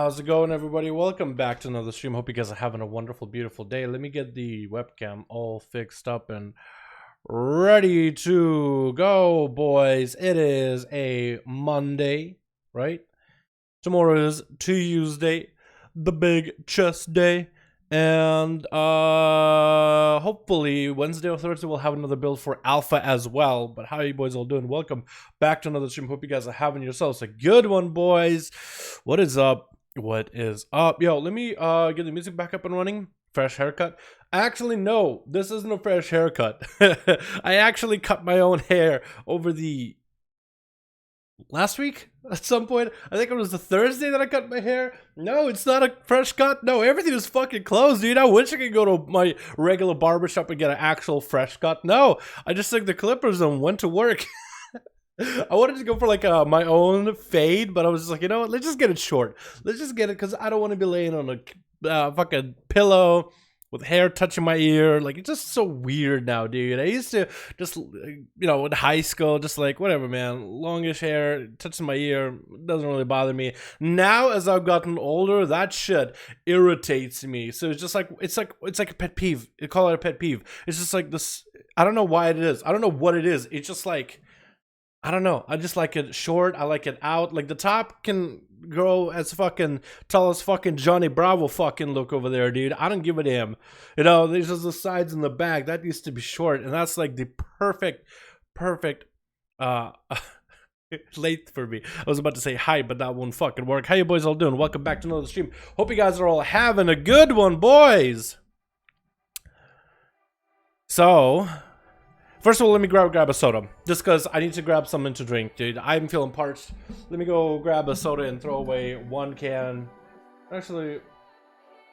How's it going, everybody? Welcome back to another stream. Hope you guys are having a wonderful, beautiful day. Let me get the webcam all fixed up and ready to go, boys. It is a Monday, right? Tomorrow is Tuesday, the big chess day. And hopefully Wednesday or Thursday we'll have another build for alpha as well. But how are you boys all doing? Welcome back to another stream. Hope you guys are having yourselves a good one, boys. What is up? What is up? Yo, let me get the music back up and running. Fresh haircut. Actually, no, this isn't a fresh haircut. I actually cut my own hair over the last week at some point. I think it was the Thursday that I cut my hair. No, it's not a fresh cut. No, everything is fucking closed, dude. I wish I could go to my regular barbershop and get an actual fresh cut. No, I just took the clippers and went to work. I wanted to go for like my own fade, but I was just like, you know what? Let's just get it short. Let's just get it because I don't want to be laying on a fucking pillow with hair touching my ear. Like, it's just so weird now, dude. I used to just, you know, in high school, just like, whatever, man. Longish hair, touching my ear, doesn't really bother me. Now, as I've gotten older, that shit irritates me. So it's just like, it's like a pet peeve. You call it a pet peeve. It's just like this, I don't know why it is. I don't know what it is. It's just like, I don't know. I just like it short. I like it out. Like, the top can grow as fucking tall as fucking Johnny Bravo fucking look over there, dude. I don't give a damn. You know, there's just the sides and the back. That used to be short. And that's like the perfect late for me. I was about to say hi, but that won't fucking work. How you boys all doing? Welcome back to another stream. Hope you guys are all having a good one, boys. So, first of all, let me grab a soda. Just because I need to grab something to drink, dude. I'm feeling parched. Let me go grab a soda and throw away one can. Actually,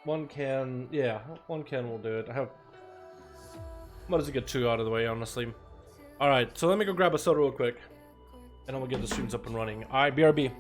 one can. Yeah, one can will do it. Might as well get two out of the way, honestly. Alright, so let me go grab a soda real quick. And then we'll get the streams up and running. Alright, BRB.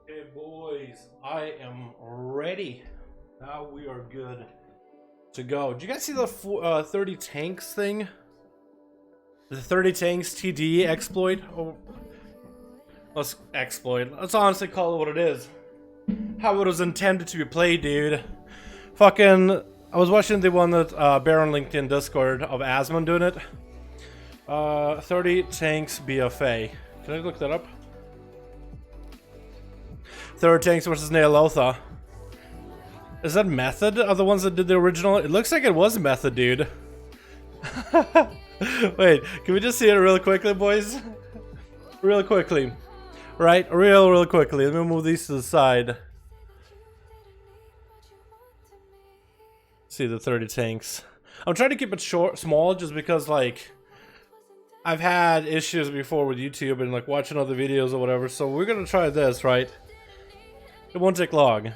Okay, boys, I am ready. Now we are good to go. Did you guys see the 30 tanks thing? The 30 tanks TD exploit? Oh, let's exploit. Let's honestly call it what it is. How it was intended to be played, dude. Fucking, I was watching the one that Baron linked in Discord of Asmon doing it. 30 tanks BFA. Can I look that up? 30 tanks versus Neolotha. Is that Method? Are the ones that did the original? It looks like it was Method, dude. Wait, can we just see it real quickly, boys? Real quickly. Right? Real quickly. Let me move these to the side. See the 30 tanks. I'm trying to keep it small just because, like, I've had issues before with YouTube and, like, watching other videos or whatever. So we're gonna try this, right? It won't take long.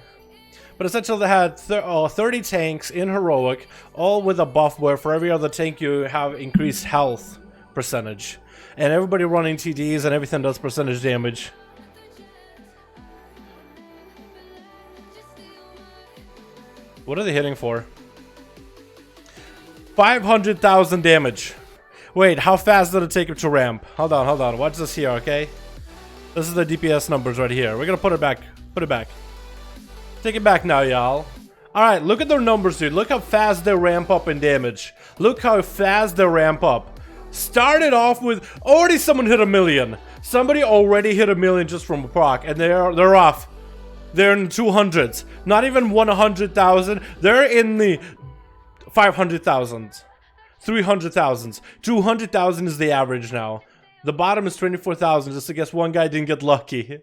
But essentially they had 30 tanks in Heroic, all with a buff where for every other tank you have increased health percentage. And everybody running TDs and everything does percentage damage. What are they hitting for? 500,000 damage. Wait, how fast did it take him to ramp? Hold on. Watch this here, okay? This is the DPS numbers right here. We're gonna put it back. Put it back. Take it back now, y'all. Alright, look at their numbers, dude. Look how fast they ramp up in damage. Look how fast they ramp up. Started off with... Already someone hit 1 million. Somebody already hit 1 million just from a proc. And they're off. They're in 200s. Not even 100,000. They're in the 500,000s. 300,000s. 200,000 is the average now. The bottom is 24,000. Just to guess one guy didn't get lucky.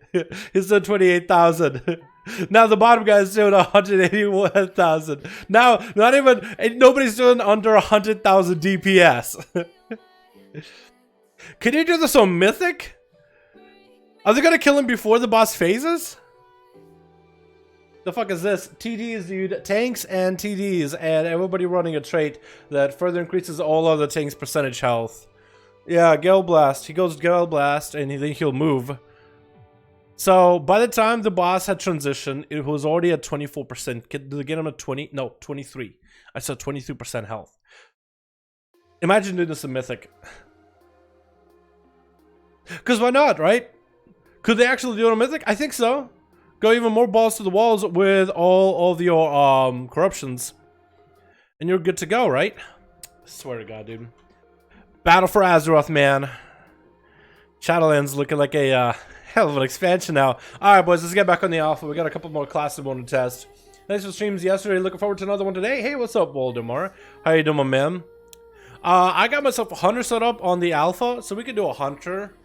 He's at 28,000. Now the bottom guy is doing 181,000. Now, not even... Nobody's doing under 100,000 DPS. Can you do this on Mythic? Are they gonna kill him before the boss phases? The fuck is this? TDs, dude. Tanks and TDs, and everybody running a trait that further increases all other tanks' percentage health. Yeah, Gale Blast. He goes Gale Blast, and then he'll move. So, by the time the boss had transitioned, it was already at 24%. Did they get him at 20? No, 23. I said 23% health. Imagine doing this in Mythic. Because why not, right? Could they actually do it on Mythic? I think so. Go even more balls to the walls with all of your corruptions. And you're good to go, right? I swear to God, dude. Battle for Azeroth, man. Shadowlands looking like a hell of an expansion now. Alright, boys, let's get back on the alpha. We got a couple more classes we want to test. Thanks for streams yesterday. Looking forward to another one today. Hey, what's up, Voldemort? How you doing, my man? I got myself a hunter set up on the alpha, so we can do a hunter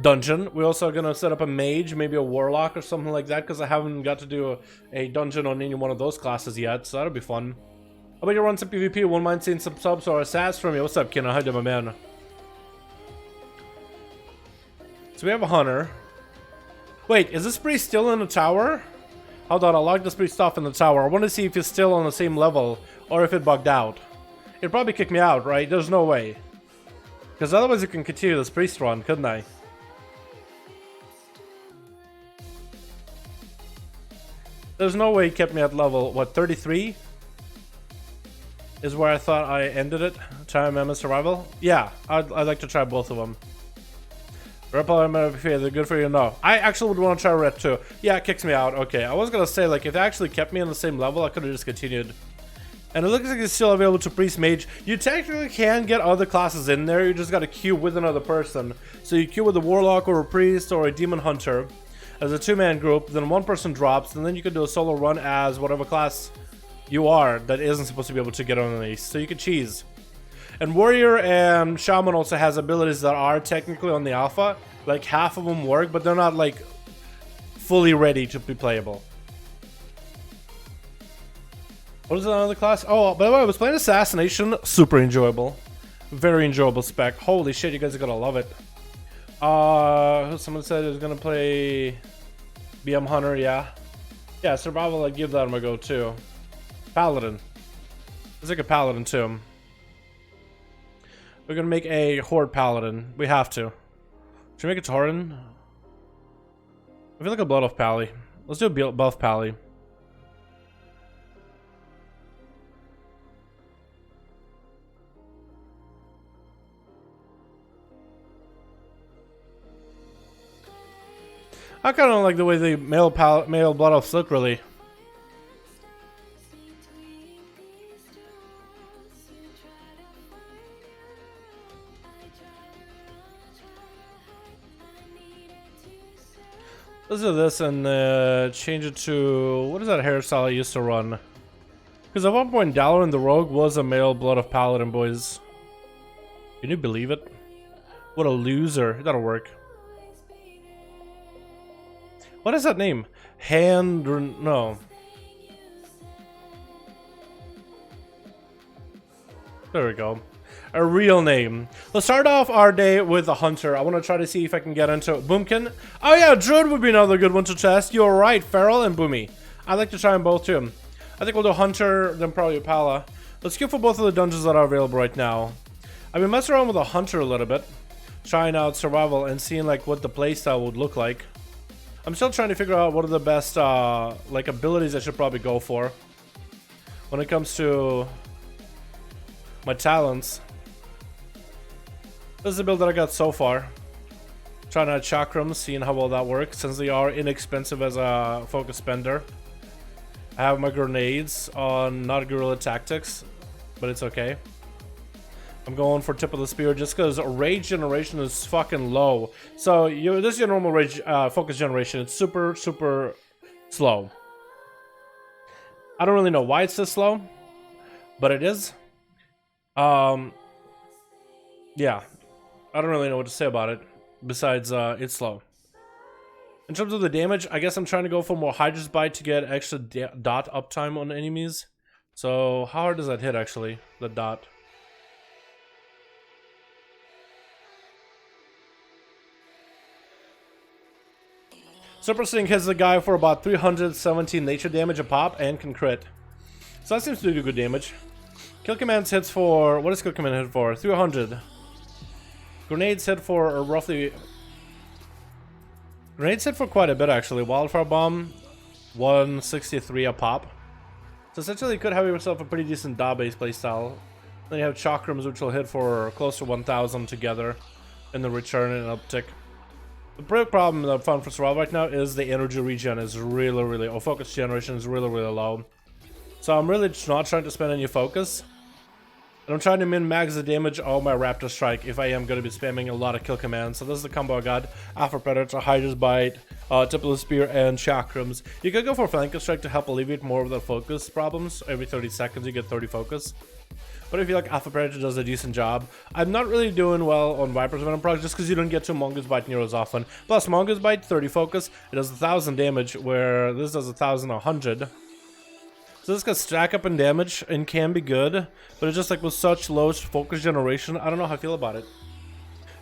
dungeon. We're also gonna set up a mage, maybe a warlock or something like that, because I haven't got to do a dungeon on any one of those classes yet, so that'll be fun. How about you run some PvP? Wouldn't mind seeing some subs or sass from you. What's up, Kenna? How you doing, my man? So we have a hunter. Wait, is this priest still in the tower? Hold on, I'll log this priest off in the tower. I want to see if he's still on the same level or if it bugged out. It'd probably kick me out, right? There's no way. Because otherwise you can continue this priest run, couldn't I? There's no way he kept me at level, what, 33? Is where I thought I ended it. Try MM survival? Yeah, I'd like to try both of them. Repel and they're good for you? No. I actually would want to try red too. Yeah, it kicks me out. Okay, I was gonna say, like, if it actually kept me on the same level, I could have just continued. And it looks like it's still available to priest mage. You technically can get other classes in there. You just gotta queue with another person. So you queue with a warlock or a priest or a demon hunter as a two-man group. Then one person drops, and then you can do a solo run as whatever class you are that isn't supposed to be able to get on the ace. So you can cheese. And warrior and shaman also has abilities that are technically on the alpha. Like half of them work, but they're not like fully ready to be playable. What is another class? Oh, by the way, I was playing Assassination. Super enjoyable. Very enjoyable spec. Holy shit, you guys are gonna love it. Someone said it was gonna play BM Hunter, yeah. Yeah, survival, I'd give that a go too. Paladin. Let's like a paladin too. We're gonna make a horde paladin. We have to. Should we make a Tauren? I feel like a blood off pally. Let's do a buff pally. I kind of like the way the male blood offs look, really. Let's do this and change it to... What is that hairstyle I used to run? Because at one point, Dalaran the Rogue was a male blood of paladin, boys. Can you believe it? What a loser. That'll work. What is that name? No. There we go. A real name. Let's start off our day with a hunter. I want to try to see if I can get into Boomkin. Oh yeah, Druid would be another good one to test. You're right, Feral and Boomy. I'd like to try them both too. I think we'll do Hunter, then probably a Pala. Let's go for both of the dungeons that are available right now. I've been messing around with a Hunter a little bit. Trying out survival and seeing like what the playstyle would look like. I'm still trying to figure out what are the best like abilities I should probably go for. When it comes to my talents. This is the build that I got so far. Trying out chakrams, seeing how well that works, since they are inexpensive as a focus spender. I have my grenades on not guerrilla tactics, but it's okay. I'm going for tip of the spear just because rage generation is fucking low. So this is your normal rage focus generation. It's super slow. I don't really know why it's this slow, but it is. Yeah, I don't really know what to say about it besides it's slow. In terms of the damage, I guess I'm trying to go for more Hydra's Bite to get extra dot uptime on enemies. So how hard does that hit actually, the dot? Super Sync hits the guy for about 317 nature damage a pop and can crit. So that seems to do good damage. Kill Commands hits for, what does Kill Command hit for? 300. Grenades hit for roughly... Grenades hit for quite a bit actually. Wildfire Bomb, 163 a pop. So essentially you could have yourself a pretty decent DA-based playstyle. Then you have Chakrams which will hit for close to 1000 together. And then return an uptick. The big problem that I found for survival right now is the energy regen is really, or focus generation is really low. So I'm really just not trying to spend any focus. And I'm trying to min-max the damage of my Raptor Strike if I am going to be spamming a lot of kill commands. So this is the combo I got. Alpha Predator, Hydra's Bite, Tip of the Spear, and Chakrams. You could go for Flanker Strike to help alleviate more of the focus problems. Every 30 seconds you get 30 focus. But I feel like Alpha Predator does a decent job. I'm not really doing well on Viper's Venom procs just because you don't get to Mongoose Bite near as often. Plus, Mongoose Bite, 30 focus, it does 1000 damage, where this does 1100. So this can stack up in damage and can be good, but it's just like with such low focus generation, I don't know how I feel about it.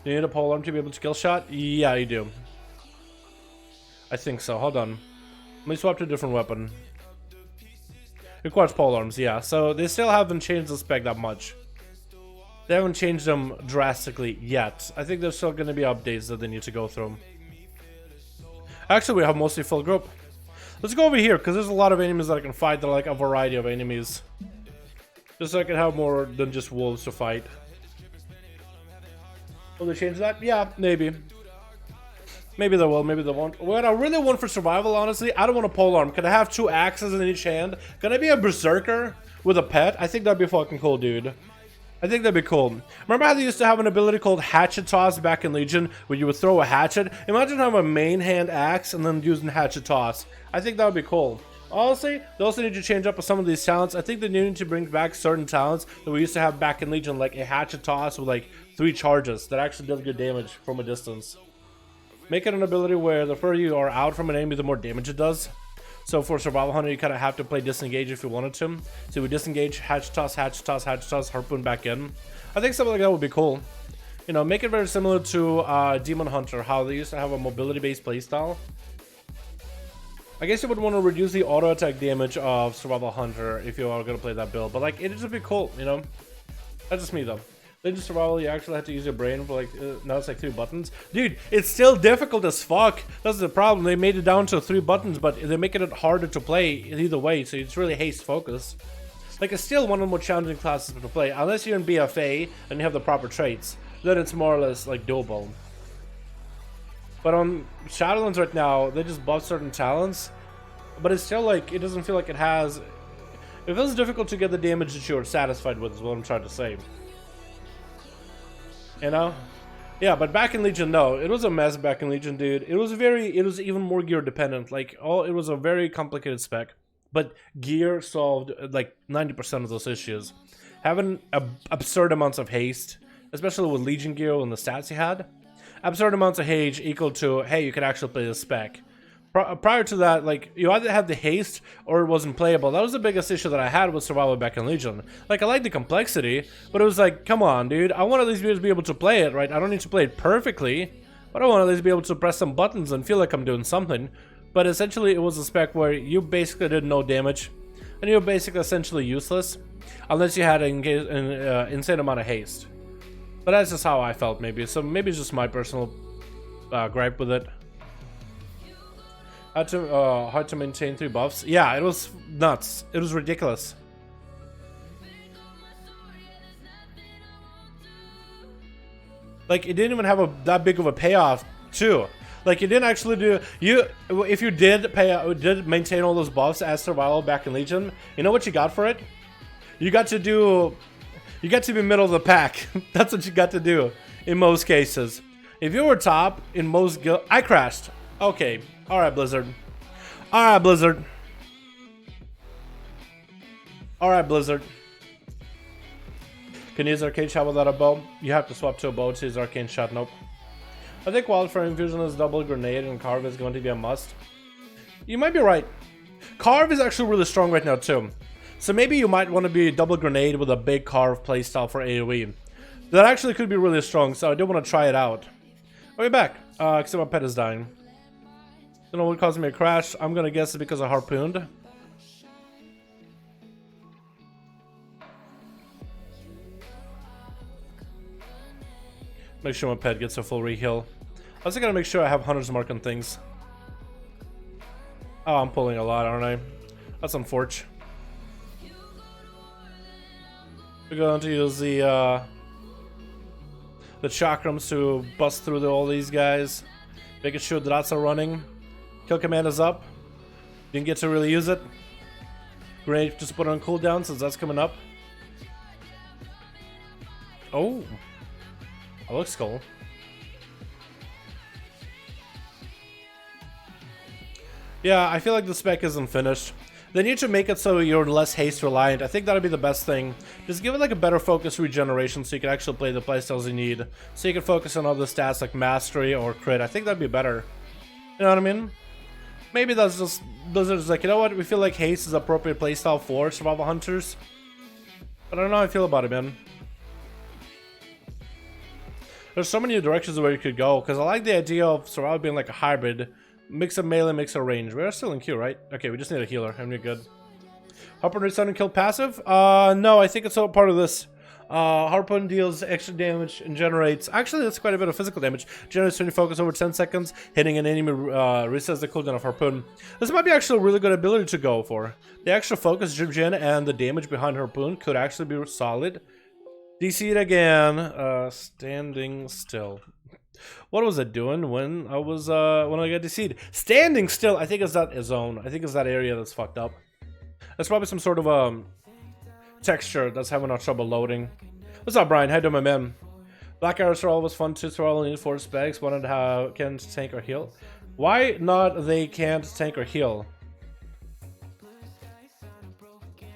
You need a polearm to be able to kill shot? Yeah, you do. I think so. Hold on. Let me swap to a different weapon. Requires polearms, yeah. So they still haven't changed the spec that much. They haven't changed them drastically yet. I think there's still going to be updates that they need to go through. Actually, we have mostly full group. Let's go over here, because there's a lot of enemies that I can fight. They're like a variety of enemies. Just so I can have more than just wolves to fight. Will they change that? Yeah, maybe. Maybe they will, maybe they won't. What I really want for survival, honestly, I don't want a polearm. Can I have 2 axes in each hand? Can I be a berserker with a pet? I think that'd be fucking cool, dude. I think that'd be cool. Remember how they used to have an ability called Hatchet Toss back in Legion, where you would throw a hatchet? Imagine having a main hand axe and then using Hatchet Toss. I think that would be cool. Honestly, they also need to change up some of these talents. I think they need to bring back certain talents that we used to have back in Legion, like a Hatchet Toss with like 3 charges that actually does good damage from a distance. Make it an ability where the further you are out from an enemy, the more damage it does. So for Survival Hunter, you kind of have to play Disengage if you wanted to. So we Disengage, Hatchet Toss, Hatchet Toss, Hatchet Toss, Harpoon back in. I think something like that would be cool. You know, make it very similar to Demon Hunter, how they used to have a mobility-based playstyle. I guess you would want to reduce the auto attack damage of Survival Hunter if you are going to play that build. But like, it would just be cool, you know? That's just me though. Legend Survival, you actually have to use your brain for like, now it's like 3 buttons. Dude, it's still difficult as fuck. That's the problem. They made it down to 3 buttons, but they're making it harder to play either way, so it's really haste focus. Like, it's still one of the more challenging classes to play, unless you're in BFA and you have the proper traits. Then it's more or less like doable. But on Shadowlands right now, they just buff certain talents, but it's still like, it doesn't feel like it has... It feels difficult to get the damage that you're satisfied with, is what I'm trying to say. You know? Yeah, but back in Legion, no. It was a mess back in Legion, dude. It was even more gear dependent. Like, it was a very complicated spec. But gear solved, like, 90% of those issues. Having absurd amounts of haste, especially with Legion gear and the stats he had. Absurd amounts of haste equal to, hey, you can actually play the spec. Prior to that, like, you either had the haste or it wasn't playable. That was the biggest issue that I had with survival back in Legion. Like, I like the complexity, but it was like, come on, dude. I want at least be able to play it, right? I don't need to play it perfectly, but I want at least be able to press some buttons and feel like I'm doing something. But essentially, it was a spec where you basically did no damage, and you were basically essentially useless, unless you had an insane amount of haste. But that's just how I felt, maybe. So maybe it's just my personal gripe with it. Hard to maintain 3 buffs. Yeah, it was nuts. It was ridiculous. Like, it didn't even have that big of a payoff, too. Like, you didn't actually do if you did maintain all those buffs as survival back in Legion, you know what you got for it? You got to be middle of the pack. That's what you got to do in most cases. If you were top in most I crashed. Okay. Alright, Blizzard. Alright, Blizzard. Alright, Blizzard. Can you use arcane shot without a bow? You have to swap to a bow to use arcane shot. Nope. I think Wildfire Infusion is double grenade and Carve is going to be a must. You might be right. Carve is actually really strong right now too. So maybe you might want to be double grenade with a big Carve playstyle for AoE. That actually could be really strong, so I do want to try it out. I'll be back. Except my pet is dying. Don't know what caused me a crash. I'm gonna guess it's because I harpooned. Make sure my pet gets a full reheal. I also gotta make sure I have Hunter's Mark on things. Oh, I'm pulling a lot, aren't I? That's unfortunate. We're going to use the chakrams to bust through all these guys. Making sure the dots are running. Kill command is up. Didn't get to really use it. Grenade just put it on cooldown since that's coming up. Oh. That looks cool. Yeah, I feel like the spec isn't finished. They need to make it so you're less haste reliant. I think that'd be the best thing. Just give it like a better focus regeneration so you can actually play the playstyles you need. So you can focus on other stats like mastery or crit. I think that'd be better. You know what I mean? Maybe that's just Blizzard's like, you know what? We feel like haste is appropriate playstyle for survival hunters. But I don't know how I feel about it, man. There's so many directions where you could go, because I like the idea of survival being like a hybrid. Mix of melee, mix of range. We're still in queue, right? Okay, we just need a healer, and we're good. Harpoon return and kill passive? No, I think it's all part of this. Harpoon deals extra damage and generates... Actually, that's quite a bit of physical damage. Generates 20 focus over 10 seconds. Hitting an enemy resets the cooldown of Harpoon. This might be actually a really good ability to go for. The extra focus, gen, and the damage behind Harpoon could actually be solid. DC'd again. Standing still. What was it doing when I was when I got DC'd? Standing still. I think it's that zone. I think it's that area that's fucked up. That's probably some sort of texture that's having our trouble loading. What's up, Brian? How you doing, my man? Black arrows are always fun to throw in for specs. Wanted how can tank or heal. Why not? They can't tank or heal.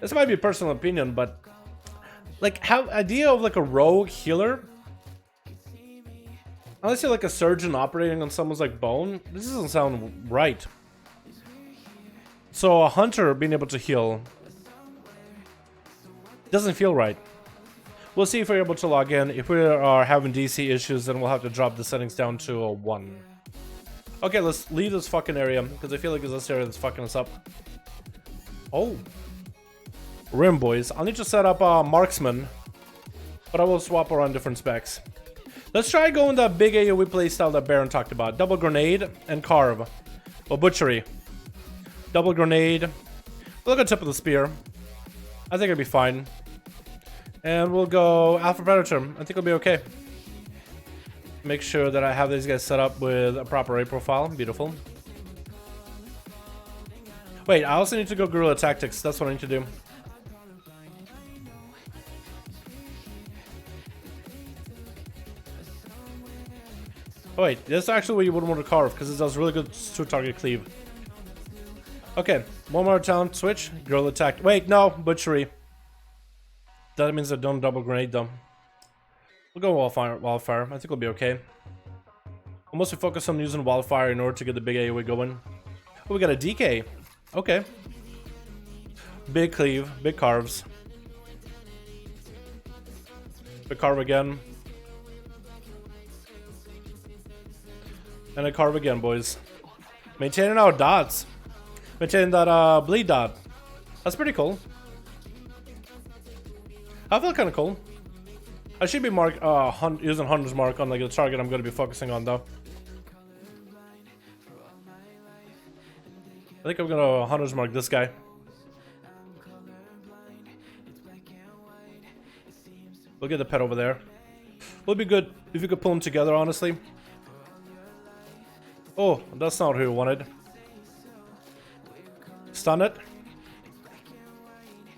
This might be a personal opinion, but like, have idea of like a rogue healer. Unless you're like a surgeon operating on someone's like bone, this doesn't sound right. So a hunter being able to heal doesn't feel right. We'll see if we're able to log in. If we are having DC issues, then we'll have to drop the settings down to a 1. Okay, let's leave this fucking area, because I feel like it's this area that's fucking us up. Oh. Rim, boys. I'll need to set up marksman, but I will swap around different specs. Let's try going that big AoE playstyle that Baron talked about. Double grenade and carve. Or butchery. Double grenade. We'll go tip of the spear. I think it'll be fine. And we'll go Alpha Predator. I think it'll be okay. Make sure that I have these guys set up with a proper A profile. Beautiful. Wait, I also need to go guerrilla tactics. That's what I need to do. Oh wait, this is actually what you would want to carve, because it does really good to target cleave. Okay, one more talent switch. Guerrilla attack. Wait, no, butchery. That means I don't double grenade them. We'll go wildfire. I think we'll be okay. I'll mostly focus on using wildfire in order to get the big AoE going. Oh, we got a DK. Okay. Big cleave, big carves. Big carve again. And a carve again, boys. Maintaining our dots. Maintaining that bleed dot. That's pretty cool. I feel kind of cool. I should be using Hunter's Mark on like the target I'm going to be focusing on though. I think I'm going to Hunter's Mark this guy. We'll get the pet over there. Would be good if you could pull them together, honestly. Oh, that's not who we wanted. Stun it.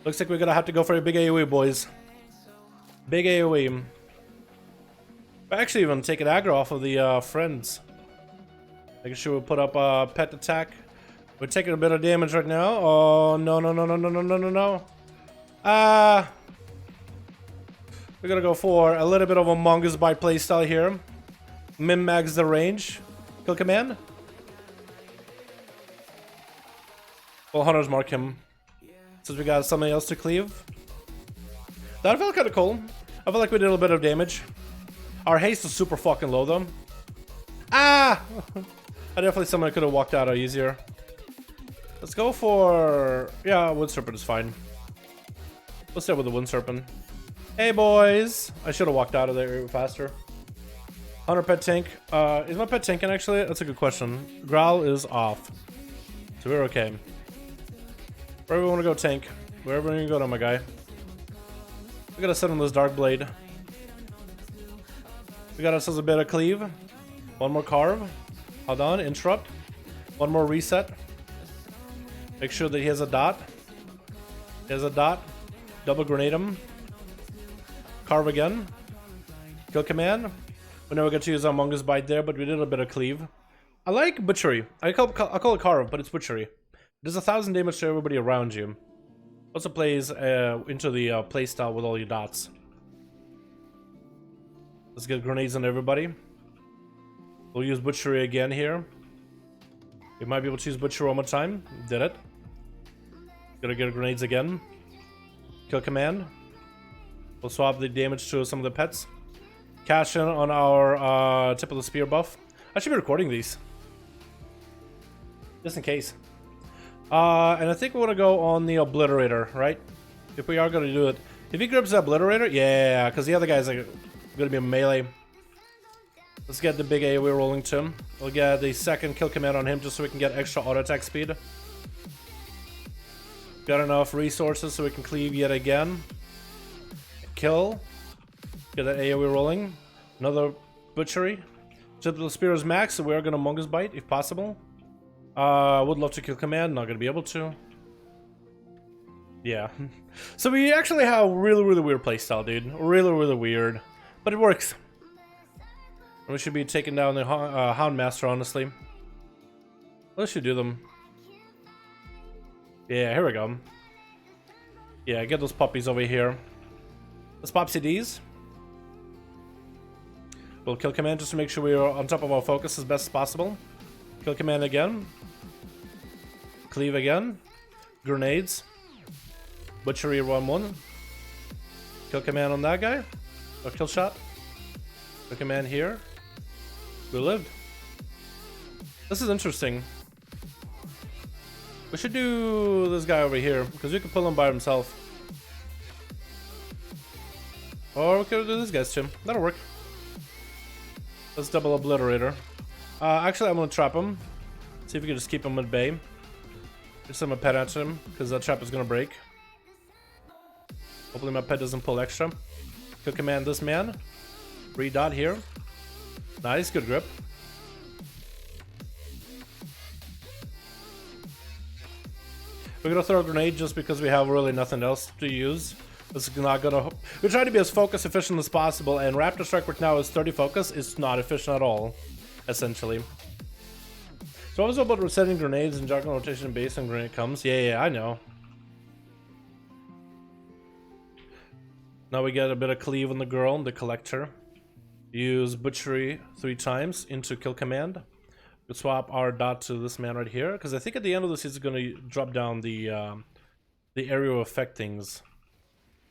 Looks like we're gonna have to go for a big AoE, boys. Big AoE. We're actually even taking aggro off of the friends. Making sure we put up a pet attack. We're taking a bit of damage right now. Oh, no, no, no, no, no, no, no, no, no. We're gonna go for a little bit of a Mongoose Bite playstyle here. Min-max the range. Kill command. Well, Hunters mark him. Since we got something else to cleave. That felt kind of cool. I feel like we did a little bit of damage. Our haste is super fucking low though. Ah! I definitely someone could have walked out easier. Let's go for... yeah, Wind Serpent is fine. Let's start with the Wind Serpent. Hey boys! I should have walked out of there faster. Hunter pet tank. Is my pet tanking actually? That's a good question. Growl is off. So we're okay. Wherever we want to go tank. Wherever you go to, my guy. We gotta set on this Dark Blade. We got ourselves a bit of cleave. One more carve. Hold on, interrupt. One more reset. Make sure that he has a dot. He has a dot. Double grenade him. Carve again. Kill command. We never got to use our Mongoose Bite there, but we did a bit of cleave. I like butchery. I call it carve, but it's butchery. Does 1,000 damage to everybody around you. Also plays into the playstyle with all your dots. Let's get grenades on everybody. We'll use butchery again here. We might be able to use butchery one more time. Did it. Gotta get grenades again. Kill command. We'll swap the damage to some of the pets. Cash in on our tip of the spear buff. I should be recording these. Just in case. And I think we want to go on the Obliterator, right? If we are going to do it. If he grips the Obliterator, yeah, because the other guy's like going to be a melee. Let's get the big AoE rolling to him. We'll get the second kill command on him just so we can get extra auto attack speed. Got enough resources so we can cleave yet again. Kill. Get that AoE rolling. Another butchery. Tip of the spear is max, so we are going to Mongoose Bite if possible. Would love to kill command, not gonna be able to. Yeah. So we actually have a really, really weird playstyle, dude. Really, really weird. But it works. And we should be taking down the Houndmaster, honestly. Let's should do them. Yeah, here we go. Yeah, get those puppies over here. Let's pop CDs. We'll kill command just to make sure we are on top of our focus as best as possible. Kill command again. Cleave again. Grenades. Butchery 1-1. Kill command on that guy. Or kill shot. Kill command here. We lived. This is interesting. We should do this guy over here, because we could pull him by himself. Or we could do this guy's too. That'll work. Let's double Obliterator. Actually, I'm gonna trap him. See if we can just keep him at bay. Just send my pet at him, because that trap is gonna break. Hopefully my pet doesn't pull extra. Kill command this man. Redot here. Nice, good grip. We're gonna throw a grenade just because we have really nothing else to use. This is not gonna... We're trying to be as focus efficient as possible, and Raptor Strike right now is 30 focus. It's not efficient at all, essentially. So I was about resetting grenades and juggling rotation base when grenade comes. Yeah, I know. Now we get a bit of cleave on the girl, the collector. Use butchery 3 times into kill command. We'll swap our dot to this man right here, because I think at the end of this he's going to drop down the aerial effect things.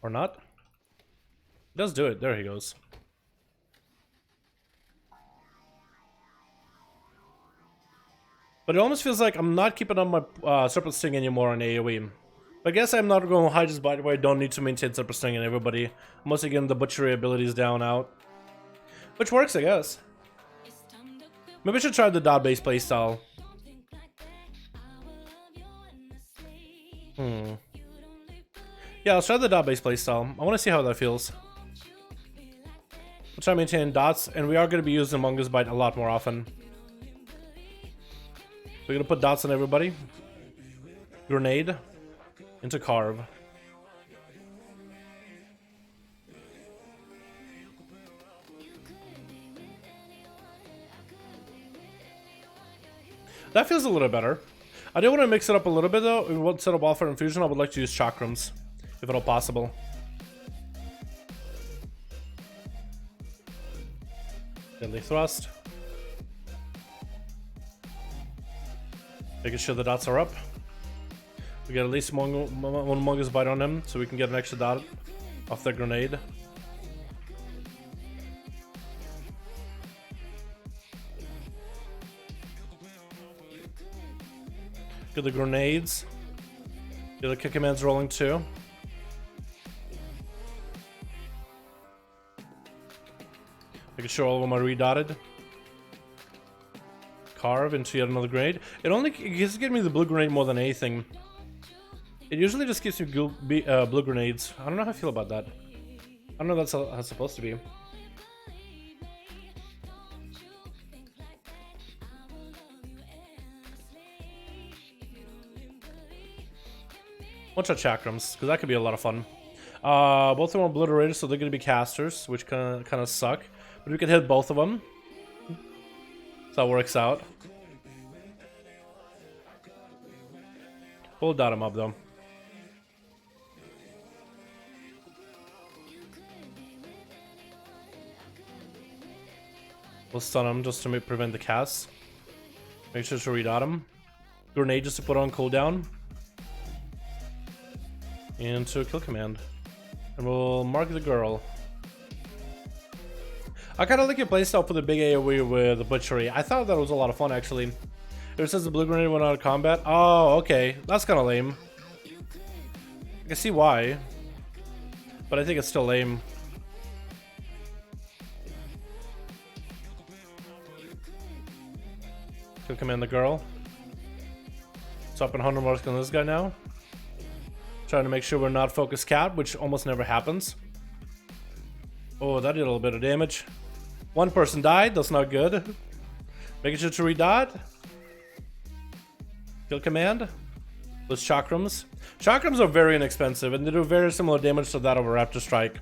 Or not? He does do it. There he goes. But it almost feels like I'm not keeping on my Serpent Sting anymore on AoE. I guess I'm not going to hide this by the way. I don't need to maintain Serpent Sting and everybody. I'm mostly getting the butchery abilities down out. Which works, I guess. Maybe I should try the dot-based playstyle. Yeah, let's try the dot-based playstyle. I want to see how that feels. We'll try to maintain dots, and we are going to be using Mongoose Bite a lot more often. We're gonna put dots on everybody. Grenade into carve. That feels a little better. I do want to mix it up a little bit though. Instead of Wildfire Infusion, I would like to use Chakrams, if at all possible. Deadly Thrust. Making sure the dots are up. We get at least one Mungus Bite on him, so we can get an extra dot off the grenade. Get the grenades. Get the kick commands rolling too. Making sure all of them are redotted. Carve into yet another grenade. It gives me the blue grenade more than anything. It usually just gives me blue grenades. I don't know how I feel about that. I don't know if that's how it's supposed to be. Watch out Chakrams, because that could be a lot of fun. Both of them are obliterated, so they're going to be casters, which kind of suck. But we can hit both of them. So that works out. We'll dot him up though. We'll stun him just to prevent the cast. Make sure to redot him. Grenade just to put on cooldown. Into a kill command. And we'll mark the girl. I kind of like your playstyle for the big AoE with the butchery. I thought that was a lot of fun actually. It says the blue grenade went out of combat. Oh, okay. That's kind of lame. I can see why. But I think it's still lame. Kill command the girl. Swapping 100 marks on this guy now. Trying to make sure we're not focus capped, which almost never happens. Oh, that did a little bit of damage. One person died, that's not good. Making sure to redot. Kill command. Those chakrams. Chakrams are very inexpensive and they do very similar damage to that of a Raptor Strike.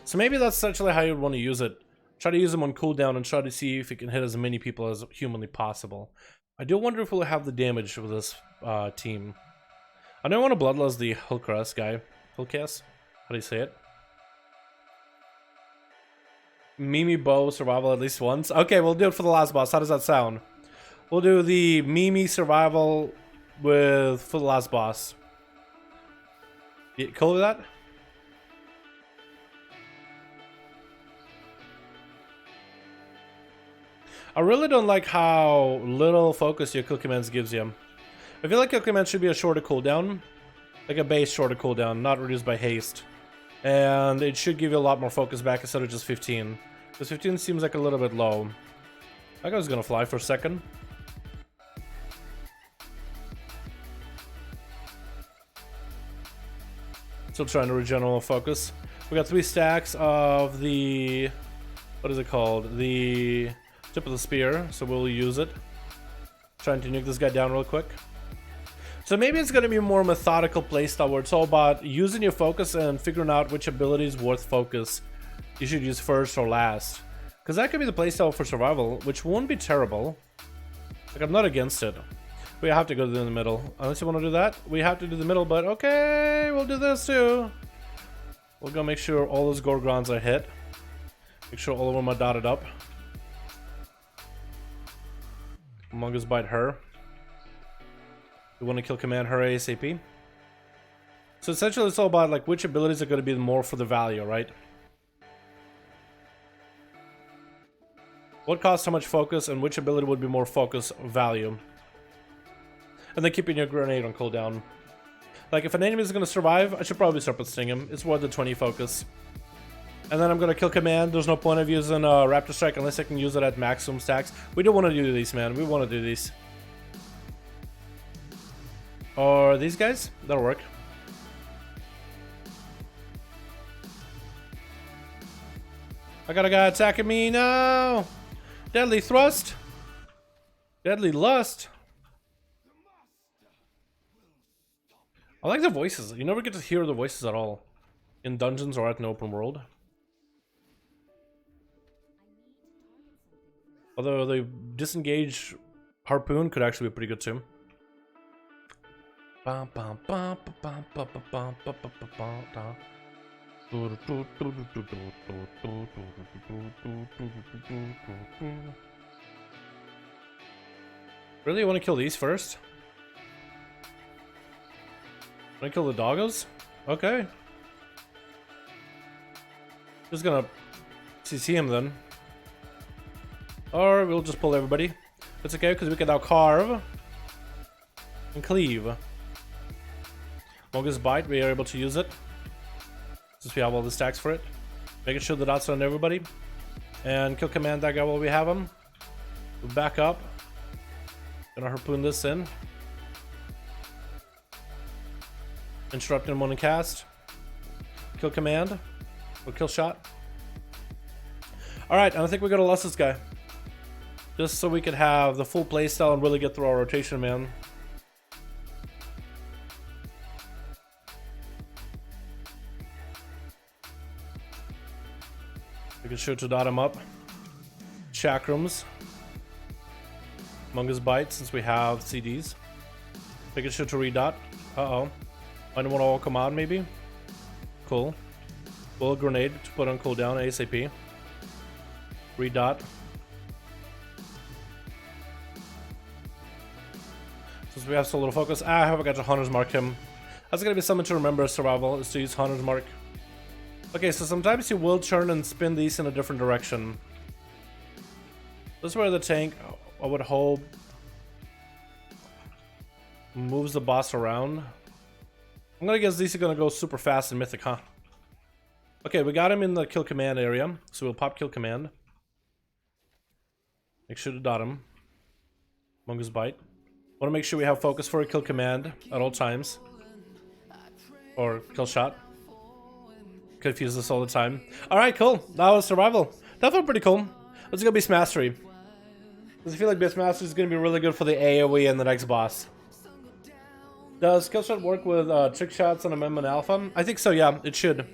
So maybe that's essentially how you'd want to use it. Try to use them on cooldown and try to see if you can hit as many people as humanly possible. I do wonder if we'll have the damage with this team. I don't want to bloodlust the Hulkras guy. Hulkas? How do you say it? Mimi Bow survival at least once. Okay, we'll do it for the last boss. How does that sound? We'll do the Mimi survival for the last boss. You cool with that? I really don't like how little focus your kill commands gives you. I feel like kill commands should be a shorter cooldown. Like a base shorter cooldown, not reduced by haste. And it should give you a lot more focus back instead of just 15. Because 15 seems like a little bit low. That guy's gonna fly for a second. Still trying to regenerate focus. We got 3 stacks of the... what is it called? The tip of the spear, so we'll use it. Trying to nuke this guy down real quick. So maybe it's going to be a more methodical playstyle where it's all about using your focus and figuring out which ability is worth focus you should use first or last. Because that could be the playstyle for survival, which won't be terrible. Like, I'm not against it. We have to go to the middle. Unless you want to do that, we have to do the middle, but okay, we'll do this too. We'll go make sure all those Gorgons are hit. Make sure all of them are dotted up. Mungus bite her. We want to kill command her ASAP. So essentially it's all about like which abilities are going to be more for the value, right? What costs how much focus and which ability would be more focus value. And then keeping your grenade on cooldown. Like if an enemy is going to survive, I should probably start with sting him. It's worth the 20 focus. And then I'm going to kill command. There's no point of using Raptor Strike unless I can use it at maximum stacks. We don't want to do these, man. We want to do these. Or these guys? That'll work. I got a guy attacking me now. Deadly Thrust. Deadly Lust. I like the voices. You never get to hear the voices at all in dungeons or at an open world. Although the disengage harpoon could actually be pretty good too. Really, you want to kill these first? Want to kill the doggos? Okay. Just gonna CC him then. Or we'll just pull everybody. It's okay, because we can now carve and cleave. Longest bite, we are able to use it. Since we have all the stacks for it. Making sure the dots are on everybody. And kill command that guy while we have him. We'll back up. Gonna harpoon this in. Interrupt him on a cast. Kill command. Or kill shot. Alright, and I think we're gonna lost this guy. Just so we could have the full playstyle and really get through our rotation, man. We can shoot to dot him up. Chakrams. Mungus Bite, since we have CDs. We can shoot to redot. Uh-oh. I don't want to all come out, maybe? Cool. Bullet grenade to put on cooldown ASAP. Redot. Since we have so little focus, I haven't got to Hunter's Mark him. That's gonna be something to remember. Survival is to use Hunter's Mark. Okay, so sometimes you will turn and spin these in a different direction. This is where the tank, I would hope, moves the boss around. I'm gonna guess these are gonna go super fast in Mythic, huh? Okay, we got him in the kill command area, so we'll pop kill command. Make sure to dot him. Mungus Bite. Want to make sure we have focus for a kill command at all times. Or kill shot. Confuse this all the time. Alright, cool. That was survival. That felt pretty cool. It's gonna be Beast Mastery. Because I feel like Beast Mastery is gonna be really good for the AoE and the next boss. Does kill shot work with trick shots on Amendment Alpha? I think so, yeah. It should.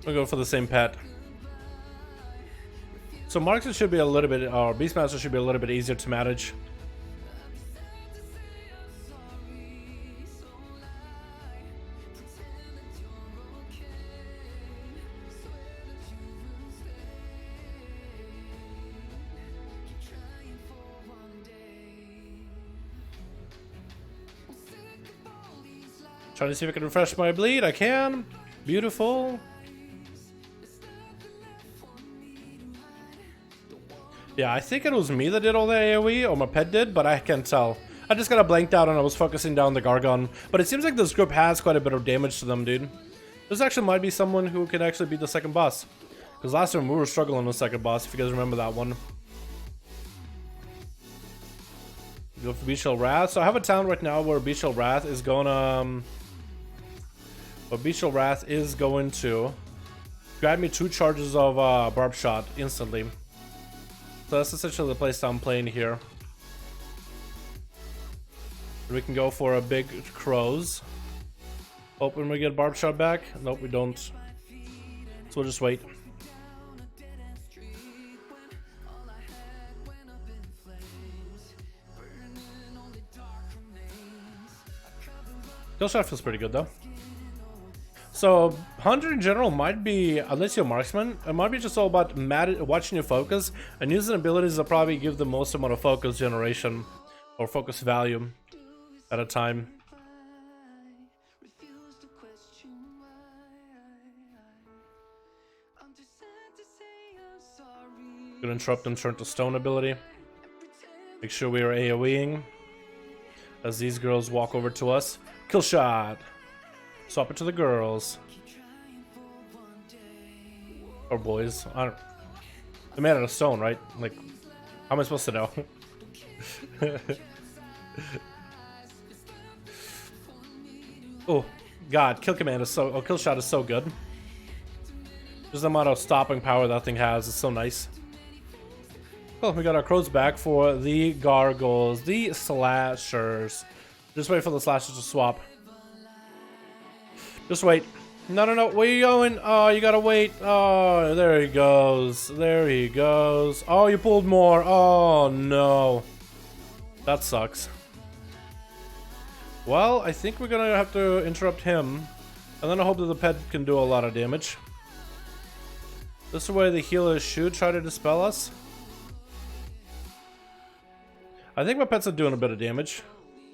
We'll go for the same pet. So Marksman should be a little bit, or Beastmaster should be a little bit easier to manage. Trying to see if I can refresh my bleed. I can. Beautiful. Yeah, I think it was me that did all the AoE, or my pet did, but I can't tell. I just got blanked out and I was focusing down the Gargon. But it seems like this group has quite a bit of damage to them, dude. This actually might be someone who can actually beat the second boss. Because last time we were struggling with the second boss, if you guys remember that one. Go for Beachel Wrath. So I have a town right now where Beachel Wrath is gonna... grab me 2 charges of Barb Shot instantly. So that's essentially the place I'm playing here. We can go for a big crows. Hoping we get Barb Shot back. Nope, we don't. So we'll just wait. Kill shot feels pretty good though. So, Hunter in general might be, unless you're a marksman, it might be just all about watching your focus and using abilities that probably give the most amount of focus generation or focus value at a time. Gonna interrupt and turn to stone ability. Make sure we are AoEing as these girls walk over to us. Kill shot! Swap it to the girls. Or boys. I don't... They're made out of stone, right? Like, how am I supposed to know? Oh, God. Kill command is so... Oh, kill shot is so good. Just the amount of stopping power that thing has is so nice. Oh, we got our crows back for the gargoyles, the slashers. Just wait for the slashers to swap. Just wait. No, no, no. Where you going? Oh, you gotta wait. Oh, there he goes. There he goes. Oh, you pulled more. Oh, no. That sucks. Well, I think we're gonna have to interrupt him. And then I hope that the pet can do a lot of damage. This is where the healers should try to dispel us. I think my pets are doing a bit of damage.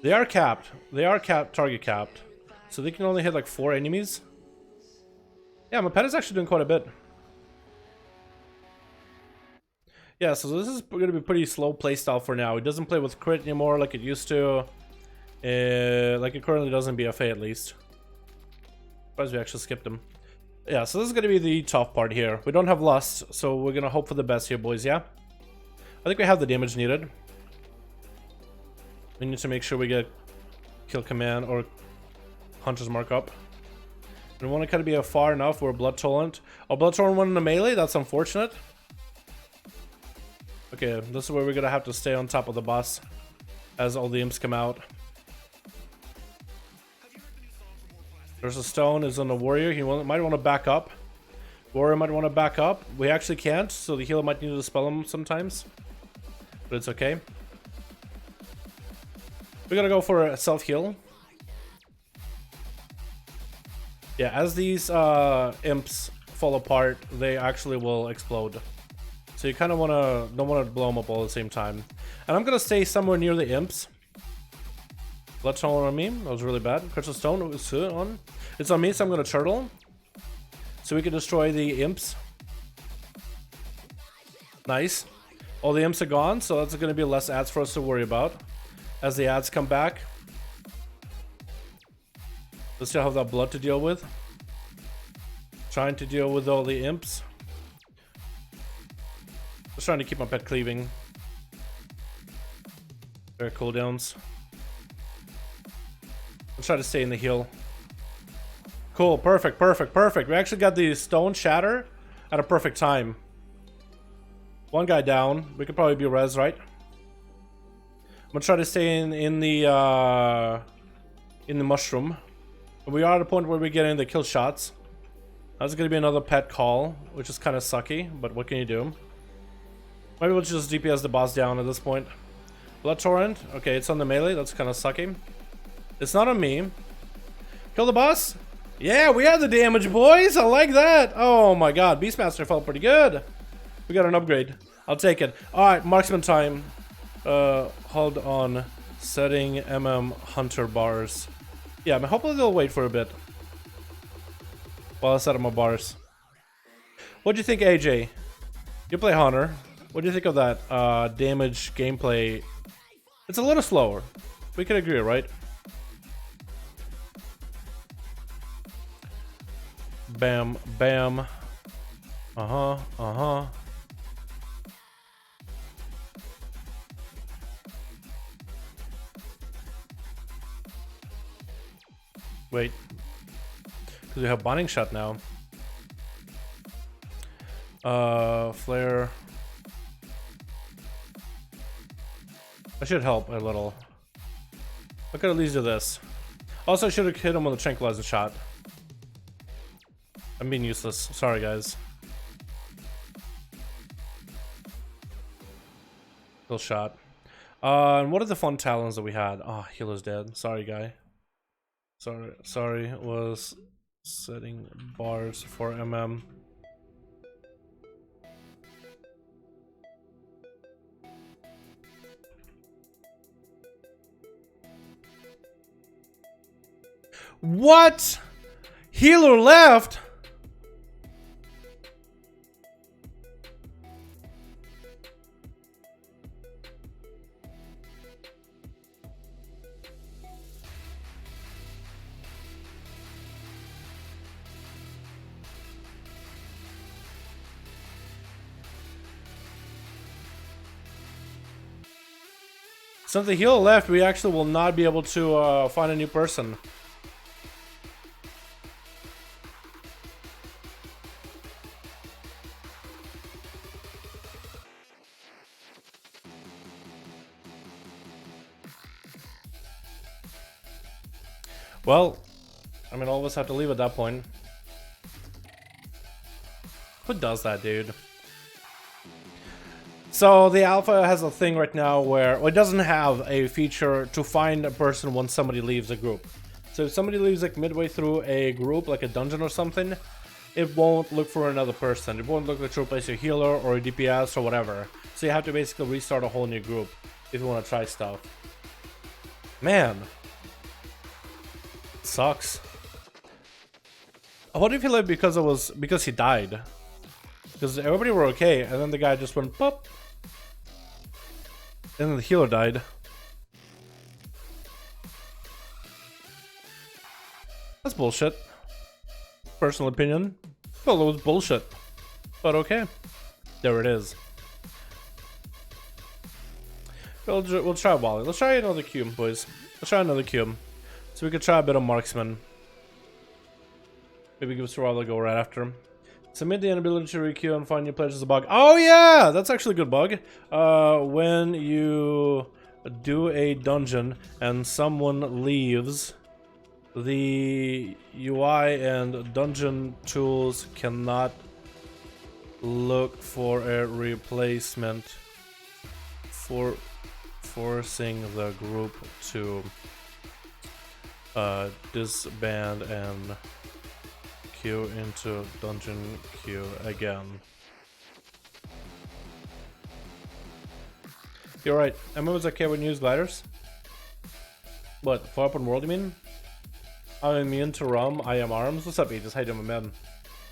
They are capped. They are capped, target capped. So they can only hit like 4 enemies. Yeah, my pet is actually doing quite a bit. Yeah, so this is going to be pretty slow playstyle for now. It doesn't play with crit anymore like it used to. Like it currently does in BFA at least. Surprised we actually skipped him. Yeah, so this is going to be the tough part here. We don't have Lust, so we're going to hope for the best here, boys, yeah? I think we have the damage needed. We need to make sure we get kill command or hunter's mark up. We want to kind of be far enough. We're blood tolerant. Oh, blood tolerant went in the melee. That's unfortunate. Okay, this is where we're gonna have to stay on top of the boss as all the imps come out. There's a stone. Is on the warrior. He might want to back up. Warrior might want to back up. We actually can't, so the healer might need to dispel him sometimes. But it's okay. We're gonna go for a self-heal. Yeah, as these imps fall apart, they actually will explode. So you kind of don't want to blow them up all at the same time. And I'm gonna stay somewhere near the imps. Blood stone on me. That was really bad. Crystal stone was on. It's on me, so I'm gonna turtle, so we can destroy the imps. Nice. All the imps are gone, so that's gonna be less ads for us to worry about as the ads come back. Let's still have that blood to deal with. Trying to deal with all the imps. Just trying to keep my pet cleaving. There are cooldowns. Let's try to stay in the heal. Cool, perfect, perfect, perfect. We actually got the stone shatter at a perfect time. One guy down. We could probably be res, right? I'm gonna try to stay in the mushroom. We are at a point where we're getting the kill shots. That's gonna be another pet call, which is kind of sucky, but what can you do? Maybe we'll just DPS the boss down at this point. Blood torrent. Okay, it's on the melee. That's kind of sucky. It's not on me. Kill the boss. Yeah, we had the damage, boys. I like that. Oh my god, Beastmaster felt pretty good. We got an upgrade. I'll take it. All right, marksman time. Hold on. Setting hunter bars. Yeah, hopefully they'll wait for a bit while I set up my bars. What do you think, AJ? You play Hunter. What do you think of that damage gameplay? It's a little slower. We can agree, right? Bam, bam. Uh-huh, uh-huh. Wait. Because we have binding shot now. Flare. I should help a little. I could at least do this. Also, I should have hit him with a tranquilizer shot. I'm being useless. Sorry, guys. Kill shot. And what are the fun talents that we had? Oh, healer's dead. Sorry, guy. Sorry. Was setting bars for MM. What? Healer left? Since the healer left, we actually will not be able to find a new person. Well, I mean, all of us have to leave at that point. Who does that, dude? So the alpha has a thing right now where, well, it doesn't have a feature to find a person once somebody leaves a group. So if somebody leaves like midway through a group, like a dungeon or something, it won't look for another person. It won't look like to replace your healer or a DPS or whatever. So you have to basically restart a whole new group if you want to try stuff. Man. It sucks. What if he lived because he died? Because everybody were okay, and then the guy just went pop. And then the healer died. That's bullshit. Personal opinion. Well, it was bullshit. But okay. There it is. We'll try Wally. Let's try another cube, boys. Let's try another cube. So we could try a bit of marksman. Maybe give Survival a go right after him. Submit the inability to requeue and find new players is a bug. Oh yeah! That's actually a good bug. When you do a dungeon and someone leaves, the UI and dungeon tools cannot look for a replacement, for forcing the group to disband and queue into dungeon queue again. You're right. MMOs okay when you use gliders? What, for open world you mean? I'm immune to rum, I am arms. What's up, Aegis? How you doing, man?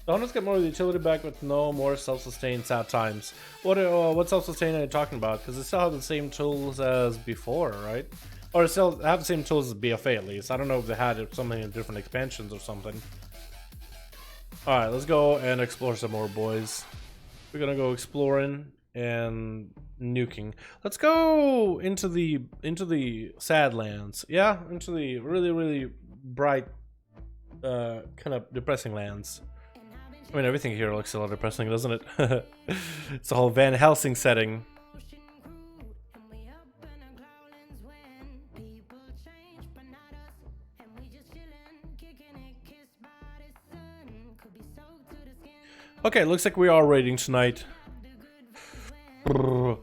The Hunters get more utility back with no more self-sustained sad times. What self-sustained are you talking about? Because they still have the same tools as before, right? Or still have the same tools as BFA at least. I don't know if they had something in different expansions or something. Alright, let's go and explore some more, boys. We're gonna go exploring and nuking. Let's go into the sad lands. Yeah, into the really, really bright, kind of depressing lands. I mean, everything here looks a little depressing, doesn't it? It's a whole Van Helsing setting. Okay, looks like we are raiding tonight. Into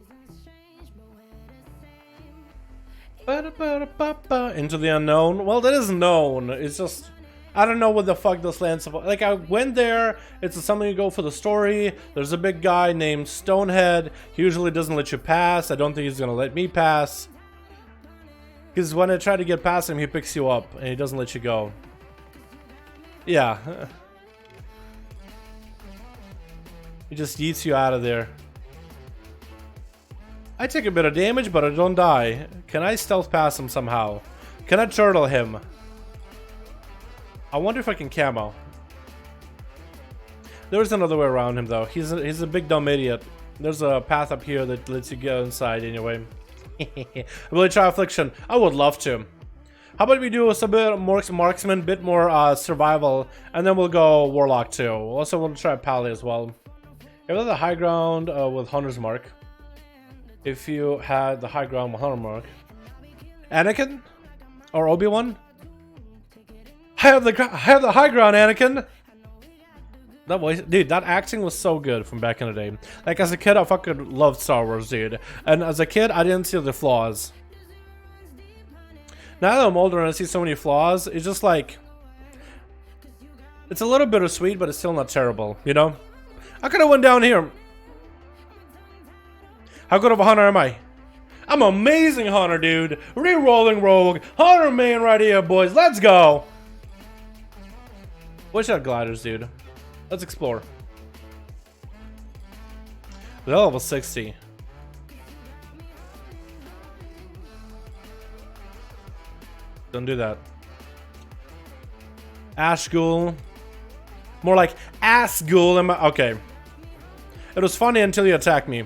the unknown. Well, that is known. It's just, I don't know what the fuck this land's about. Like, I went there. It's something you go for the story. There's a big guy named Stonehead. He usually doesn't let you pass. I don't think he's gonna let me pass. Because when I try to get past him, he picks you up and he doesn't let you go. Yeah. He just yeets you out of there. I take a bit of damage, but I don't die. Can I stealth past him somehow? Can I turtle him? I wonder if I can camo. There's another way around him, though. He's a big dumb idiot. There's a path up here that lets you go inside anyway. Really try affliction. I would love to. How about we do a bit more marksman, bit more survival, and then we'll go warlock too. Also, we'll try pally as well. If you had the high ground with Hunter's Mark. If you had the high ground with Hunter Mark. Anakin? Or Obi-Wan? I have the high ground, Anakin! That voice, dude, that acting was so good from back in the day. Like, as a kid, I fucking loved Star Wars, dude. And as a kid, I didn't see the flaws. Now that I'm older and I see so many flaws, it's just like... It's a little bittersweet, but it's still not terrible, you know? I could have went down here. How good of a hunter am I? I'm an amazing hunter, dude. Re-rolling rogue. Hunter main right here, boys. Let's go. What's that gliders, dude? Let's explore. They're level 60. Don't do that. Ash Ghoul. More like Ass Ghoul. Okay. It was funny until you attacked me.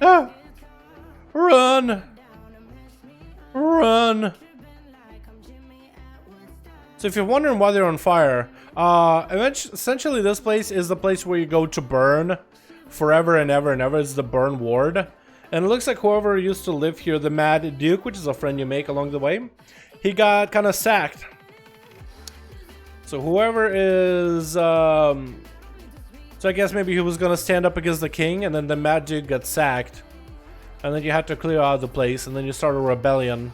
Ah! Run! Run! So if you're wondering why they're on fire, essentially this place is the place where you go to burn forever and ever and ever. It's the burn ward. And it looks like whoever used to live here, the Mad Duke, which is a friend you make along the way, he got kind of sacked. So whoever is, so I guess maybe he was gonna stand up against the king, and then the mad dude got sacked, and then you had to clear out the place, and then you start a rebellion,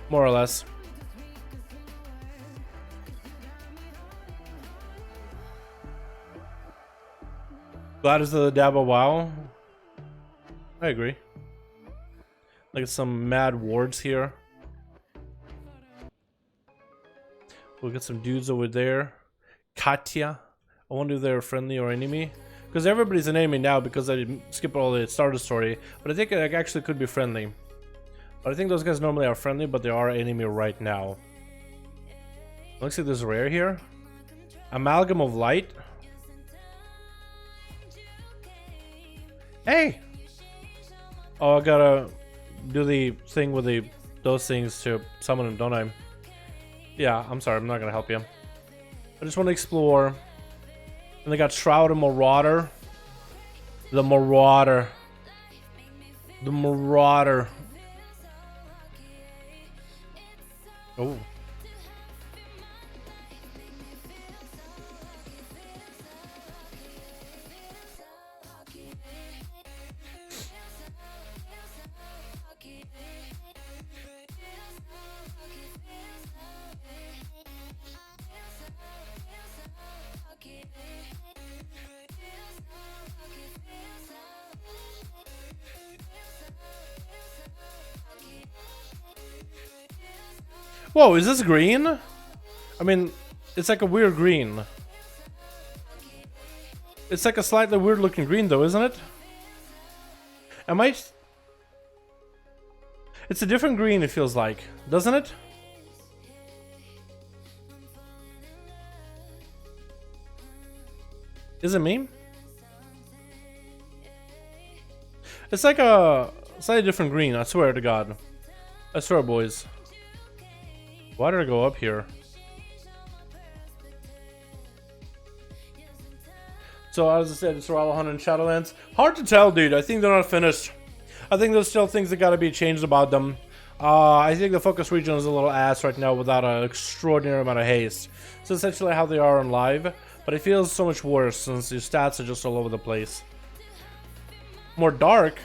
more or less. Glad is the dab of WoW. I agree. Like some mad wards here. We'll get some dudes over there. Katya. I wonder if they're friendly or enemy. Because everybody's an enemy now because I skipped all the starter story. But I think it actually could be friendly. But I think those guys normally are friendly, but they are enemy right now. Looks like there's rare here. Amalgam of Light. Hey! Oh, I gotta do the thing with those things to summon them, don't I? Yeah, I'm sorry, I'm not gonna help you. I just want to explore. And they got Shroud and Marauder. The Marauder. The Marauder. Oh. Whoa, is this green? I mean, it's like a weird green. It's like a slightly weird looking green though, isn't it? Am I... It's a different green, it feels like, doesn't it? Is it me? It's like a slightly different green, I swear to God. I swear, boys. Why did I go up here? So as I said, it's Survival 100 in Shadowlands. Hard to tell, dude. I think they're not finished. I think there's still things that gotta be changed about them. I think the focus region is a little ass right now without an extraordinary amount of haste. So essentially how they are on live, but it feels so much worse since your stats are just all over the place. More dark.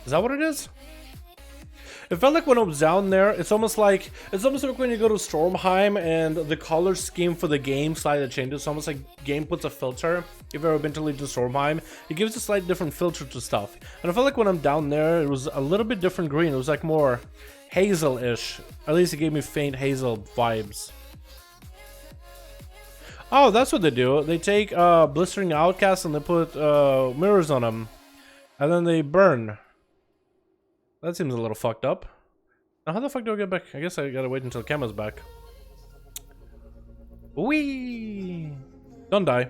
Is that what it is? It felt like when I was down there, it's almost like when you go to Stormheim and the color scheme for the game slightly changes. It's almost like game puts a filter. If you've ever been to Stormheim, it gives a slightly different filter to stuff. And I felt like when I'm down there, it was a little bit different green. It was like more hazel-ish. At least it gave me faint hazel vibes. Oh, that's what they do. They take blistering outcasts and they put mirrors on them, and then they burn. That seems a little fucked up. Now how the fuck do I get back? I guess I gotta wait until Kema's back. Whee! Don't die.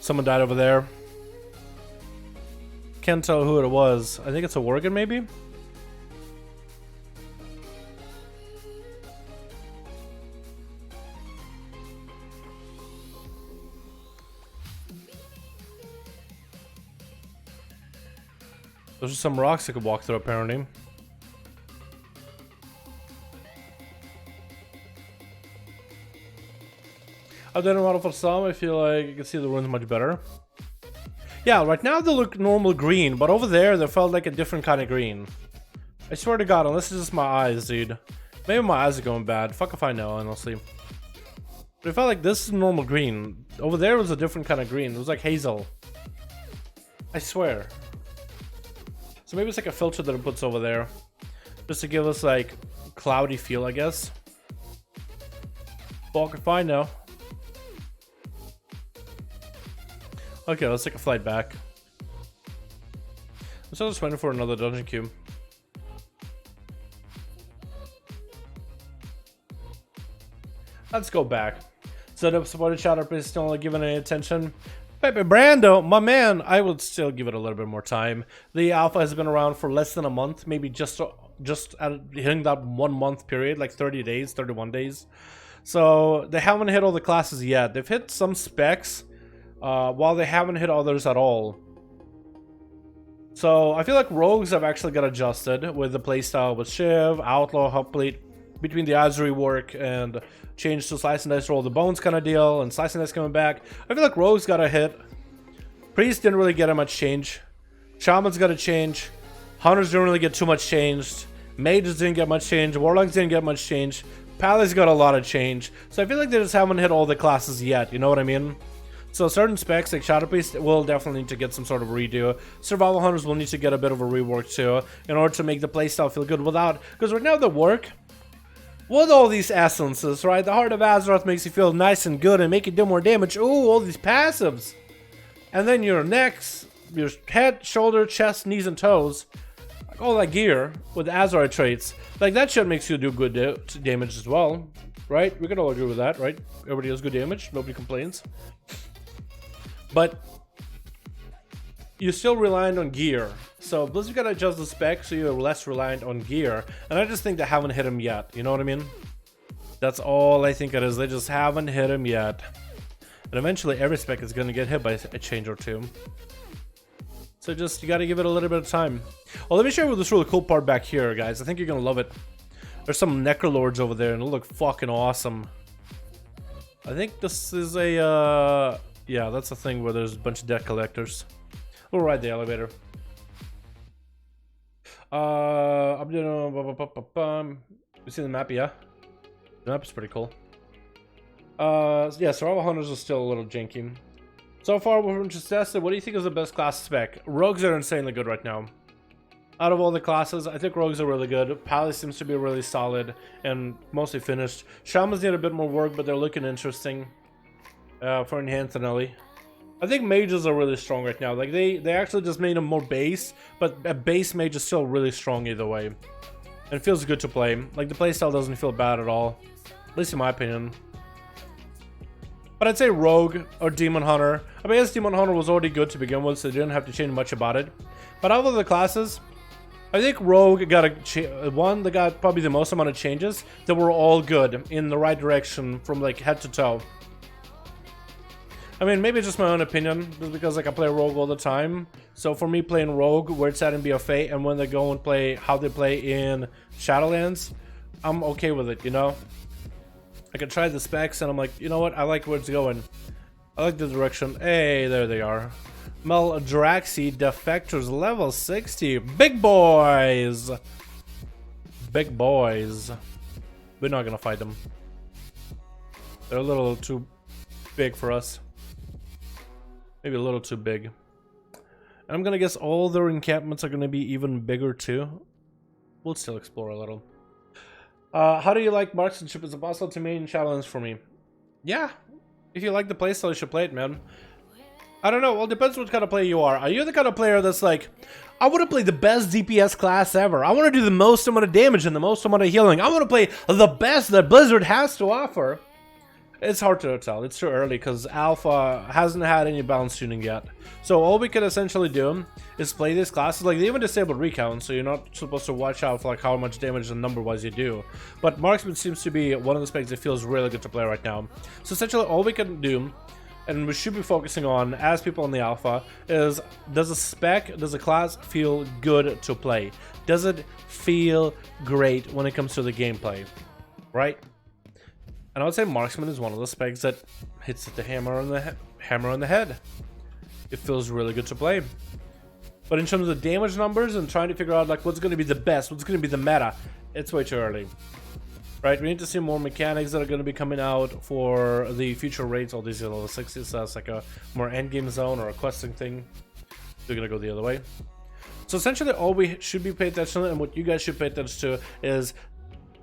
Someone died over there. Can't tell who it was. I think it's a Worgen, maybe? Those are some rocks I could walk through, apparently. I've done a lot for some. I feel like you can see the ruins much better. Yeah, right now they look normal green, but over there they felt like a different kind of green. I swear to God, unless it's just my eyes, dude. Maybe my eyes are going bad. Fuck if I know, honestly. But it felt like this is normal green. Over there was a different kind of green. It was like hazel. I swear. So maybe it's like a filter that it puts over there, just to give us like cloudy feel, I guess. Fuck if I know. Okay, let's take a flight back. I'm still just waiting for another dungeon cube. Let's go back. Set up supported shot up is still not giving any attention. Pepe Brando, my man, I would still give it a little bit more time. The alpha has been around for less than a month, maybe just at hitting that 1 month period, like 30 days, 31 days. So they haven't hit all the classes yet. They've hit some specs, while they haven't hit others at all. So I feel like rogues have actually got adjusted with the playstyle with Shiv, Outlaw, Hopplete, between the odds rework and change to Slice and Dice Roll the Bones kind of deal, and Slice and Dice coming back. I feel like Rogue's got a hit. Priest didn't really get a much change. Shaman's got a change. Hunters didn't really get too much changed. Mages didn't get much change. Warlocks didn't get much change. Pally's got a lot of change. So I feel like they just haven't hit all the classes yet, you know what I mean? So certain specs like Shadow Priest will definitely need to get some sort of redo. Survival Hunters will need to get a bit of a rework too in order to make the playstyle feel good without, because right now the work with all these essences, right? The Heart of Azeroth makes you feel nice and good and make you do more damage. Ooh, all these passives. And then your necks, your head, shoulder, chest, knees, and toes. Like all that gear with the Azeroth traits. Like that shit makes you do good damage as well. Right? We can all agree with that, right? Everybody does good damage. Nobody complains. But you're still reliant on gear. So Blizzard gotta adjust the spec so you're less reliant on gear. And I just think they haven't hit him yet. You know what I mean? That's all I think it is. They just haven't hit him yet. And eventually every spec is gonna get hit by a change or two. So just, you gotta give it a little bit of time. Well, let me show you this really cool part back here, guys. I think you're gonna love it. There's some Necrolords over there and it'll look fucking awesome. I think this is a, yeah, that's a thing where there's a bunch of deck collectors. We'll ride the elevator. I'm doing, you see the map, yeah? The map is pretty cool. Yeah, Survival Hunters are still a little janky. So far, we're just tested. What do you think is the best class spec? Rogues are insanely good right now. Out of all the classes, I think Rogues are really good. Pally seems to be really solid and mostly finished. Shamans need a bit more work, but they're looking interesting for Enhanced and Ellie. I think Mages are really strong right now. Like, they actually just made them more base, but a base Mage is still really strong either way. And it feels good to play. Like, the playstyle doesn't feel bad at all. At least in my opinion. But I'd say Rogue or Demon Hunter. I mean, I guess Demon Hunter was already good to begin with, so they didn't have to change much about it. But out of the classes, I think Rogue got one that got probably the most amount of changes that were all good in the right direction from like head to toe. I mean, maybe it's just my own opinion, just because like I play Rogue all the time. So for me, playing Rogue, where it's at in BFA, and when they go and play how they play in Shadowlands, I'm okay with it, you know? I can try the specs and I'm like, you know what? I like where it's going. I like the direction. Hey, there they are. Meldraxi Defectors level 60. Big boys! Big boys. We're not gonna fight them. They're a little too big for us. Maybe a little too big. And I'm gonna guess all their encampments are gonna be even bigger too. We'll still explore a little. How do you like marksmanship as a boss to main challenge for me? Yeah, if you like the playstyle, you should play it, man. I don't know, well, it depends what kind of player you are. Are you the kind of player that's like, I want to play the best DPS class ever. I want to do the most amount of damage and the most amount of healing. I want to play the best that Blizzard has to offer. It's hard to tell. It's too early because Alpha hasn't had any balance tuning yet. So all we can essentially do is play these classes. Like, they even disabled recount, so you're not supposed to watch out for like how much damage and number-wise you do. But Marksman seems to be one of the specs that feels really good to play right now. So essentially all we can do, and we should be focusing on as people in the Alpha, is does a class feel good to play? Does it feel great when it comes to the gameplay? Right? And I would say Marksman is one of the specs that hits the hammer on the head. It feels really good to play. But in terms of damage numbers and trying to figure out like what's going to be the best, what's going to be the meta, it's way too early. Right? We need to see more mechanics that are going to be coming out for the future raids. All these level 60s, so that's like a more endgame zone or a questing thing. They're going to go the other way. So essentially all we should be paying attention to, and what you guys should pay attention to, is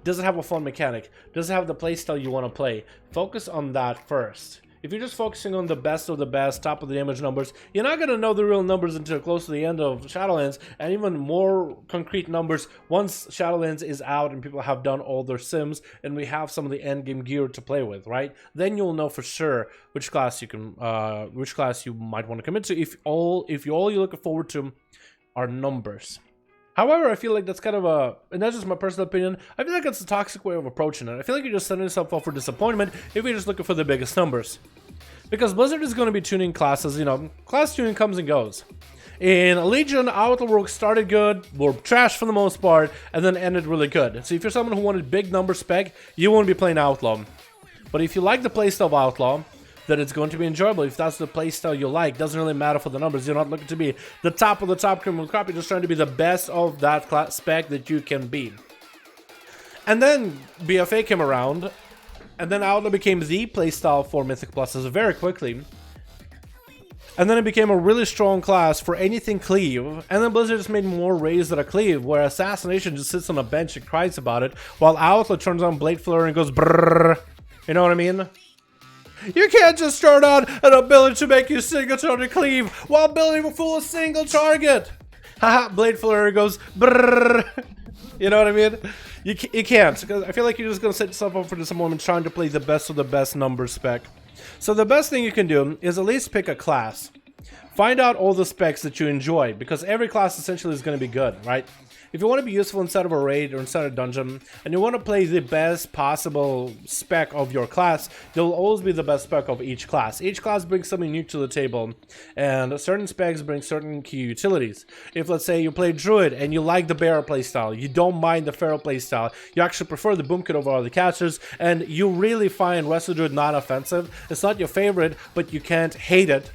does it have a fun mechanic? Does it have the playstyle you want to play? Focus on that first. If you're just focusing on the best of the best, top of the image numbers, you're not going to know the real numbers until close to the end of Shadowlands, and even more concrete numbers once Shadowlands is out and people have done all their sims and we have some of the end game gear to play with, right? Then you'll know for sure which class you can, which class you might want to commit to. If all you're looking forward to are numbers. However, I feel like that's kind of and that's just my personal opinion, I feel like that's a toxic way of approaching it. I feel like you're just setting yourself up for disappointment if you're just looking for the biggest numbers. Because Blizzard is going to be tuning classes, you know, class tuning comes and goes. In Legion, Outlaw started good, were trash for the most part, and then ended really good. So if you're someone who wanted big number spec, you won't be playing Outlaw. But if you like the playstyle of Outlaw, then it's going to be enjoyable. If that's the playstyle you like, doesn't really matter for the numbers. You're not looking to be the top of the top criminal crop. You're just trying to be the best of that class spec that you can be. And then BFA came around, and then Outlaw became the playstyle for Mythic Pluses very quickly. And then it became a really strong class for anything cleave. And then Blizzard just made more raids that are cleave, where Assassination just sits on a bench and cries about it, while Outlaw turns on Blade Flurry and goes brrrr. You know what I mean? You can't just start out an ability to make you single target cleave while building for a single target. Haha, Blade Flurry goes brrrr. You know what I mean? You can't. Because I feel like you're just going to set yourself up for disappointment trying to play the best of the best number spec. So the best thing you can do is at least pick a class. Find out all the specs that you enjoy, because every class essentially is going to be good, right? If you want to be useful inside of a raid or inside a dungeon, and you want to play the best possible spec of your class, there will always be the best spec of each class. Each class brings something new to the table, and certain specs bring certain key utilities. If, let's say, you play Druid and you like the Bearer playstyle, you don't mind the Feral playstyle, you actually prefer the Boom Kit over all the casters, and you really find Wrestle Druid not offensive, it's not your favorite, but you can't hate it,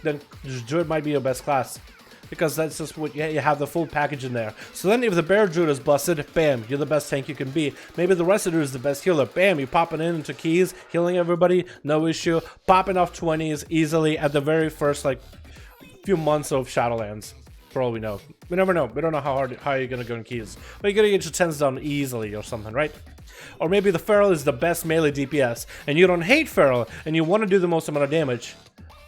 then Druid might be your best class. Because that's just what you have the full package in there. So then if the Bear Druid is busted, bam, you're the best tank you can be. Maybe the rest of it is the best healer. Bam, you're popping into keys, healing everybody, no issue. Popping off 20s easily at the very first, like, few months of Shadowlands. For all we know. We never know. We don't know how you're going to go in keys. But you're going to get your 10s down easily or something, right? Or maybe the Feral is the best melee DPS, and you don't hate Feral, and you want to do the most amount of damage.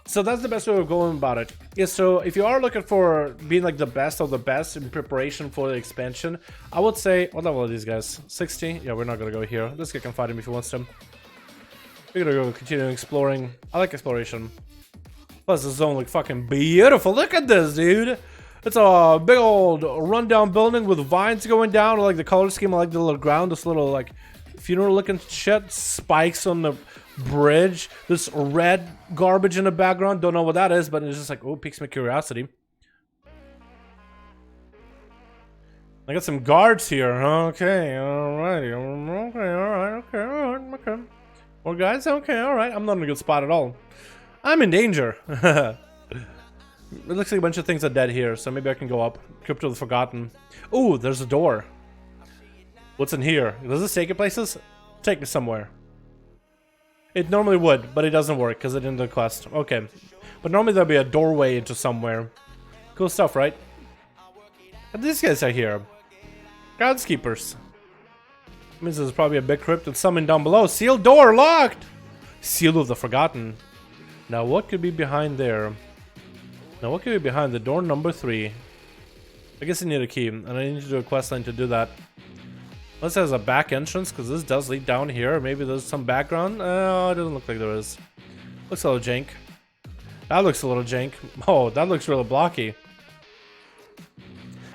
So that's the best way of going about it. Yeah, so if you are looking for being like the best of the best in preparation for the expansion, I would say, what level are these guys? 60? Yeah, we're not gonna go here. This guy can fight him if he wants to. We're gonna go continue exploring. I like exploration. Plus, this zone looks fucking beautiful. Look at this, dude. It's a big old rundown building with vines going down. I like the color scheme. I like the little ground. This little like funeral looking shit. Spikes on the bridge, this red garbage in the background, don't know what that is, but it's just like, oh, piques my curiosity. I got some guards here. Okay, alrighty. Okay, alright, okay. More guys? Okay, alright. I'm not in a good spot at all. I'm in danger. It looks like a bunch of things are dead here, so maybe I can go up. Crypto the Forgotten. Ooh, there's a door. What's in here? Does this take you places? Take me somewhere. It normally would, but it doesn't work because it didn't do the quest. Okay. But normally there'll be a doorway into somewhere. Cool stuff, right? And these guys are here. Groundskeepers. Means there's probably a big crypt with something down below. Sealed door locked! Seal of the Forgotten. Now what could be behind there? Now what could be behind the door number 3? I guess I need a key, and I need to do a quest line to do that. Unless there's a back entrance, because this does lead down here. Maybe there's some background. Oh, it doesn't look like there is. Looks a little jank. That looks a little jank. Oh, that looks really blocky.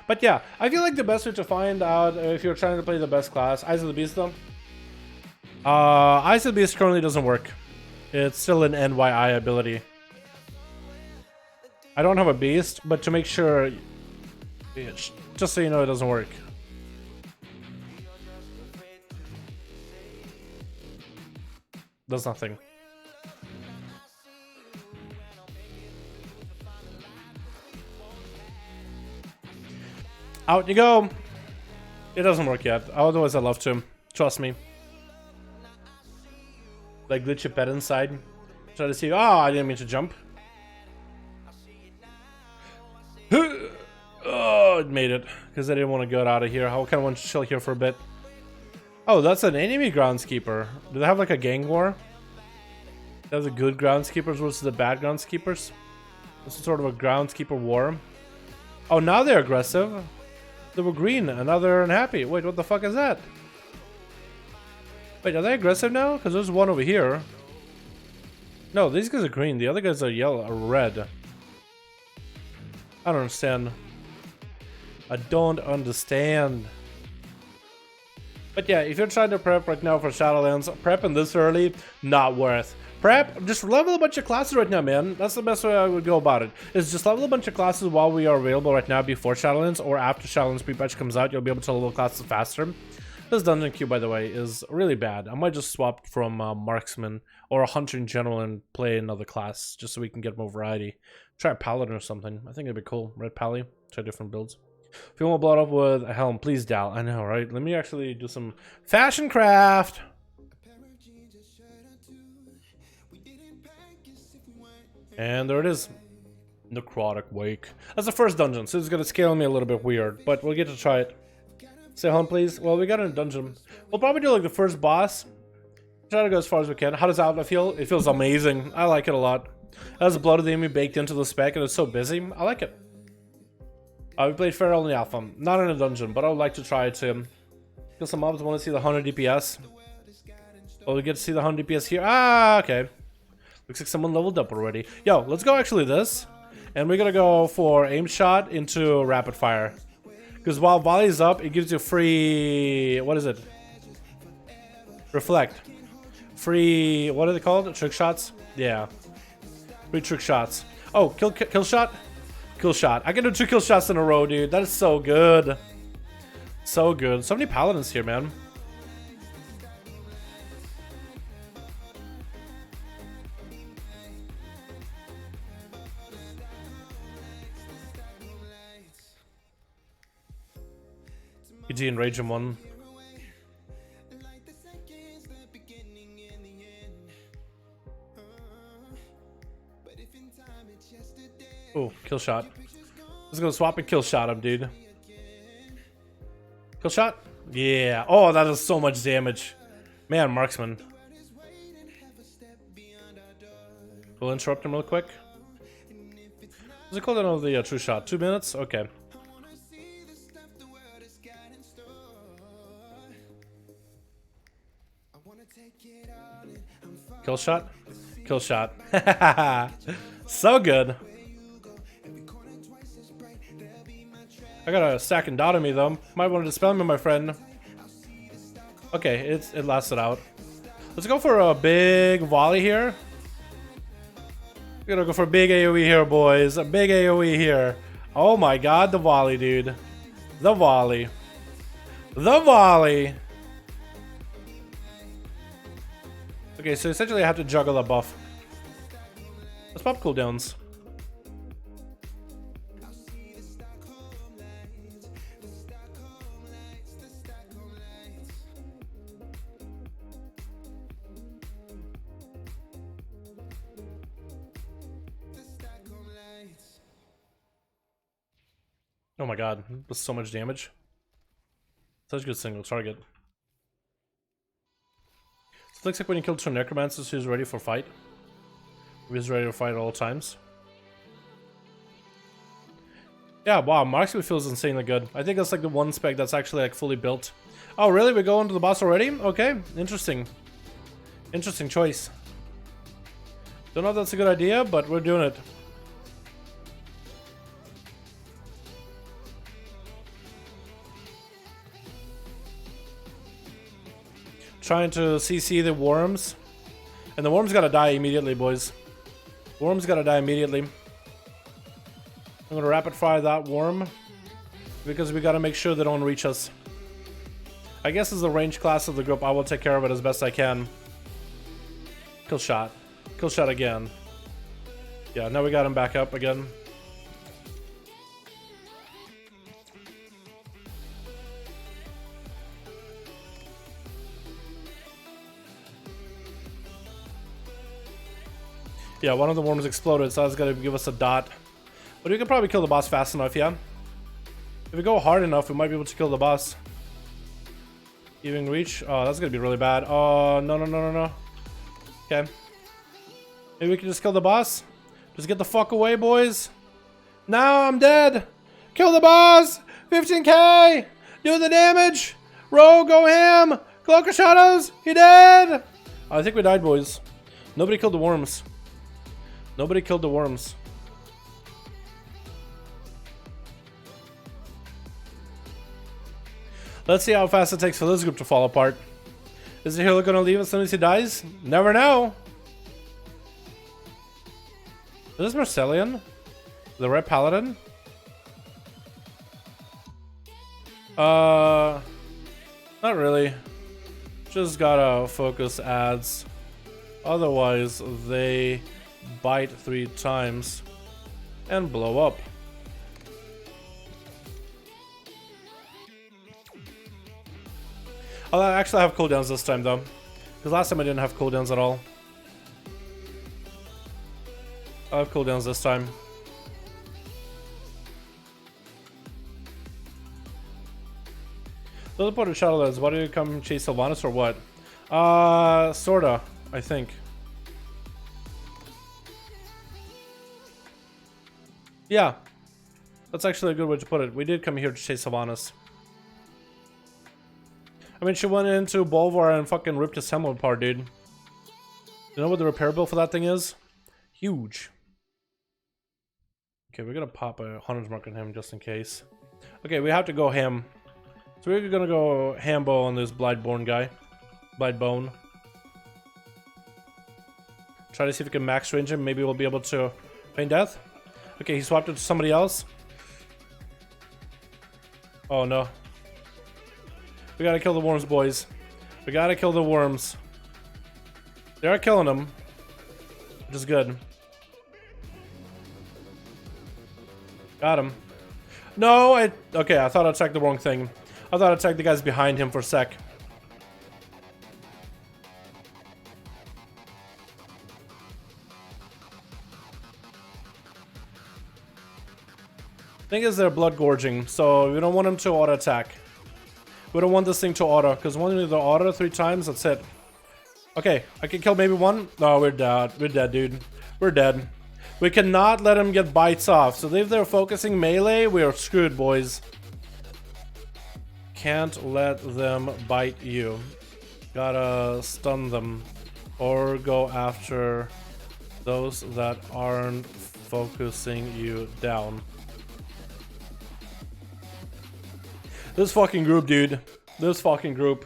But yeah, I feel like the best way to find out if you're trying to play the best class, Eyes of the Beast though. Eyes of the Beast currently doesn't work. It's still an NYI ability. I don't have a Beast, but to make sure, just so you know, it doesn't work. Does nothing. Out you go. It doesn't work yet. Otherwise, I'd love to. Trust me. Like glitch your pet inside. Try to see. Oh, I didn't mean to jump. Oh, it made it because I didn't want to get out of here. I kind of want to chill here for a bit. Oh, that's an enemy groundskeeper. Do they have like a gang war? They have the good groundskeepers versus the bad groundskeepers. This is sort of a groundskeeper war. Oh, now they're aggressive. They were green and now they're unhappy. Wait, what the fuck is that? Wait, are they aggressive now? Because there's one over here. No, these guys are green. The other guys are yellow or red. I don't understand. I don't understand. But yeah, if you're trying to prep right now for Shadowlands, prepping this early, not worth. Prep, just level a bunch of classes right now, man. That's the best way I would go about it. Is just level a bunch of classes while we are available right now before Shadowlands, or after Shadowlands pre-patch comes out, you'll be able to level classes faster. This dungeon queue, by the way, is really bad. I might just swap from Marksman or a Hunter in general and play another class, just so we can get more variety. Try a Paladin or something. I think it'd be cool. Red Pally. Try different builds. If you want to blow it up with a helm, please Dal. I know, right? Let me actually do some fashion craft. And there it is. Necrotic Wake. That's the first dungeon, so it's gonna scale me a little bit weird, but we'll get to try it. Say helm, please. Well, we got in a dungeon. We'll probably do like the first boss. Try to go as far as we can. How does Outlaw feel? It feels amazing. I like it a lot. It has the blood of the enemy baked into the spec, and it's so busy. I like it. We played Feral in the Alpha. Not in a dungeon, but I would like to try it too. Kill some mobs. Want to see the 100 DPS. Oh, we get to see the 100 DPS here. Ah, okay. Looks like someone leveled up already. Yo, let's go actually this. And we're gonna go for aim shot into rapid fire. Because while volley's up, it gives you free... What is it? Reflect. Free... What are they called? Trick shots? Yeah. Free trick shots. Oh, kill shot? Kill shot. I can do 2 kill shots in a row, dude. That is so good. So good. So many paladins here, man. PG and Rage in one. Oh, kill shot. Let's go swap and kill shot him, dude. Kill shot? Yeah. Oh, that is so much damage. Man, marksman. We'll interrupt him real quick. What's it called on the true shot? 2 minutes? Okay. Kill shot? Kill shot. So good. I got a stack and dot on me though. Might want to dispel me, my friend. Okay, it lasted out. Let's go for a big volley here. We're gonna go for a big AoE here, boys. A big AoE here. Oh my god, the volley, dude. The volley. The volley. Okay, so essentially I have to juggle a buff. Let's pop cooldowns. Oh my god, that's so much damage. Such a good single target. So it looks like when you kill 2 necromancers, he's ready for fight. He's ready to fight at all times. Yeah, wow, marksman feels insanely good. I think that's like the one spec that's actually like fully built. Oh really? We're going to the boss already? Okay, interesting. Interesting choice. Don't know if that's a good idea, but we're doing it. Trying to CC the worms. And the worms gotta die immediately, boys. Worms gotta die immediately. I'm gonna rapid fire that worm. Because we gotta make sure they don't reach us. I guess as the range class of the group, I will take care of it as best I can. Kill shot. Kill shot again. Yeah, now we got him back up again. Yeah, one of the worms exploded, so that's gonna give us a dot. But we can probably kill the boss fast enough, yeah? If we go hard enough, we might be able to kill the boss. Even reach? Oh, that's gonna be really bad. Oh, no. Okay. Maybe we can just kill the boss? Just get the fuck away, boys. Now I'm dead. Kill the boss. 15k. Do the damage. Rogue, go ham. Cloak of Shadows. He dead. I think we died, boys. Nobody killed the worms. Nobody killed the worms. Let's see how fast it takes for this group to fall apart. Is the hero gonna leave as soon as he dies? Never know. Is this Marcellian? The Red Paladin? Not really. Just gotta focus ads. Otherwise, they bite 3 times and blow up. I'll actually have cooldowns this time though, because last time I didn't have cooldowns at all. I'll have cooldowns this time. Teleported Shadowlands, why do you come chase Sylvanas or what? Sorta, I think. Yeah, that's actually a good way to put it. We did come here to chase Sylvanas. I mean, she went into Bolvar and fucking ripped his helmet apart, dude. You know what the repair bill for that thing is? Huge. Okay, we're gonna pop a 100 mark on him just in case. Okay, we have to go ham. So we're gonna go hambo on this Blightborn guy. Blightbone. Try to see if we can max range him. Maybe we'll be able to feign death. Okay, he swapped it to somebody else. Oh no. We gotta kill the worms, boys. We gotta kill the worms. They are killing them, which is good. Got him. No, okay, I thought I checked the wrong thing. I thought I checked the guys behind him for a sec. Thing is, they're blood gorging, so we don't want them to auto attack. We don't want this thing to auto, because when they auto 3 times, that's it. Okay, I can kill maybe 1. No, we're dead. We're dead, dude. We're dead. We cannot let him get bites off. So if they're focusing melee, we are screwed, boys. Can't let them bite you. Gotta stun them. Or go after those that aren't focusing you down. This fucking group, dude. This fucking group.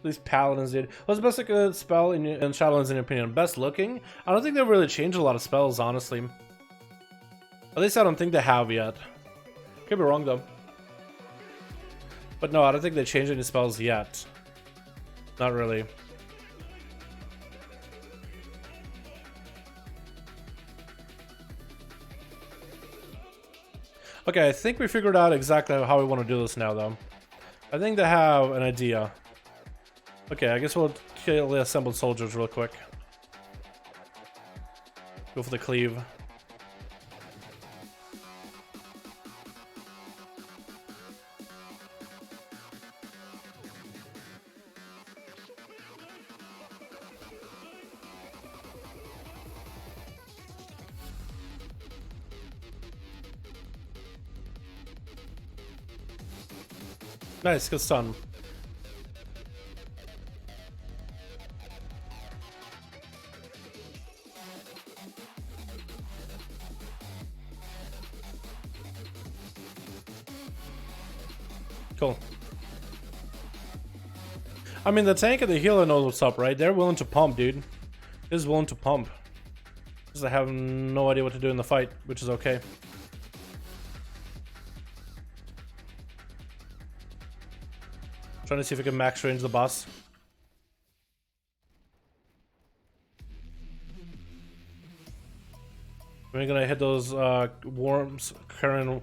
These paladins, dude. What's the best spell in Shadowlands, in your opinion? Best looking? I don't think they've really changed a lot of spells, honestly. At least I don't think they have yet. Could be wrong, though. But no, I don't think they changed any spells yet. Not really. Okay, I think we figured out exactly how we want to do this now, though. I think they have an idea. Okay, I guess we'll kill the assembled soldiers real quick. Go for the cleave. Nice, good stun. Cool. I mean, the tank and the healer knows what's up, right? They're willing to pump, dude. Is willing to pump. Just I have no idea what to do in the fight, which is okay. Trying to see if we can max range the boss. We're gonna hit those worms, Karen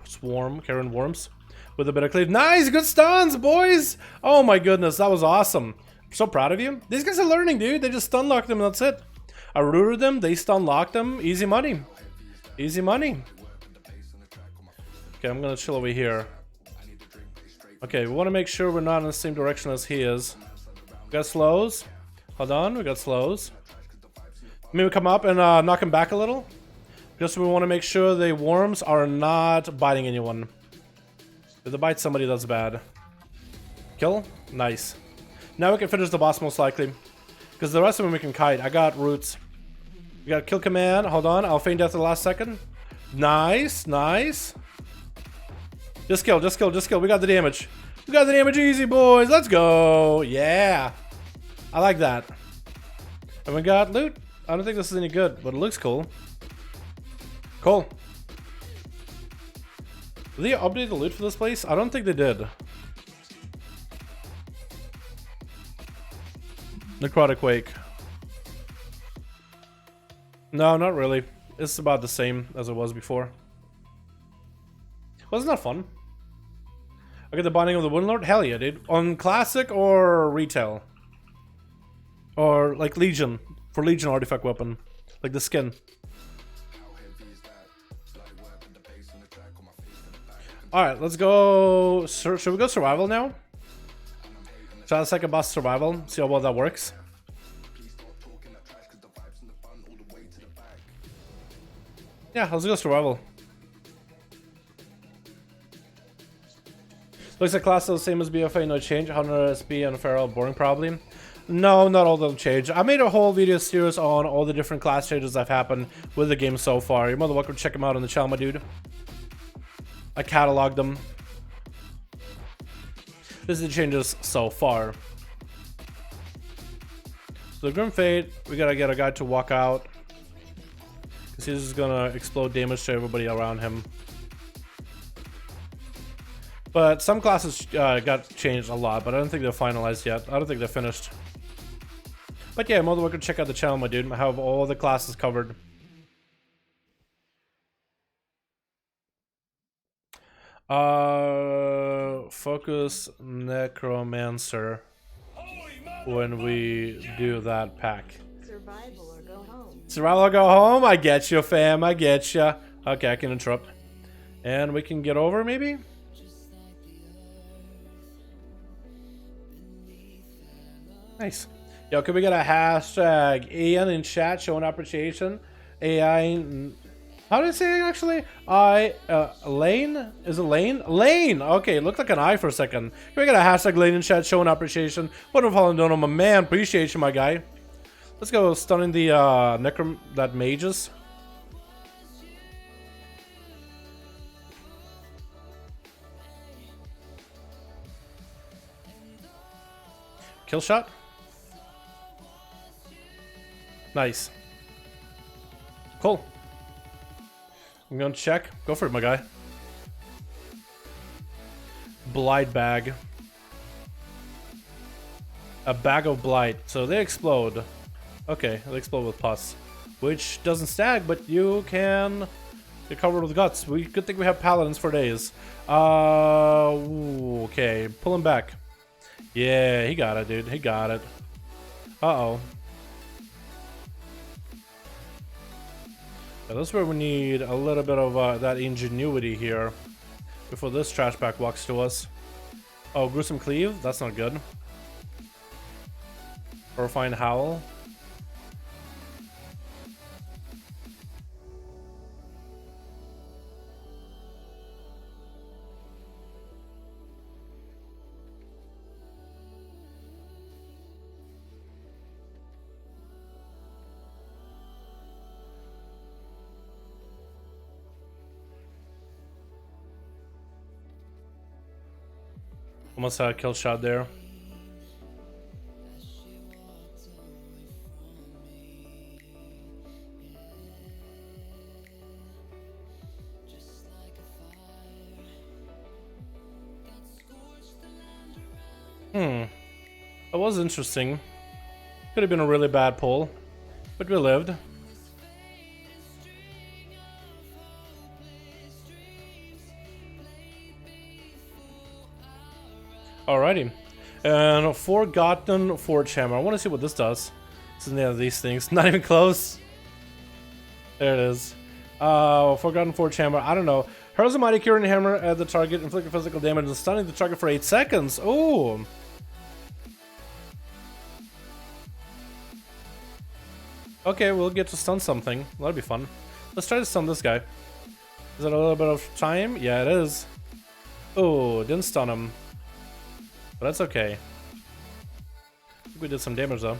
worms, with a bit of cleave. Nice, good stuns, boys! Oh my goodness, that was awesome. I'm so proud of you. These guys are learning, dude. They just stun locked them and that's it. I rooted them, they stun locked them. Easy money. Easy money. Okay, I'm gonna chill over here. Okay, we want to make sure we're not in the same direction as he is. We got slows. Hold on, we got slows. Maybe come up and knock him back a little. Just we want to make sure the worms are not biting anyone. If they bite somebody, that's bad. Kill? Nice. Now we can finish the boss most likely. Because the rest of them we can kite. I got roots. We got kill command. Hold on. I'll feign death at the last second. Nice. Nice. Just kill. Just kill. Just kill. We got the damage. We got the damage easy, boys. Let's go. Yeah. I like that. And we got loot. I don't think this is any good, but it looks cool. Cool. Did they update the loot for this place? I don't think they did. Necrotic Wake. No, not really. It's about the same as it was before. Wasn't that fun? Okay, the Binding of the Windlord? Hell yeah, dude. On Classic or Retail? Or like Legion. For Legion artifact weapon. Like the skin. Alright, let's go. Should we go survival now? Try the second boss survival. See how well that works. Yeah, let's go survival. Looks like class is the same as BFA, no change. 100 SP and Feral, boring probably. No, not all of them change. I made a whole video series on all the different class changes that have happened with the game so far. You're more than welcome to check them out on the channel, my dude. I cataloged them. This is the changes so far. So the Grim Fate, we gotta get a guy to walk out. Because he's just gonna explode damage to everybody around him. But some classes got changed a lot, but I don't think they're finalized yet. I don't think they're finished. But yeah, more than welcome to check out the channel, my dude. I have all the classes covered. Focus Necromancer when we do that pack. Survival or go home. Survival or go home? I get you, fam. I get you. Okay, I can interrupt. And we can get over, maybe? Nice. Yo, could we get a hashtag Ian in chat showing appreciation? AI. How did I say it actually? Lane? Is it Lane? Lane! Okay, it looked like an I for a second. Can we get a hashtag Lane in chat showing appreciation? What if I'm doing, my man? Appreciate you, my guy. Let's go stunning the that mages. Kill shot. Nice. Cool. I'm gonna check. Go for it, my guy. Blight bag. A bag of blight. So they explode. Okay, they explode with pus. Which doesn't stag, but you can get covered with guts. Good thing we have paladins for days. Ooh, okay. Pull him back. Yeah, he got it, dude. He got it. Uh-oh. Yeah, that's where we need a little bit of that ingenuity here before this trash bag walks to us. Oh, gruesome cleave? That's not good. Horrifying howl. Almost had a kill shot there. That was interesting. Could have been a really bad pull, but we lived. Alrighty, and Forgotten Forge Hammer. I want to see what this does. It's in of these things. Not even close. There it is. Forgotten Forge Hammer. I don't know. Hurls a mighty curing hammer at the target, inflicting physical damage and stunning the target for 8 seconds. Ooh. Okay, we'll get to stun something. That'll be fun. Let's try to stun this guy. Is that a little bit of time? Yeah, it is. Oh, didn't stun him. But that's okay. I think we did some damage though.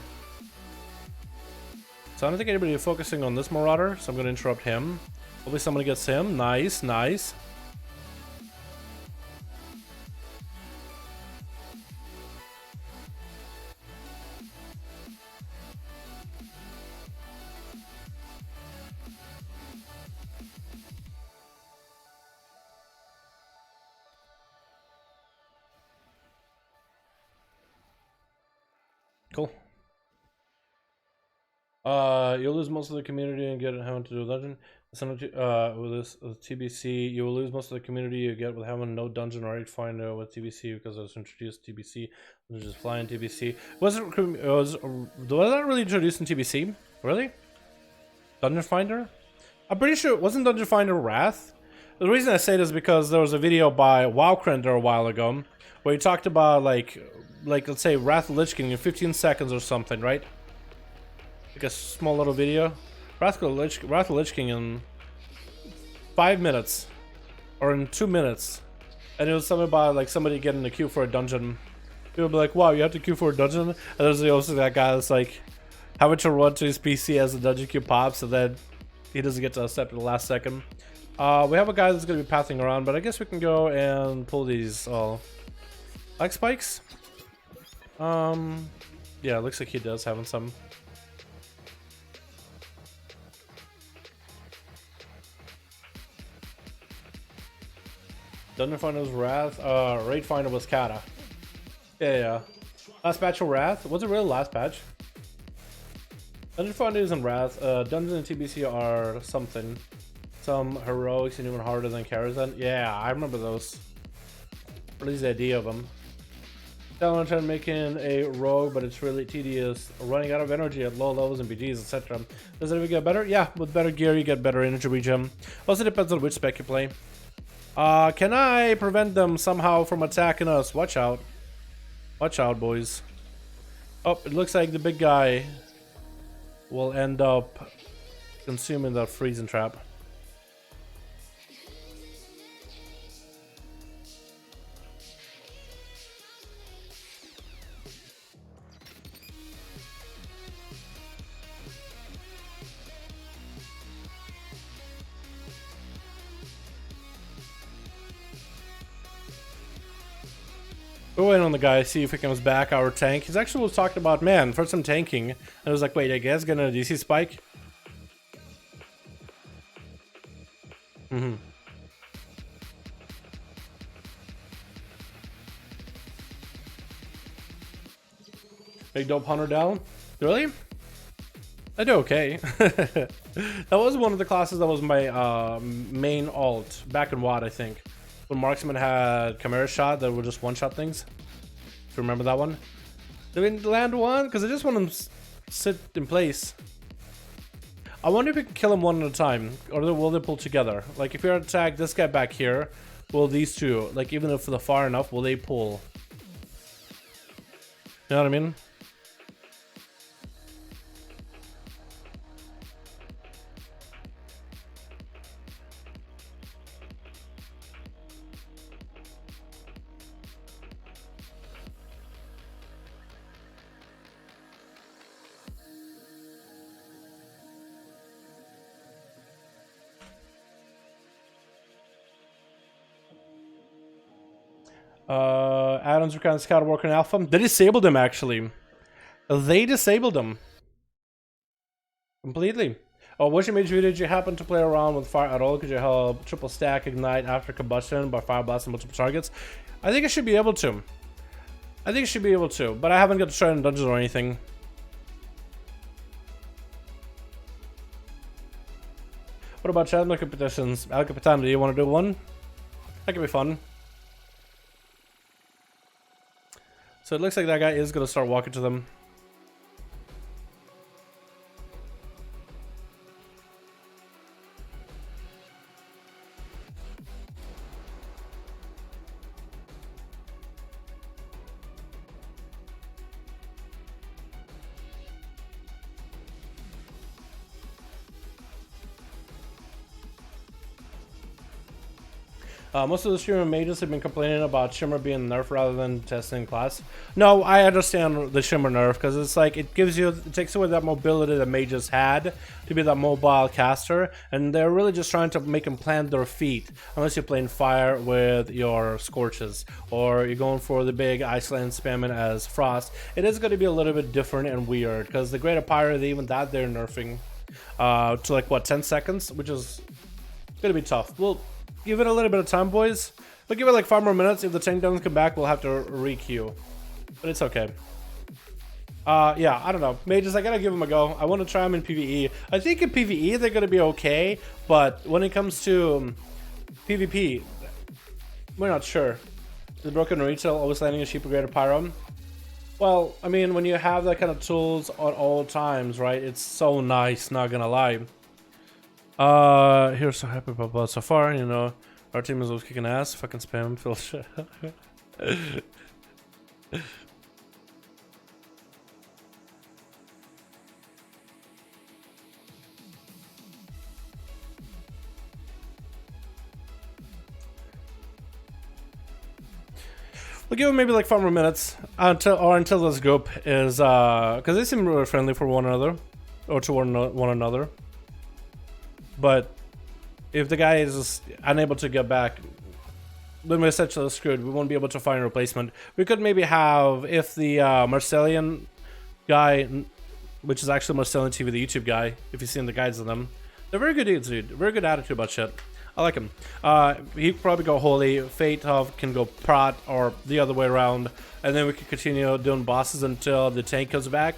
So I don't think anybody is focusing on this Marauder, so I'm going to interrupt him. Hopefully somebody gets him. Nice, nice. Cool. You'll lose most of the community and get having to do a dungeon. With this TBC, you will lose most of the community you get with having no dungeon or finder with TBC because it was introduced TBC. It was just flying TBC. Was that really introduced in TBC? Really? Dungeon Finder? I'm pretty sure it wasn't Dungeon Finder Wrath. The reason I say this is because there was a video by WoWcrender a while ago where he talked about like let's say Wrath of Lich King in 15 seconds or something, right? Like a small little video. Wrath of Lich King in 5 minutes or in 2 minutes, and it was something about like somebody getting the queue for a dungeon. People be like, "Wow, you have to queue for a dungeon?" And there's also that guy that's like having to run to his PC as the dungeon queue pops, and then he doesn't get to accept at the last second. We have a guy that's going to be pathing around, but I guess we can go and pull these like spikes. Yeah, it looks like he does having some. Dungeon Finder was Wrath. Raid Finder was Kata. Yeah. Last patch of Wrath. Was it really last patch? Dungeon Finder is in Wrath. Dungeons and TBC are something. Some heroics and even harder than Karazhan. Yeah, I remember those. Or at least the idea of them. Dalaran tried making a rogue, but it's really tedious. Running out of energy at low levels in BGs, etc. Does it ever get better? Yeah, with better gear you get better energy regen. Also depends on which spec you play. Can I prevent them somehow from attacking us? Watch out. Watch out, boys. Oh, it looks like the big guy will end up consuming that freezing trap. We're waiting on the guy, see if he comes back, our tank. He's actually was talking about, man, for some tanking. And I was like, wait, I guess gonna DC spike? Big dope hunter down? Really? I do okay. That was one of the classes that was my main alt back in WoD, I think. When Marksman had Chimera Shot that would just one-shot things. If you remember that one? Did we land one? Because I just want them to sit in place. I wonder if we can kill them one at a time. Or will they pull together? Like if we attack this guy back here, will these two, like even if they're far enough, will they pull? You know what I mean? Addons are kind of scout working alpha. They disabled them actually. They disabled them completely. Oh, which image video did you happen to play around with fire at all? Could you help triple stack ignite after combustion by fire blasting multiple targets? I think I should be able to. But I haven't got to try in dungeons or anything. What about challenger competitions? El Capitan, do you want to do one? That could be fun. So it looks like that guy is going to start walking to them. Most of the streamer mages have been complaining about Shimmer being nerfed rather than testing class. No, I understand the Shimmer nerf because it's like it takes away that mobility that mages had to be that mobile caster, and they're really just trying to make them plant their feet. Unless you're playing fire with your scorches or you're going for the big Iceland spamming as frost, it is going to be a little bit different and weird because the greater pyre, even that they're nerfing to like what 10 seconds, which is gonna be tough. We'll give it a little bit of time, boys. We'll give it like 5 more minutes. If the tank doesn't come back, we'll have to re-queue, but it's okay. Yeah, I don't know. Mages, I gotta give them a go. I want to try them in PvE. I think in PvE they're gonna be okay, but when it comes to PvP, we're not sure. The broken retail always landing a cheaper greater pyro. Well, I mean, when you have that kind of tools at all times, right? It's so nice, not gonna lie. Here's so happy about so far, you know. Our team is always kicking ass. Fucking spam, Phil. Shit. We'll give it maybe like 5 more minutes until this group is because they seem really friendly for one another or to one another. But if the guy is just unable to get back, then we're essentially screwed. We won't be able to find a replacement. We could maybe have, if the Marcellian guy, which is actually Marcellian TV, the YouTube guy, if you've seen the guides of them, they're very good dudes, dude. Very good attitude about shit. I like him. He could probably go Holy, Fatov can go Prat, or the other way around, and then we can continue doing bosses until the tank comes back.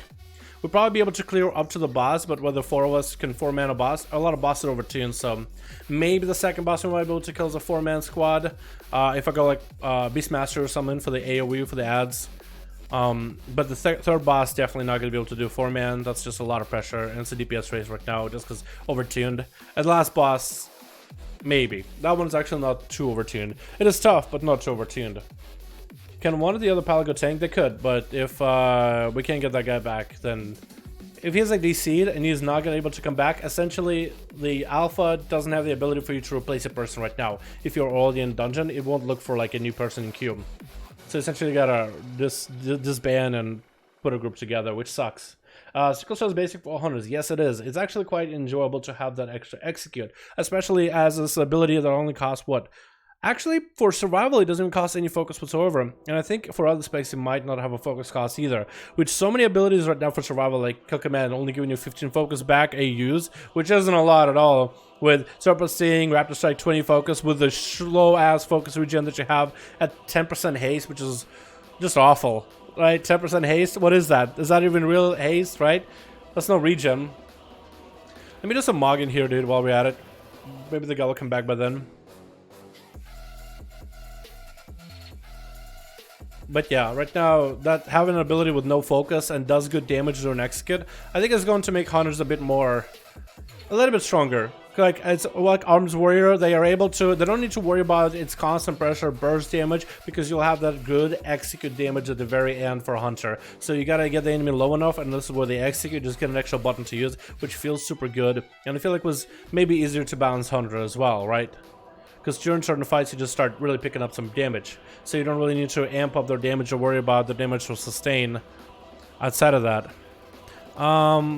We'll probably be able to clear up to the boss, but whether 4 of us can 4-man a boss, a lot of bosses are over tuned, so maybe the second boss we might be able to kill as a 4-man squad. If I go like Beastmaster or something for the AoE, for the ads. But the third boss definitely not going to be able to do 4-man. That's just a lot of pressure, and it's a DPS race right now just because overtuned. And the last boss, maybe. That one's actually not too overtuned. It is tough, but not too overtuned. Can one of the other pal go tank? They could, but if we can't get that guy back, then if he's like DC'd and he's not gonna able to come back, essentially the alpha doesn't have the ability for you to replace a person right now. If you're already in dungeon, it won't look for like a new person in queue. So essentially you gotta disband and put a group together, which sucks. Sickle Cell is basic for all hunters. Yes, it is. It's actually quite enjoyable to have that extra execute, especially as this ability that only costs what? Actually, for survival, it doesn't even cost any focus whatsoever. And I think for other specs, it might not have a focus cost either. With so many abilities right now for survival, like Kill Command, only giving you 15 focus back AUs, which isn't a lot at all. With Surplus Sting, Raptor Strike 20 focus, with the slow-ass focus regen that you have at 10% haste, which is just awful. Right? 10% haste? What is that? Is that even real haste, right? That's no regen. Let me do some mogging here, dude, while we're at it. Maybe the guy will come back by then. But yeah, right now, that having an ability with no focus and does good damage during execute, I think it's going to make hunters a little bit stronger. Like, it's like Arms Warrior, they don't need to worry about its constant pressure burst damage, because you'll have that good execute damage at the very end for a hunter. So you gotta get the enemy low enough, and this is where they execute, just get an extra button to use, which feels super good. And I feel like it was maybe easier to balance hunter as well, right? Because during certain fights, you just start really picking up some damage. So you don't really need to amp up their damage or worry about the damage to sustain outside of that.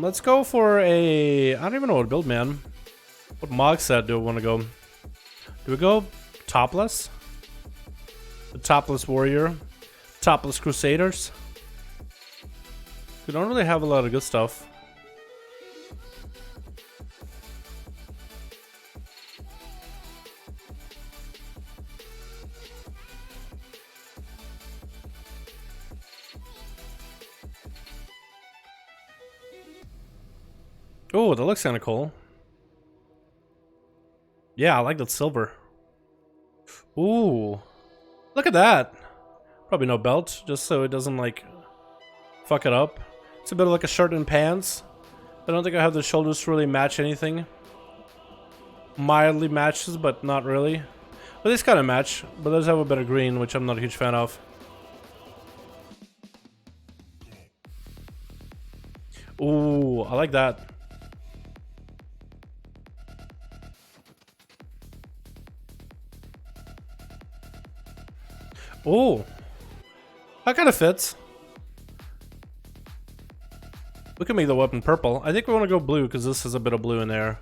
Let's go for a... I don't even know what to build, man. What Mog set do we want to go? Do we go Topless? The Topless Warrior? Topless Crusaders? We don't really have a lot of good stuff. Oh, that looks kind of cool. Yeah, I like that silver. Ooh. Look at that. Probably no belt, just so it doesn't, like, fuck it up. It's a bit of like a shirt and pants. I don't think I have the shoulders to really match anything. Mildly matches, but not really. But these kind of match, but those have a bit of green, which I'm not a huge fan of. Ooh, I like that. Oh, that kind of fits. We can make the weapon purple. I think we want to go blue because this has a bit of blue in there.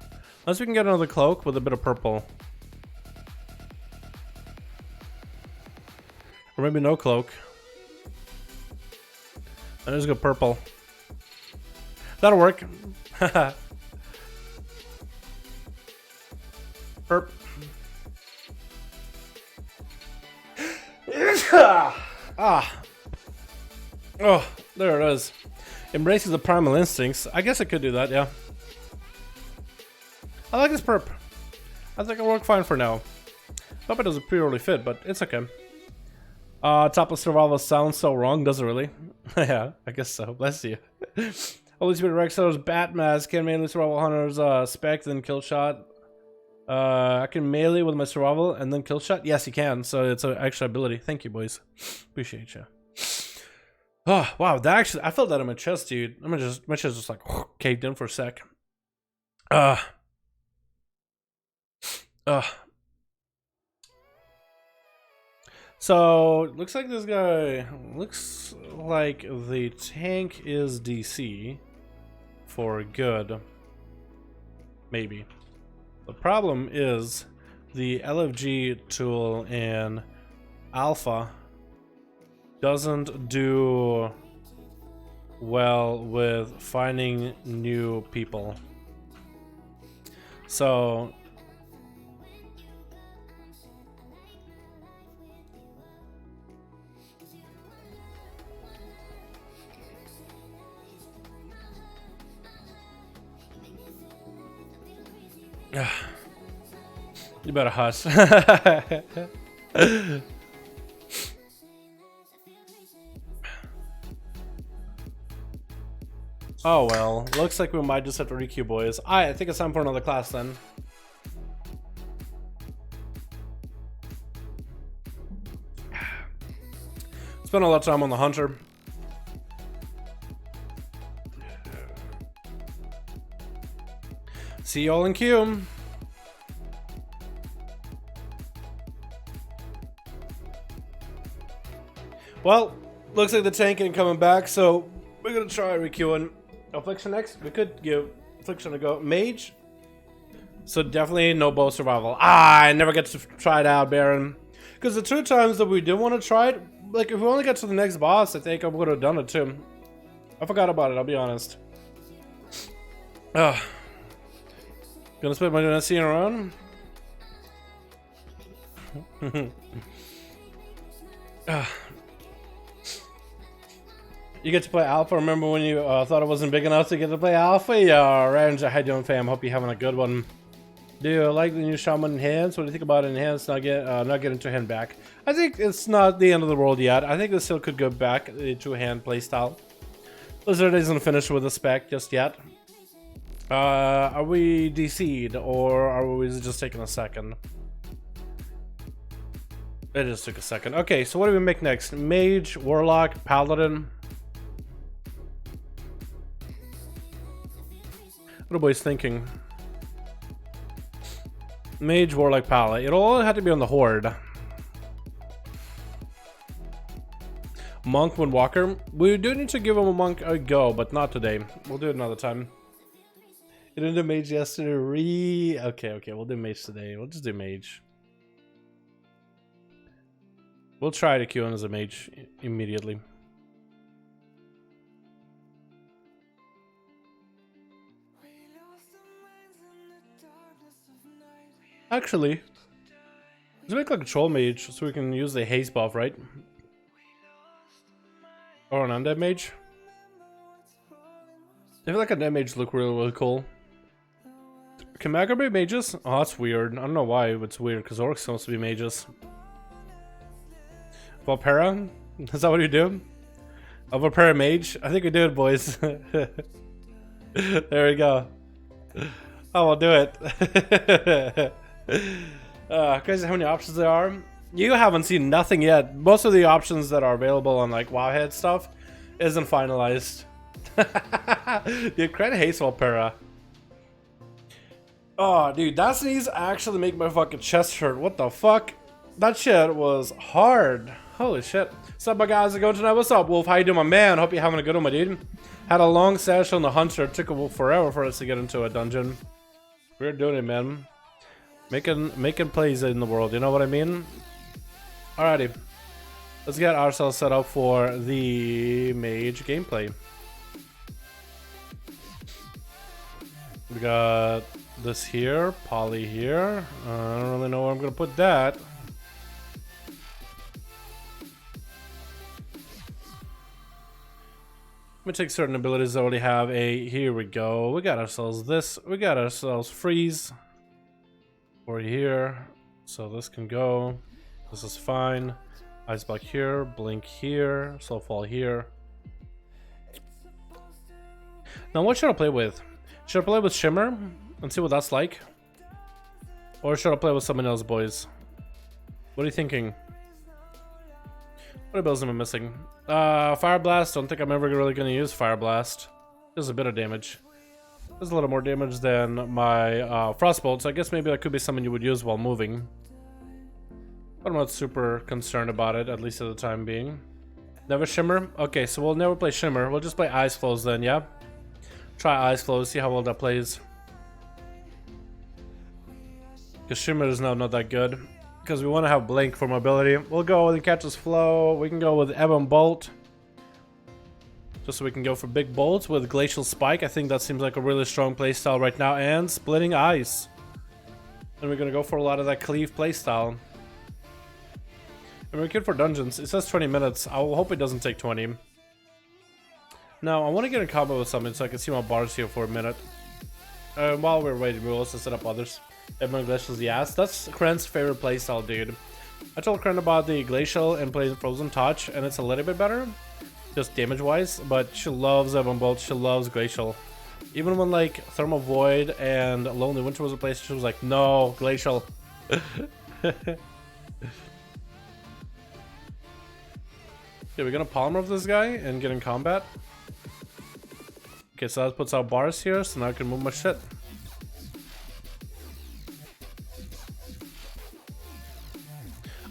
Unless we can get another cloak with a bit of purple. Or maybe no cloak. And just go purple. That'll work. Perp. Ah. Oh, there it is. Embraces the primal instincts. I guess I could do that, yeah. I like this perp. I think it'll work fine for now. Hope it doesn't pre-early fit, but it's okay. Topless survival sounds so wrong, does it really? Yeah, I guess so. Bless you. Holy Spirit Rex Setter's Bat Mask can melee survival hunters spec then kill shot. I can melee with my survival and then kill shot. Yes, you can. So it's an extra ability. Thank you, boys. Appreciate you. Oh wow, that actually I felt that in my chest, dude. My chest just like caved in for a sec. So looks like this guy looks like the tank is DC for good. Maybe. The problem is the LFG tool in Alpha doesn't do well with finding new people. So you better hush. Oh well, looks like we might just have to requeue, boys. I think it's time for another class then. Spent a lot of time on the hunter. See y'all in queue. Well, looks like the tank ain't coming back, so we're gonna try requeuing. Affliction next. We could give Affliction a go. Mage. So definitely no bow survival. I never get to try it out, Baron. Because the 2 times that we did want to try it, like if we only got to the next boss, I think I would have done it too. I forgot about it, I'll be honest. Gonna split my dynasty around. You get to play Alpha. Remember when you thought it wasn't big enough to get to play Alpha? Yeah, Ranger, how you doing, fam? Hope you're having a good one. Do you like the new Shaman Enhanced? What do you think about Enhanced not getting to hand back? I think it's not the end of the world yet. I think this still could go back to hand playstyle. Blizzard isn't finished with the spec just yet. Are we DC'd or are we just taking a second? It just took a second. Okay, so what do we make next? Mage, Warlock, Paladin. What are boys thinking? Mage, Warlock, Paladin. It'll all have to be on the Horde. Monk, Windwalker. We do need to give him a Monk a go, but not today. We'll do it another time. You didn't do Mage yesterday. Okay, we'll do Mage today. We'll just do Mage. We'll try to queue in as a Mage immediately. Actually, let's make like a Troll Mage so we can use the haste buff, right? Or an Undead Mage. I feel like a Undead Mage look really cool. Can Magor be mages? Oh, that's weird. I don't know why it's weird, because Orcs supposed to be mages. Valpera? Is that what you do? A Valpera Mage? I think we do it, boys. There we go. Oh, we'll do it. Guys, how many options there are? You haven't seen nothing yet. Most of the options that are available on like Wowhead stuff isn't finalized. Dude, credit hates Valpera. Oh, dude, that sneeze actually make my fucking chest hurt. What the fuck? That shit was hard. Holy shit. What's up, my guys? How's it going tonight? What's up, Wolf? How you doing, my man? Hope you're having a good one, my dude. Had a long session on the Hunter. It took forever for us to get into a dungeon. We're doing it, man. Making plays in the world, you know what I mean? Alrighty. Let's get ourselves set up for the mage gameplay. We got this here, poly here. I don't really know where I'm gonna put that. Let me take certain abilities I already have a. Here we go. We got ourselves this. We got ourselves freeze. Or here. So this can go. This is fine. Ice block here. Blink here. Soul fall here. Now what should I play with? Should I play with Shimmer and see what that's like? Or should I play with someone else, boys? What are you thinking? What abilities am I missing? Fire Blast. Don't think I'm ever really going to use Fire Blast. Does a bit of damage. Does a little more damage than my Frostbolt, so I guess maybe that could be something you would use while moving. But I'm not super concerned about it, at least at the time being. Never Shimmer? Okay, so we'll never play Shimmer. We'll just play Ice Flows then, yeah? Try Ice Flows, see how well that plays. Because Shimmer is now not that good. Because we want to have Blink for mobility. We'll go with Catcher's Flow. We can go with Ebon Bolt. Just so we can go for big bolts with Glacial Spike. I think that seems like a really strong playstyle right now. And Splitting Ice. And we're going to go for a lot of that Cleave playstyle. And we're good for dungeons. It says 20 minutes. I hope it doesn't take 20. Now, I want to get in combo with something so I can see my bars here for a minute. While we're waiting, we'll also set up others. Ebon Glacial's the ass. That's Kren's favorite playstyle, dude. I told Kren about the Glacial and playing Frozen Touch, and it's a little bit better. Just damage-wise, but she loves Ebon Bolt. She loves Glacial. Even when, like, Thermal Void and Lonely Winter was a place, she was like, no, Glacial. Okay, we're gonna polymorph this guy and get in combat. Okay, so that puts out bars here, so now I can move my shit.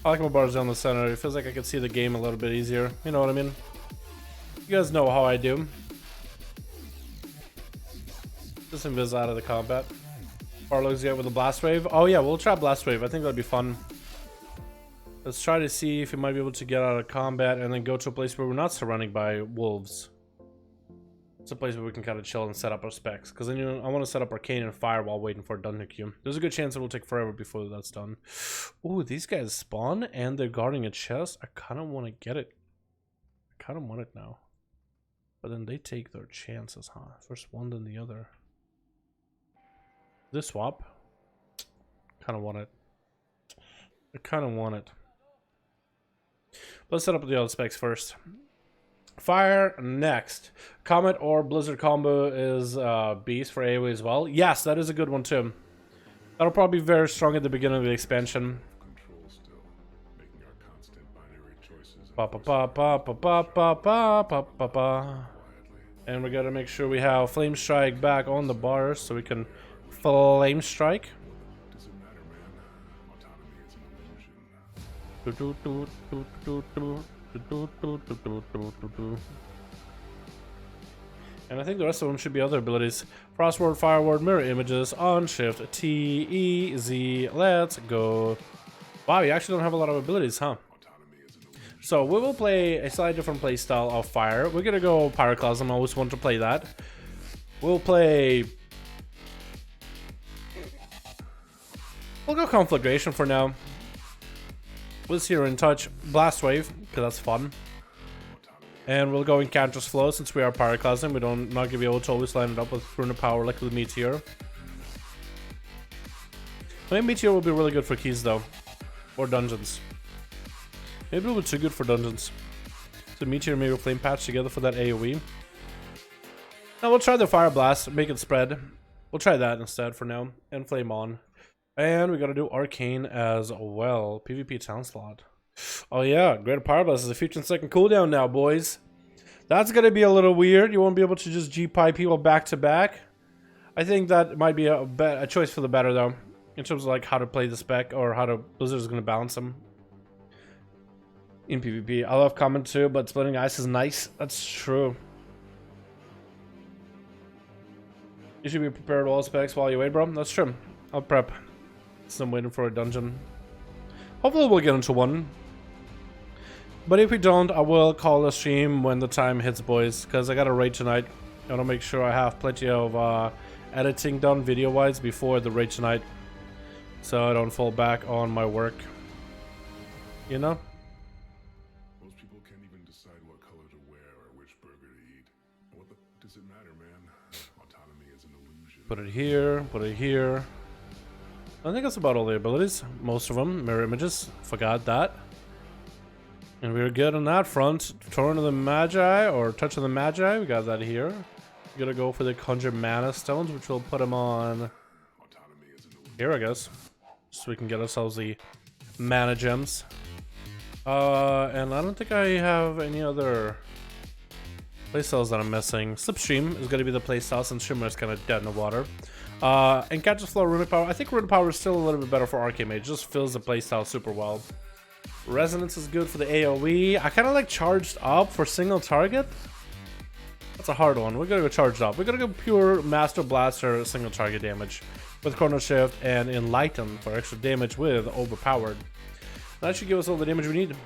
I like my bars down the center. It feels like I can see the game a little bit easier. You know what I mean? You guys know how I do. Just invis out of the combat. Barlog's get with the Blast Wave. Oh yeah, we'll try Blast Wave. I think that'd be fun. Let's try to see if we might be able to get out of combat and then go to a place where we're not surrounded by wolves. It's a place where we can kind of chill and set up our specs. Because then I want to set up Arcane and Fire while waiting for a dungeon queue. There's a good chance it will take forever before that's done. Ooh, these guys spawn and they're guarding a chest. I kind of want to get it. I kind of want it now. But then they take their chances, huh? First one, then the other. This swap. Kind of want it. I kind of want it. Let's set up the other specs first. Fire next. Comet or Blizzard combo is Beast for AoE as well. Yes, that is a good one too. That'll probably be very strong at the beginning of the expansion. And we gotta make sure we have Flame Strike back on the bars so we can Flame Strike. And I think the rest of them should be other abilities. Frost Ward, Fire Ward, Mirror Images, on Shift, T, E, Z, let's go. Wow, you actually don't have a lot of abilities, huh? So we will play a slightly different play style of Fire. We're gonna go Pyroclasm, I always want to play that. We'll go Conflagration for now. We'll see her in touch. Blast Wave, because that's fun. And we'll go Enchantress Flow since we are Pyroclasm. We don't not gonna be able to always line it up with Rune of Power like with Meteor. I think Meteor will be really good for keys though. Or dungeons. Maybe it'll be too good for dungeons. So Meteor maybe Flame Patch together for that AoE. Now we'll try the Fire Blast, make it spread. We'll try that instead for now. And Flame On. And we gotta do Arcane as well. PvP Town Slot. Oh yeah, Greater Power Blast is a 15-second cooldown now, boys. That's gonna be a little weird. You won't be able to just G-pipe people back to back. I think that might be a choice for the better though. In terms of like how to play the spec or how to Blizzard is gonna balance them. in PvP. I love comment too, but splitting ice is nice. That's true. You should be prepared all specs while you wait, bro. That's true. I'll prep. So I'm waiting for a dungeon. Hopefully we'll get into one. But if we don't, I will call a stream when the time hits, boys. Because I got a raid tonight. I want to make sure I have plenty of editing done video-wise before the raid tonight. So I don't fall back on my work. You know? Most people can't even decide what color to wear or which burger to eat. What does it matter, man? Autonomy is an illusion. Put it here, put it here. I think that's about all the abilities. Most of them. Mirror images. Forgot that. And we were good on that front. Torrent of the Magi, or Touch of the Magi. We got that here. We're gonna go for the Conjure Mana Stones, which will put them on here, I guess. So we can get ourselves the Mana Gems. And I don't think I have any other playstyles that I'm missing. Slipstream is gonna be the playstyle since Shimmer is kind of dead in the water. And Catches Flow, Runic Power. I think Runic Power is still a little bit better for Arcane Mage. It just fills the playstyle super well. Resonance is good for the AoE. I kind of like Charged Up for single target. That's a hard one. We're gonna go Charged Up. We're gonna go pure Master Blaster single target damage with Chrono Shift and Enlighten for extra damage with Overpowered. That should give us all the damage we need.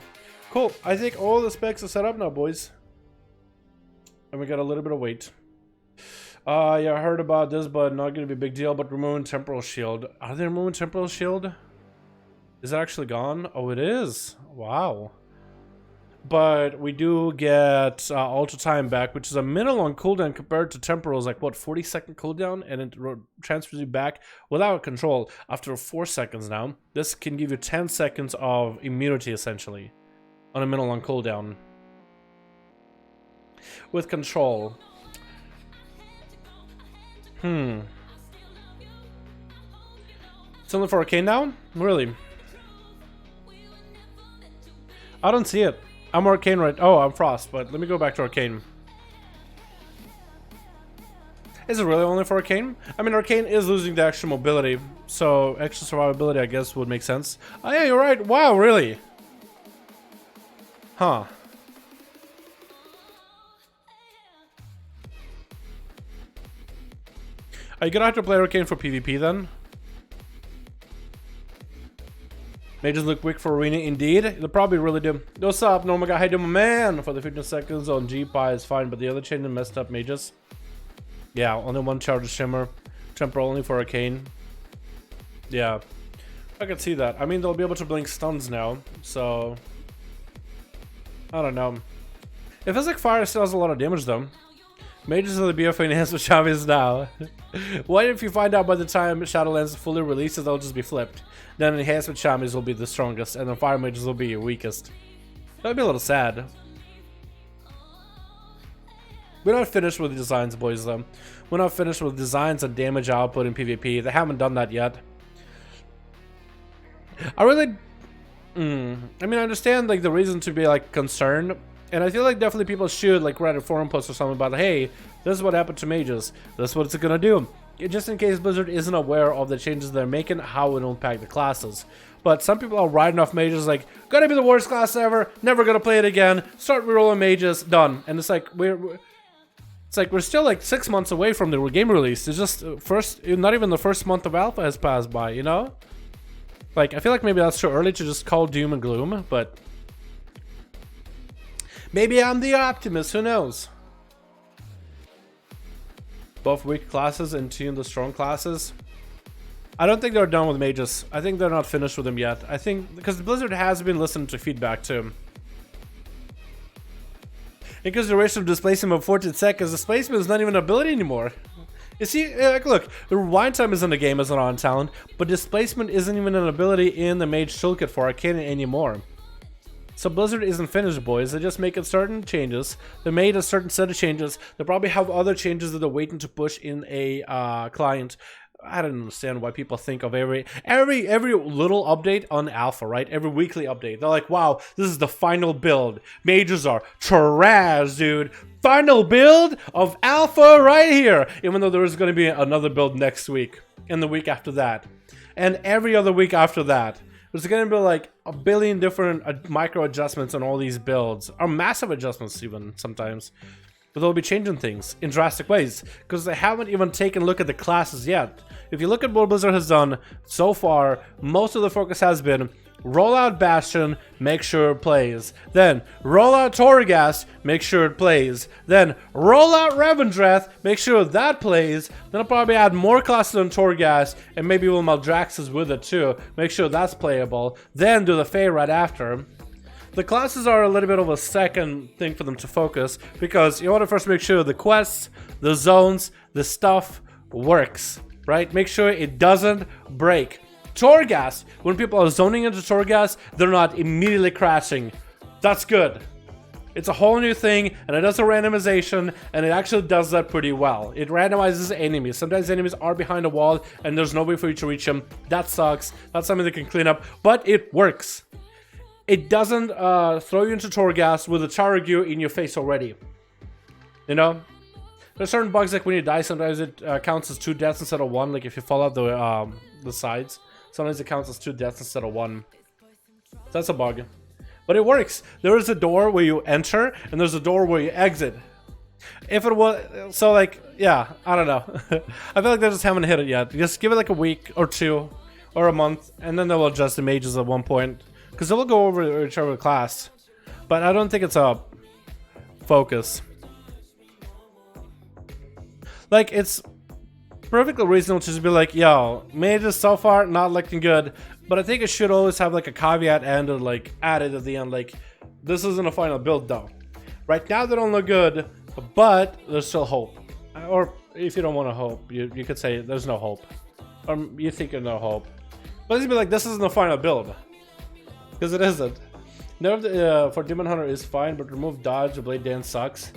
Cool. I think all the specs are set up now, boys. And we got a little bit of weight. Yeah, I heard about this, but not gonna be a big deal. But removing Temporal Shield. Are they removing Temporal Shield? Is it actually gone? Oh, it is. Wow. But we do get Ultra Time back, which is a minimal on cooldown compared to Temporal's, like, what, 40-second cooldown? And it transfers you back without control after 4 seconds now. This can give you 10 seconds of immunity, essentially, on a minimal on cooldown. With control. It's only for Arcane now? Really? I don't see it. I'm Arcane right. Oh, I'm Frost, but let me go back to Arcane. Is it really only for Arcane? I mean, Arcane is losing the extra mobility, so extra survivability, I guess, would make sense. Oh, yeah, you're right. Wow, really? Huh. Are you gonna have to play Arcane for PvP then? Mages look weak for arena indeed. They'll probably really do. What's up, Norma guy? How you doing, my man? For the 15 seconds on G-Pi is fine, but the other chain messed up mages. Yeah, only one charge of Shimmer. Temporal only for Arcane. Yeah. I could see that. I mean, they'll be able to blink stuns now, so I don't know. It feels like fire still has a lot of damage though. Mages are the BFA enhanced with Chavis now. What if you find out by the time Shadowlands fully releases, they'll just be flipped? Then enhanced with Chavis will be the strongest, and then fire mages will be your weakest. That'd be a little sad. We're not finished with designs, boys, though. We're not finished with designs and damage output in PvP. They haven't done that yet. I really... I mean, I understand, like, the reason to be, like, concerned. And I feel like definitely people should, like, write a forum post or something about, hey, this is what happened to mages. This is what it's gonna do. Just in case Blizzard isn't aware of the changes they're making, how it will impact the classes. But some people are writing off mages like, gonna be the worst class ever, never gonna play it again, start rerolling mages, done. And it's like, we're still like 6 months away from the game release. It's just not even the first month of alpha has passed by, you know? Like, I feel like maybe that's too early to just call doom and gloom, but maybe I'm the optimist, who knows? Both weak classes and tune the strong classes. I don't think they're done with mages. I think they're not finished with them yet. I think because Blizzard has been listening to feedback too. Because the duration of displacement of 14 seconds, displacement is not even an ability anymore. You see, look, the rewind time is in the game as an on talent, but displacement isn't even an ability in the mage toolkit for Arcane anymore. So Blizzard isn't finished, boys. They're just making certain changes. They made a certain set of changes. They probably have other changes that they're waiting to push in a client. I don't understand why people think of every little update on alpha, right? Every weekly update. They're like, wow, this is the final build. Mages are trash, dude. Final build of alpha right here. Even though there is going to be another build next week. And the week after that. And every other week after that. There's going to be like a billion different micro adjustments on all these builds, or massive adjustments even sometimes. But they'll be changing things in drastic ways because they haven't even taken a look at the classes yet. If you look at what Blizzard has done so far, most of the focus has been roll out Bastion, make sure it plays. Then roll out Torghast, make sure it plays. Then roll out Revendreth, make sure that plays. Then I'll probably add more classes on Torghast, and maybe we'll Maldraxxus with it too. Make sure that's playable. Then do the Fae right after. The classes are a little bit of a second thing for them to focus because you want to first make sure the quests, the zones, the stuff works, right? Make sure it doesn't break. Torghast, when people are zoning into Torghast, they're not immediately crashing. That's good. It's a whole new thing, and it does a randomization, and it actually does that pretty well. It randomizes enemies. Sometimes enemies are behind a wall, and there's no way for you to reach them. That sucks. That's something they can clean up, but it works. It doesn't throw you into Torghast with a Charagu in your face already. You know? There's certain bugs like when you die, sometimes it counts as 2 deaths instead of 1, like if you fall out the sides. Sometimes it counts as 2 deaths instead of 1. That's a bug. But it works. There is a door where you enter, and there's a door where you exit. If it was... So, like, yeah, I don't know. I feel like they just haven't hit it yet. Just give it like a week or 2 or a month, and then they will adjust the mages at one point. Because they will go over whichever class. But I don't think it's a focus. Like, it's perfectly reasonable to just be like, yo, mages so far not looking good, but I think it should always have like a caveat and like added at the end, like, this isn't a final build though. Right now they don't look good, but there's still hope. Or if you don't want to hope, you could say there's no hope. Or you think there's no hope. But just be like, this isn't the final build. Because it isn't. Nerf for Demon Hunter is fine, but remove dodge, blade dance sucks.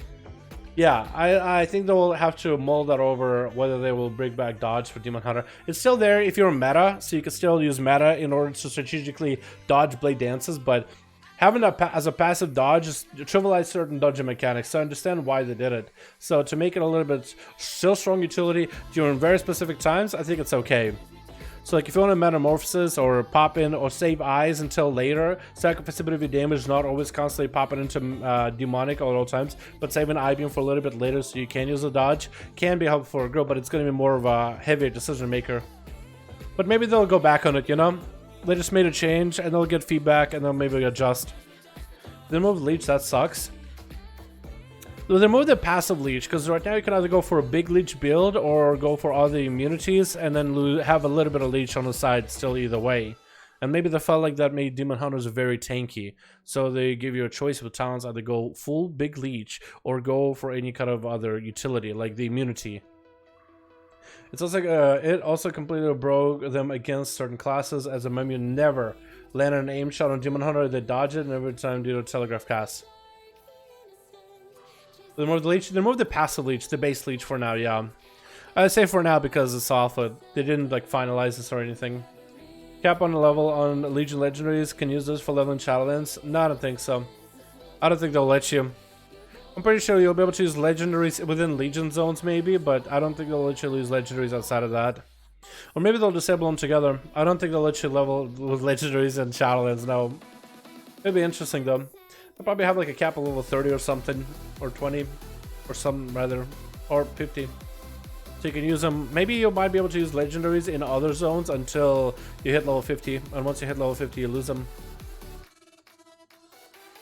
Yeah, I think they'll have to mull that over whether they will bring back dodge for Demon Hunter. It's still there if you're meta, so you can still use meta in order to strategically dodge blade dances, but having that as a passive dodge is trivialize certain dodging mechanics, so I understand why they did it. So to make it a little bit still strong utility during very specific times, I think it's okay. So like if you want to metamorphosis or pop in or save eyes until later, sacrifice a bit of your damage, not always constantly popping into demonic at all times, but saving eye beam for a little bit later so you can use a dodge, can be helpful for a girl, but it's going to be more of a heavier decision maker. But maybe they'll go back on it, you know? They just made a change and they'll get feedback and they'll maybe adjust. They removed leech, that sucks. They removed the passive leech because right now you can either go for a big leech build or go for all the immunities and then have a little bit of leech on the side still either way. And maybe they felt like that made Demon Hunters very tanky. So they give you a choice with talents, either go full big leech or go for any kind of other utility like the immunity. It's also it also completely broke them against certain classes as a meme. You never land an aim shot on Demon Hunter, they dodge it, and every time do a telegraph cast. They removed the leech. They removed the passive leech, the base leech for now, yeah. I'd say for now because it's alpha. They didn't like finalize this or anything. Cap on the level on Legion Legendaries. Can use this for leveling Shadowlands? No, I don't think so. I don't think they'll let you. I'm pretty sure you'll be able to use Legendaries within Legion zones maybe, but I don't think they'll let you use Legendaries outside of that. Or maybe they'll disable them together. I don't think they'll let you level with Legendaries and Shadowlands, no. It'd be interesting though. They'll probably have like a cap of level 30 or something, or 20, or some rather, or 50. So you can use them. Maybe you might be able to use legendaries in other zones until you hit level 50, and once you hit level 50, you lose them.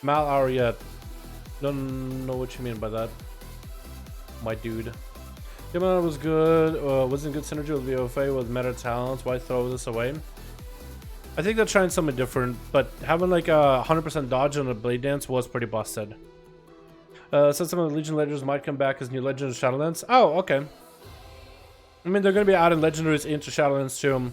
Mal hour yet? Don't know what you mean by that, my dude. Demon was good. Wasn't good synergy with VOFA with meta talents. Why throw this away? I think they're trying something different, but having like a 100% dodge on a blade dance was pretty busted. Said some of the Legion Legendaries might come back as new Legends of Shadowlands. Oh, okay. I mean, they're going to be adding Legendaries into Shadowlands too,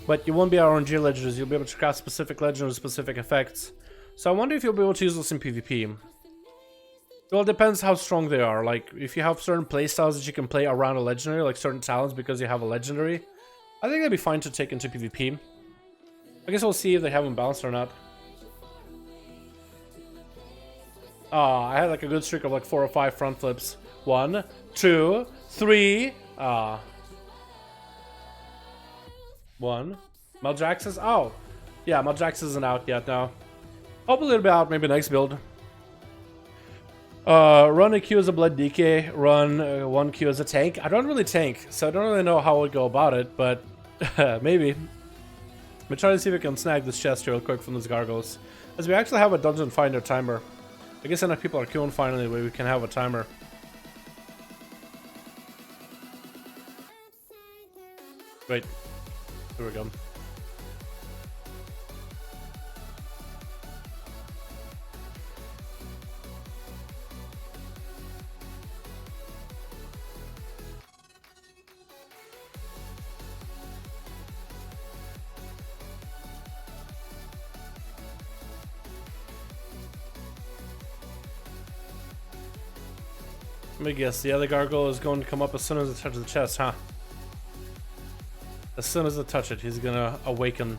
but you won't be RNG Legendaries. You'll be able to cast specific Legendaries with specific effects. So I wonder if you'll be able to use this in PvP. Well, it depends how strong they are. Like, if you have certain playstyles that you can play around a Legendary, like certain talents because you have a Legendary, I think that'd be fine to take into PvP. I guess we'll see if they have them balanced or not. I had like a good streak of like 4 or 5 front flips. 1, 2, 3. 1. Maldraxxus. Oh. Yeah, Modrax isn't out yet now. Hopefully it'll be out maybe next build. Run a Q as a blood DK, run 1 Q as a tank. I don't really tank, so I don't really know how I would go about it, but maybe. I'm gonna try to see if we can snag this chest real quick from these gargoyles. As we actually have a dungeon finder timer. I guess enough people are queuing finally where we can have a timer. Wait, here we go. Let me guess, the other gargoyle is going to come up as soon as it touches the chest, huh? As soon as it touches it, he's gonna awaken.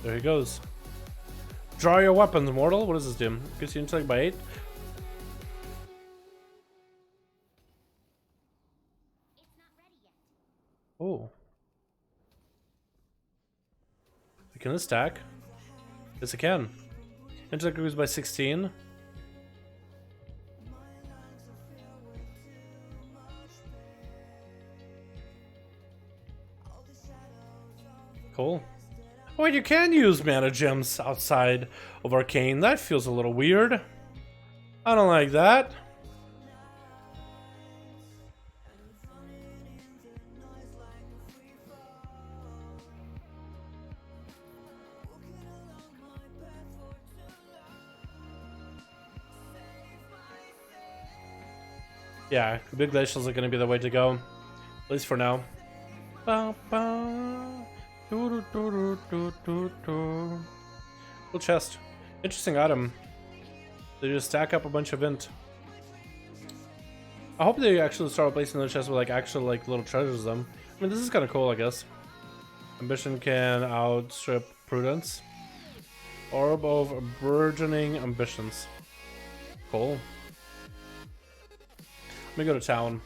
There he goes. Draw your weapons, mortal. What does this do? Gives you intellect by 8. Oh. Can this stack? Yes, it can. Intellect grows by 16. Cool. Wait, you can use mana gems outside of Arcane. That feels a little weird. I don't like that. Yeah, big glacials are gonna be the way to go. At least for now. Cool chest. Interesting item. They just stack up a bunch of int. I hope they actually start replacing the chest with like actual like little treasures them. I mean, this is kind of cool, I guess. Ambition can outstrip prudence. Orb of burgeoning ambitions. Cool. Let me go to town.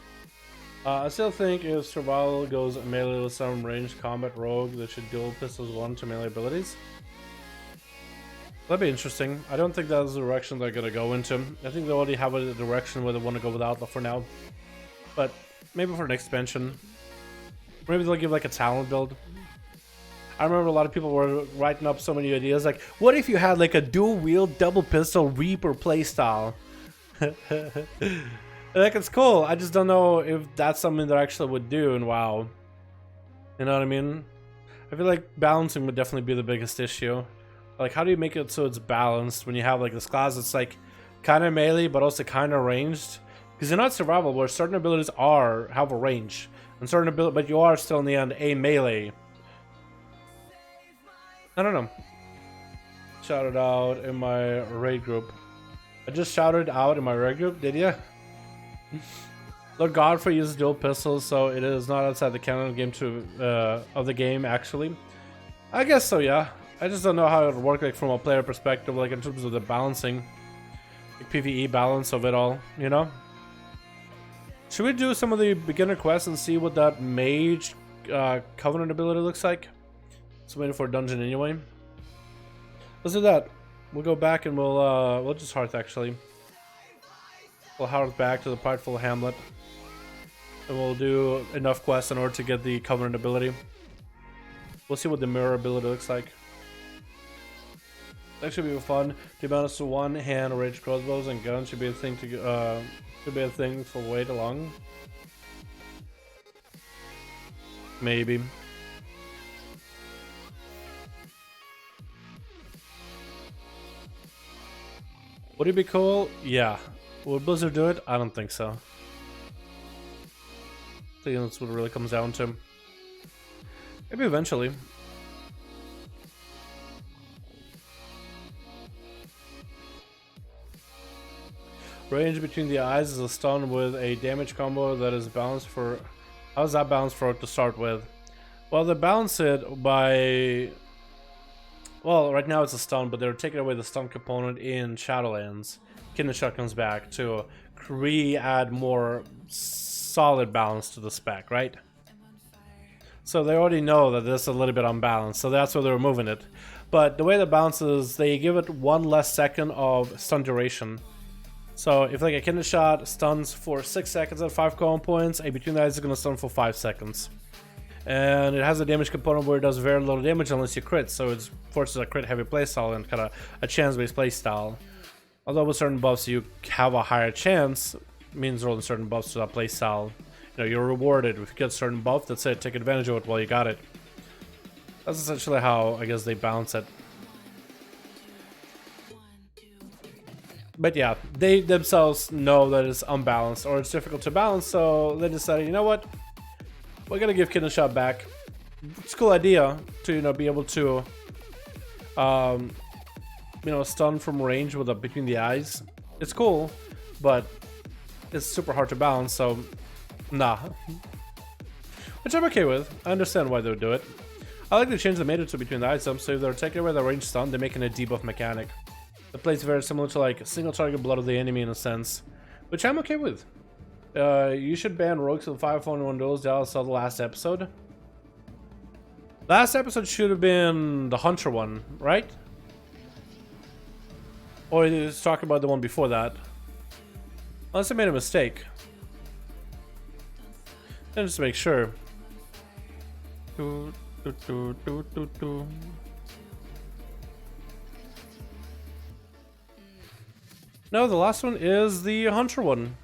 I still think if survival goes melee with some ranged combat rogue, that should dual pistols 1 to melee abilities. That'd be interesting. I don't think that's the direction they're gonna go into. I think they already have a direction where they want to go with Outlaw for now. But maybe for an expansion. Maybe they'll give like a talent build. I remember a lot of people were writing up so many ideas like, what if you had like a dual wield double pistol Reaper playstyle? Like, it's cool. I just don't know if that's something that I actually would do in WoW. You know what I mean? I feel like balancing would definitely be the biggest issue. Like, how do you make it so it's balanced when you have like this class that's like kind of melee but also kind of ranged? Because you're not survival where certain abilities have a range, and certain ability, but you are still in the end a melee. I don't know. Shouted out in my raid group. I just shouted out in my raid group. Did ya? Lord Godfrey uses dual pistols, so it is not outside the canon game of the game. Actually, I guess so. Yeah, I just don't know how it would work like from a player perspective, like in terms of the balancing, like PvE balance of it all. You know, should we do some of the beginner quests and see what that mage covenant ability looks like? It's waiting for a dungeon anyway. Let's do that. We'll go back and we'll just hearth actually. We'll hearth back to the prideful hamlet, and we'll do enough quests in order to get the covenant ability. We'll see what the mirror ability looks like. That should be fun. To be honest, one hand ranged crossbows and guns should be a thing for way too long. Maybe. Would it be cool? Yeah. Would Blizzard do it? I don't think so. I think that's what it really comes down to. Maybe eventually. Range between the eyes is a stun with a damage combo that is balanced for... How's that balanced for it to start with? Well, they balance it by... Well, right now it's a stun, but they're taking away the stun component in Shadowlands. Kidney Shot comes back to add more solid balance to the spec, right? So they already know that this is a little bit unbalanced, so that's why they're removing it. But the way that bounces, they give it 1 less second of stun duration. So if like a kidney shot stuns for 6 seconds at 5 common points, a between the eyes is going to stun for 5 seconds. And it has a damage component where it does very little damage unless you crit, so it forces a crit heavy playstyle and kind of a chance based playstyle. Although with certain buffs you have a higher chance, it means rolling certain buffs to that playstyle. You know, you're rewarded if you get a certain buff. That's it, take advantage of it while you got it. That's essentially how I guess they balance it. But yeah, they themselves know that it's unbalanced or it's difficult to balance, so they decided, you know what, we're gonna give Kid a shot back. It's a cool idea to, you know, be able to you know, stun from range with a between the eyes. It's cool, but it's super hard to balance, so nah. Which I'm okay with. I understand why they would do it. I like the change they made it to between the eyes, so if they're taking away the range stun, they're making a debuff mechanic. The plays very similar to like single target blood of the enemy in a sense, which I'm okay with. You should ban rogues with 5-1 duels. Dallas saw the last episode. Last episode should have been the Hunter one, right? Or he's talking about the one before that. Unless I made a mistake. And just to make sure. No, the last one is the Hunter one.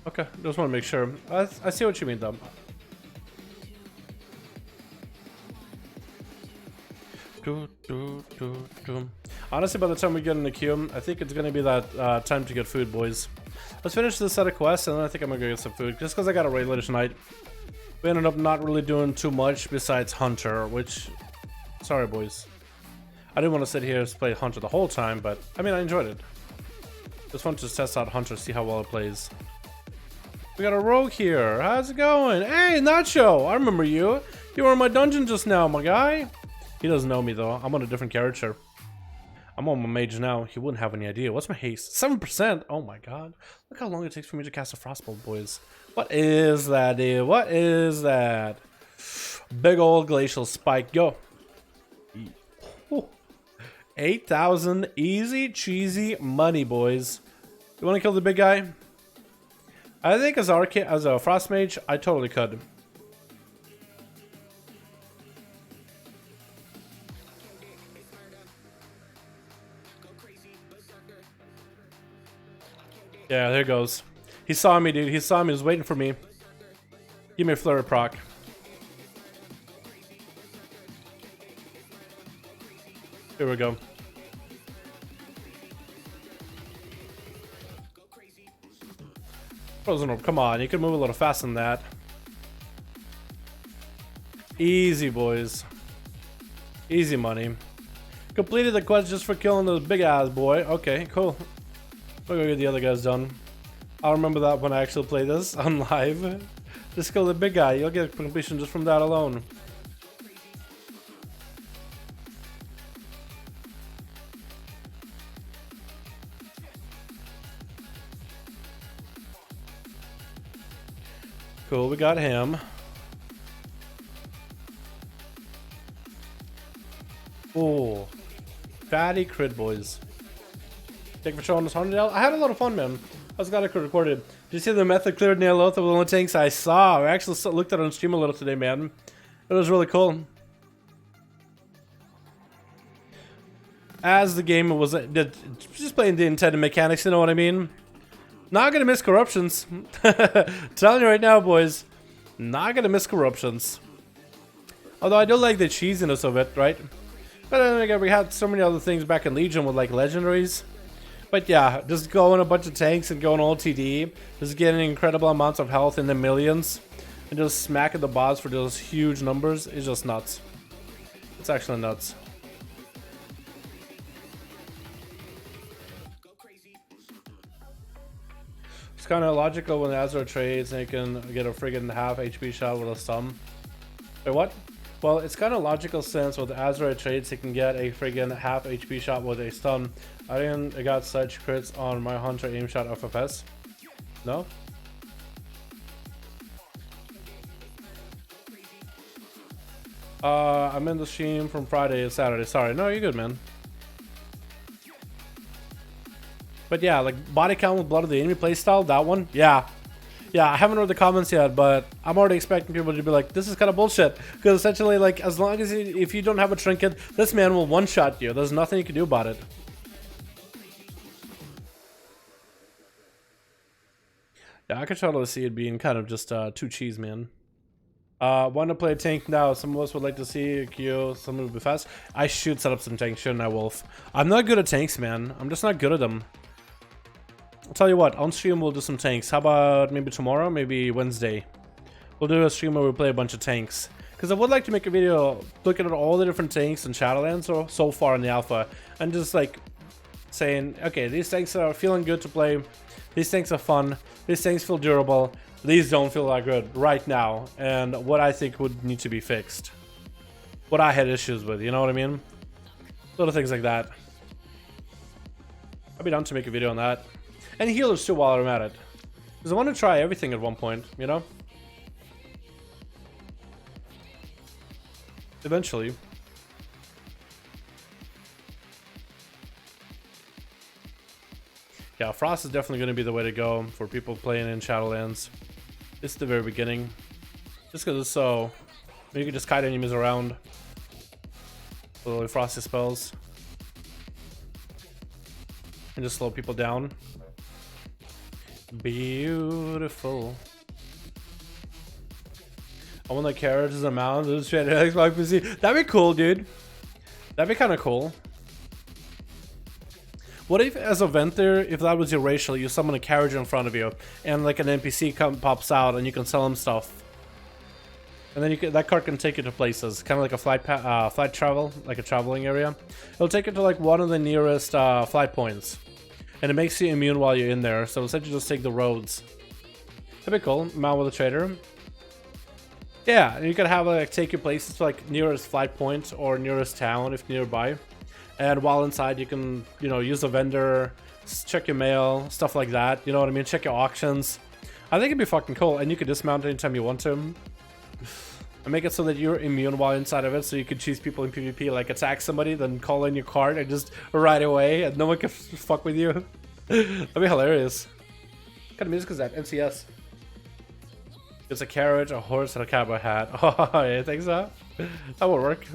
Okay, just want to make sure. I see what you mean, though. Honestly, by the time we get in the queue, I think it's gonna be that time to get food, boys. Let's finish this set of quests, and then I think I'm gonna go get some food, just because I got a raid later tonight. We ended up not really doing too much besides Hunter, which... Sorry, boys. I didn't want to sit here and play Hunter the whole time, but I mean, I enjoyed it. Just wanted to test out Hunter, see how well it plays. We got a rogue here. How's it going? Hey, Nacho! I remember you. You were in my dungeon just now, my guy. He doesn't know me, though. I'm on a different character. I'm on my mage now. He wouldn't have any idea. What's my haste? 7%? Oh my god. Look how long it takes for me to cast a Frostbolt, boys. What is that, dude? What is that? Big old glacial spike. Go. 8,000 easy cheesy money, boys. You want to kill the big guy? I think as a frost mage, I totally could. Yeah, there goes. He saw me, dude. He saw me. He was waiting for me. Give me a flurry proc. Here we go. Frozen orb, come on, you can move a little faster than that. Easy, boys. Easy money. Completed the quest just for killing the big ass boy. Okay, cool. We'll go get the other guys done. I'll remember that when I actually play this on live. Just kill the big guy. You'll get completion just from that alone. Cool, we got him. Oh, fatty crit, boys. Thank you for showing us 100 nail. I had a lot of fun, man. I was glad I could record it. Did you see the method cleared nail oath of the only tanks I saw? I actually looked at it on stream a little today, man. It was really cool. As the game was just playing the intended mechanics, you know what I mean? Not gonna miss corruptions. Telling you right now, boys. Not gonna miss corruptions. Although I do like the cheesiness of it, right? But then again, we had so many other things back in Legion with like legendaries. But yeah, just going a bunch of tanks and going all TD, just getting incredible amounts of health in the millions, and just smacking the bots for those huge numbers is just nuts. It's actually nuts. It's kind of logical when Azure trades and you can get a friggin' half HP shot with a stun. Wait, what? Well, it's kind of logical sense with Azure trades you can get a friggin' half HP shot with a stun. I didn't got such crits on my Hunter aim shot FFS. No? I'm in the stream from Friday to Saturday. Sorry. No, you're good, man. But yeah, like body count with blood of the enemy playstyle, that one. Yeah. Yeah, I haven't read the comments yet, but I'm already expecting people to be like, this is kind of bullshit. Because essentially, like, as long as if you don't have a trinket, this man will one-shot you. There's nothing you can do about it. Yeah, I could totally see it being kind of just too cheese, man. Want to play a tank now? Some of us would like to see a Q. Someone would be fast. I should set up some tanks, shouldn't I, Wolf? I'm not good at tanks, man. I'm just not good at them. I'll tell you what, on stream we'll do some tanks. How about maybe tomorrow, maybe Wednesday? We'll do a stream where we play a bunch of tanks. Because I would like to make a video looking at all the different tanks in Shadowlands so far in the alpha. And just like saying, okay, these tanks are feeling good to play. These tanks are fun. These tanks feel durable. These don't feel that good right now. And what I think would need to be fixed. What I had issues with, you know what I mean? Little things like that. I'd be down to make a video on that. And healers too while I'm at it. Because I want to try everything at one point, you know? Eventually. Yeah, Frost is definitely going to be the way to go for people playing in Shadowlands. It's the very beginning. Just because it's so... You can just kite enemies around. Little frosty spells. And just slow people down. Beautiful. I want the carriages and mountains straight to Xbox PC. That'd be cool, dude. That'd be kind of cool. What if, as a vendor, if that was your racial, you summon a carriage in front of you, and like an NPC pops out, and you can sell them stuff, and then that cart can take you to places, kind of like a flight travel, like a traveling area. It'll take you to like one of the nearest flight points. And it makes you immune while you're in there, so essentially just take the roads. That'd be cool. Mount with a trader. Yeah, and you can have like take you places to like nearest flight point or nearest town if nearby. And while inside, you can, you know, use a vendor, check your mail, stuff like that. You know what I mean? Check your auctions. I think it'd be fucking cool, and you can dismount anytime you want to. And make it so that you're immune while inside of it, so you can choose people in PvP, like attack somebody, then call in your card and just ride away, and no one can fuck with you. That'd be hilarious. What kind of music is that? NCS. It's a carriage, a horse, and a cowboy hat. Oh, you think so? That would work.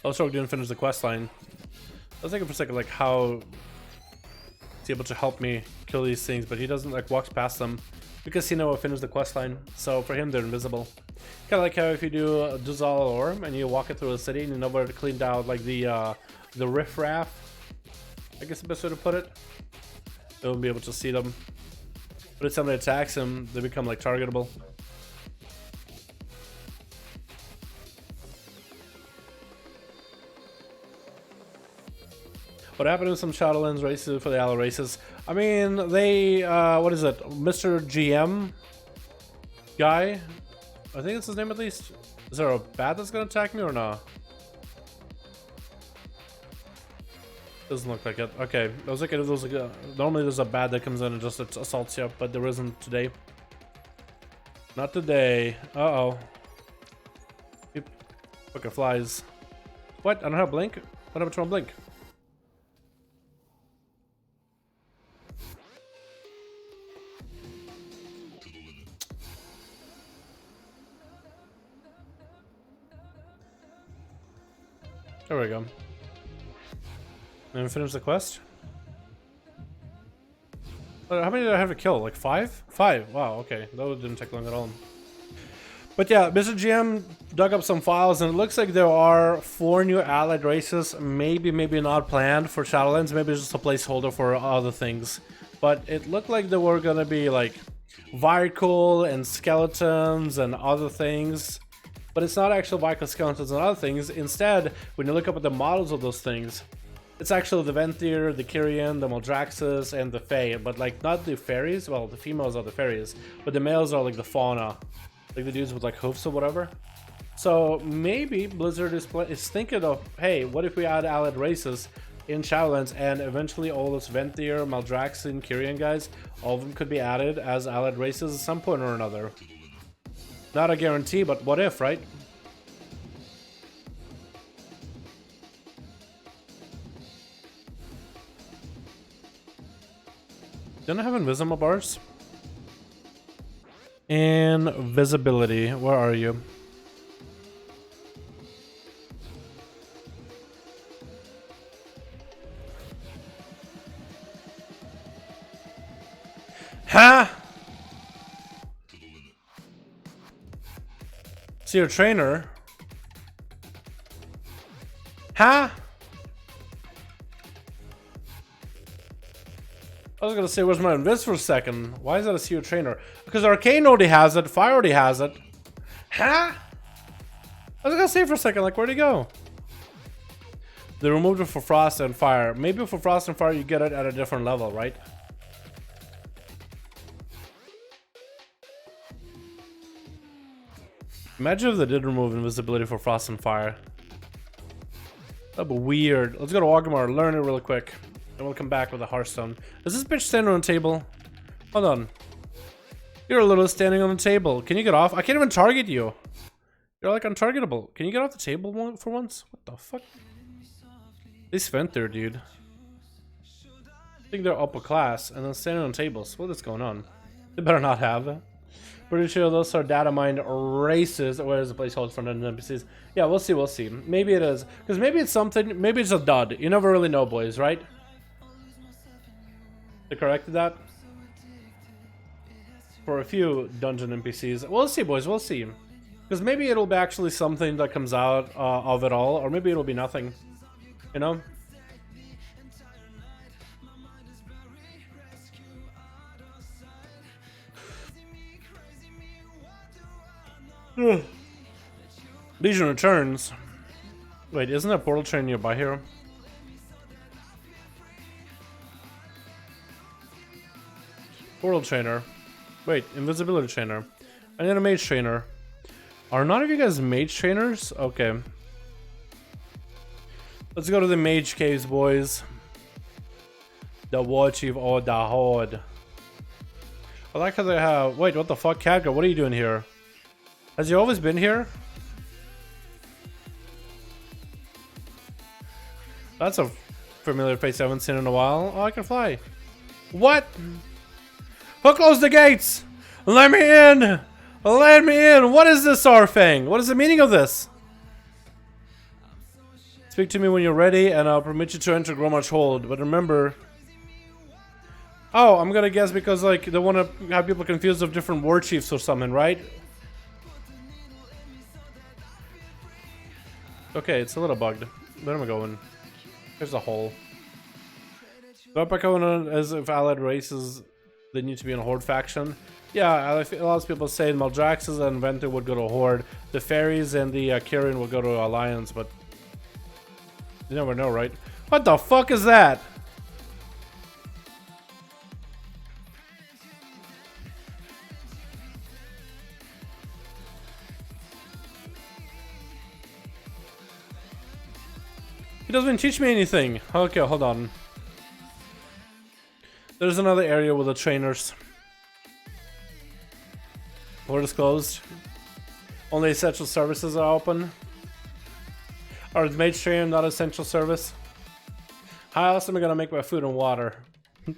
Also, didn't finish the quest line. I was thinking for a second, like, how he's able to help me kill these things, but he doesn't, like, walks past them because he knows I finished the quest line. So for him, they're invisible. Kind of like how if you do a Dalaran and you walk it through a city and you know where to clean out, like, the riffraff, I guess the best way to put it. They won't be able to see them. But if somebody attacks them, they become, like, targetable. What happened to some Shadowlands races for the Allo races? I mean, they, what is it? Mr. GM guy? I think that's his name at least. Is there a bat that's gonna attack me or not? Doesn't look like it. Okay, I was looking at those. Normally there's a bat that comes in and just assaults you, but there isn't today. Not today. Uh-oh. Yep. Okay, flies. What? I don't have blink? What happened to my blink? There we go. And finish the quest. How many did I have to kill? Like 5? 5. Wow, okay. That didn't take long at all. But yeah, Mr. GM dug up some files, and it looks like there are 4 new allied races. Maybe not planned for Shadowlands. Maybe it's just a placeholder for other things. But it looked like there were gonna be like Virkul and skeletons and other things. But it's not actual Virkul, skeletons, and other things. Instead, when you look up at the models of those things, it's actually the Venthyr, the Kyrian, the Maldraxxus, and the Fae. But like not the fairies. Well, the females are the fairies, but the males are like the fauna, like the dudes with like hoofs or whatever. So maybe Blizzard is thinking of, hey, what if we add allied races in Shadowlands, and eventually all those Venthyr, Maldraxxin, Kyrian guys, all of them could be added as allied races at some point or another. Not a guarantee, but what if, right? Didn't I have invisible bars? Invisibility, where are you? Ha! See your trainer. Ha! I was gonna say, where's my invis for a second? Why is that a CO trainer? Because Arcane already has it, Fire already has it. Ha! I was gonna say for a second, like, where'd he go? They removed it for Frost and Fire. Maybe for Frost and Fire you get it at a different level, right? Imagine if they did remove invisibility for Frost and Fire. That'd be weird. Let's go to Orgrimmar, learn it real quick. And we'll come back with a Hearthstone. Is this bitch standing on the table? Hold on. You're literally standing on the table. Can you get off? I can't even target you. You're like untargetable. Can you get off the table for once? What the fuck? They spent there, dude. I think they're upper class and then standing on tables. What is going on? They better not have that. Pretty sure those are data mined races. Where is the placeholder for NPCs? Yeah, we'll see, we'll see. Maybe it is. Because maybe it's something, maybe it's a dud. You never really know, boys, right? They corrected that? For a few dungeon NPCs. We'll see, boys, we'll see. Because maybe it'll be actually something that comes out of it all. Or maybe it'll be nothing. You know? Legion returns. Wait, isn't that portal train nearby here? Portal trainer. Wait, invisibility trainer. I need a mage trainer. Are none of you guys mage trainers? Okay. Let's go to the mage caves, boys. The war chief or the horde. I like how they have. Wait, what the fuck, Khadgar? What are you doing here? Has he always been here? That's a familiar face I haven't seen in a while. Oh, I can fly. What? Who closed the gates? Let me in! Let me in! What is this Arfang? What is the meaning of this? Speak to me when you're ready and I'll permit you to enter Gromach Hold. But remember... Oh, I'm gonna guess because like they want to have people confused of different war chiefs or something, right? Okay, it's a little bugged. Where am I going? There's a hole. But by going on as if allied races, they need to be in a horde faction. Yeah, a lot of people say Maldraxxis and Venthyr would go to horde. The fairies and the Kyrian would go to alliance, but you never know, right? What the fuck is that? He doesn't even teach me anything. Okay, hold on. There's another area with the trainers. Horde is closed. Only essential services are open. Or is mage trainer not essential service? How else am I gonna make my food and water? Let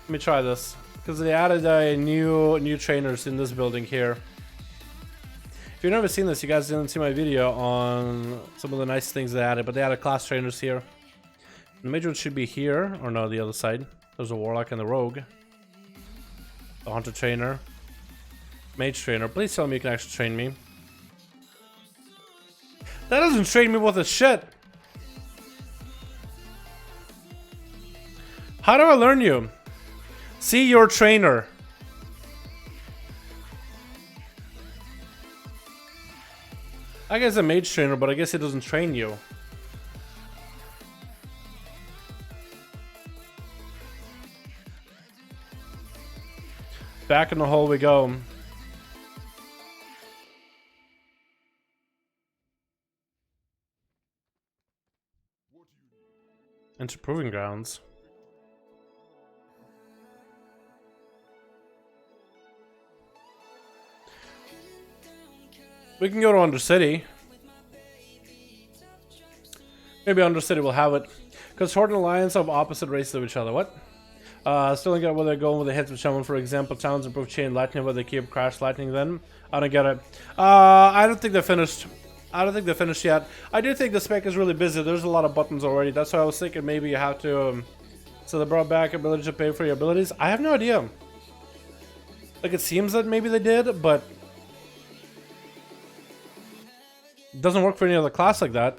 me try this. Because they added new trainers in this building here. If you've never seen this, you guys didn't see my video on some of the nice things they added, but they added class trainers here. The mage one should be here, or no, the other side. There's a warlock and the rogue. The hunter trainer. Mage trainer. Please tell me you can actually train me. That doesn't train me with a shit. How do I learn you? See your trainer. I guess a mage trainer, but I guess it doesn't train you. Back in the hole we go. Into Proving Grounds. We can go to Undercity. Maybe Undercity will have it. Because Horde and Alliance have opposite races of each other. What? Still don't get where they're going with the hits with someone. For example, towns improve chain lightning, where they keep crash lightning then. I don't get it. I don't think they're finished. I don't think they're finished yet. I do think the spec is really busy. There's a lot of buttons already. That's why I was thinking maybe you have to... so they brought back ability to pay for your abilities. I have no idea. Like, it seems that maybe they did, but... it doesn't work for any other class like that.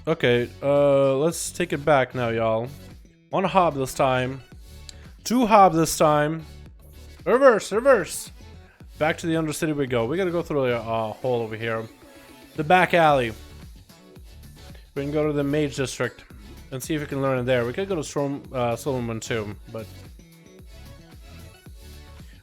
Okay, let's take it back now, y'all. 1 hob this time. 2 hob this time. Reverse, reverse. Back to the Undercity we go. We gotta go through a hole over here. The back alley. We can go to the Mage District and see if we can learn it there. We could go to Silverman too, but...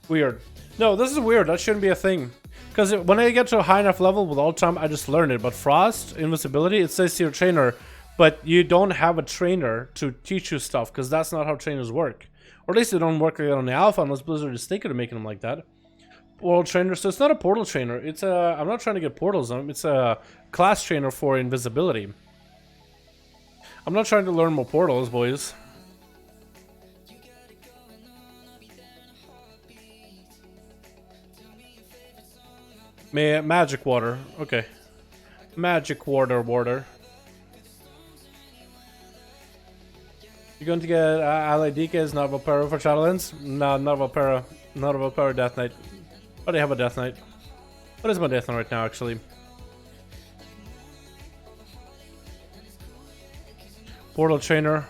weird. No, this is weird. That shouldn't be a thing. Because when I get to a high enough level with all time, I just learn it. But Frost, Invincibility, it says to your trainer, but you don't have a trainer to teach you stuff, because that's not how trainers work. Or at least they don't work like that on the alpha, unless Blizzard is thinking of making them like that. World trainer, so it's not a portal trainer. It's a... I'm not trying to get portals on them. It's a class trainer for invisibility. I'm not trying to learn more portals, boys. Magic water. Okay. Magic water. You're going to get Ally DK's not Valpera for Shadowlands? No, not Valpera. Not a Valpera Death Knight. But I have a Death Knight. What is my Death Knight right now, actually? Portal Trainer.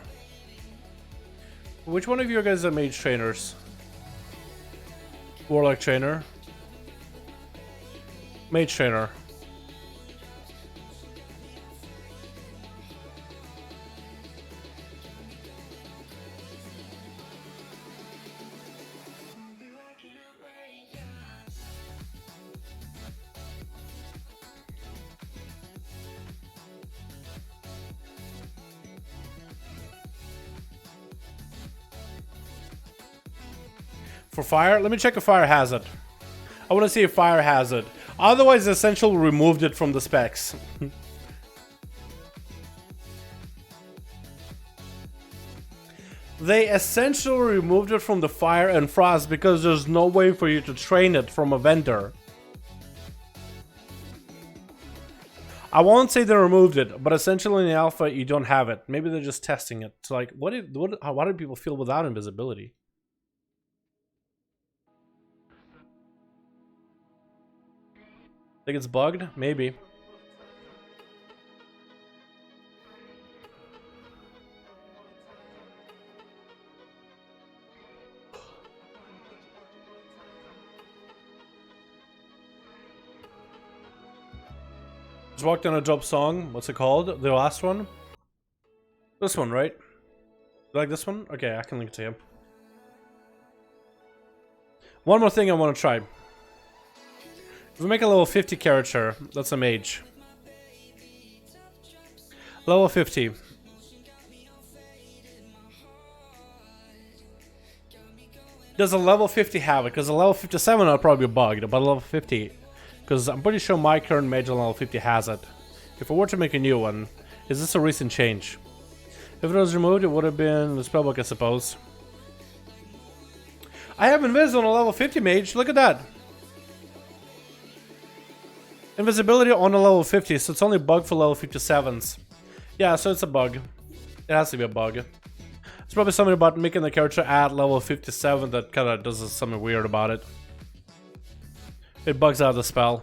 Which one of you guys are Mage Trainers? Warlock Trainer. Mage Trainer. For fire? Let me check if fire has it. I want to see if fire has it. Otherwise, Essential removed it from the specs. They essentially removed it from the fire and frost because there's no way for you to train it from a vendor. I won't say they removed it, but essentially in the alpha you don't have it. Maybe they're just testing it. So like, how do people feel without invisibility? Think it's bugged? Maybe. Just walked on a dope song. What's it called? The last one? This one, right? You like this one? Okay, I can link it to you. One more thing I want to try. If we make a level 50 character, that's a mage. Level 50. Does a level 50 have it? Because a level 57 I'll probably be bugged, but a level 50. Because I'm pretty sure my current mage on level 50 has it. If I were to make a new one, is this a recent change? If it was removed, it would have been the spellbook, I suppose. I have Invis on a level 50 mage, look at that. Invisibility on a level 50, so it's only bugged for level 57s. Yeah, so it's a bug. It has to be a bug. It's probably something about making the character at level 57 that kind of does something weird about it. It bugs out the spell.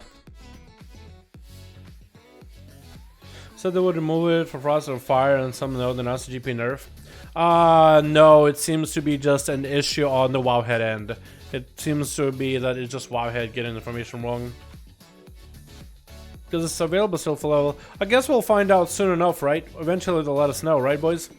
So they would remove it for Frost or Fire and some know the nasty GP nerf. No, it seems to be just an issue on the Wowhead end. It seems to be that it's just Wowhead getting information wrong. Because it's available still for level. I guess we'll find out soon enough, right? Eventually they'll let us know, right, boys?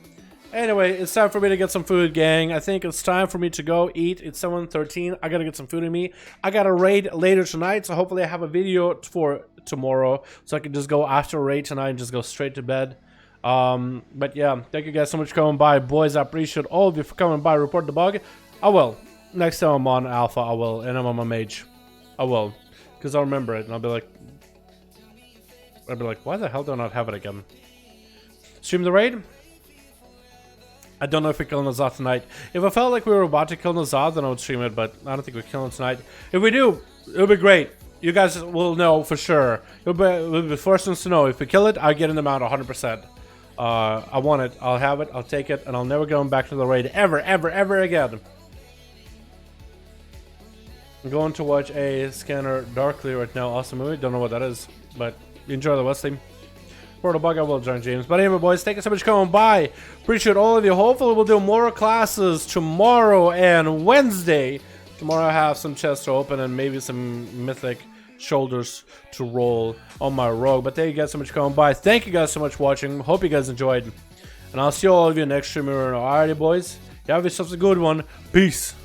Anyway, it's time for me to get some food, gang. I think it's time for me to go eat. It's 7:13. I gotta get some food in me. I got a raid later tonight, so hopefully I have a video for tomorrow, so I can just go after raid tonight and just go straight to bed. But yeah, thank you guys so much for coming by, boys. I appreciate all of you for coming by. Report the bug. I will. Next time I'm on Alpha, I will, and I'm on my mage. I will, because I'll remember it, and I'll be like, why the hell do I not have it again? Stream the raid. I don't know if we kill Nazar tonight. If I felt like we were about to kill Nazar, then I would stream it, but I don't think we're killing tonight. If we do, it'll be great. You guys will know for sure. You'll be the first ones to know. If we kill it, I'll get in the mount 100%. I want it. I'll have it. I'll take it, and I'll never go back to the raid ever, ever, ever again. I'm going to watch a Scanner Darkly right now. Awesome movie. Don't know what that is, but enjoy the West team. For the bug, I will join James. But anyway, boys, thank you so much for coming by. Appreciate all of you. Hopefully, we'll do more classes tomorrow and Wednesday. Tomorrow, I have some chests to open and maybe some mythic shoulders to roll on my rogue. But thank you guys so much for coming by. Thank you guys so much for watching. Hope you guys enjoyed. And I'll see all of you next stream. Alrighty, boys. You have yourselves a good one. Peace.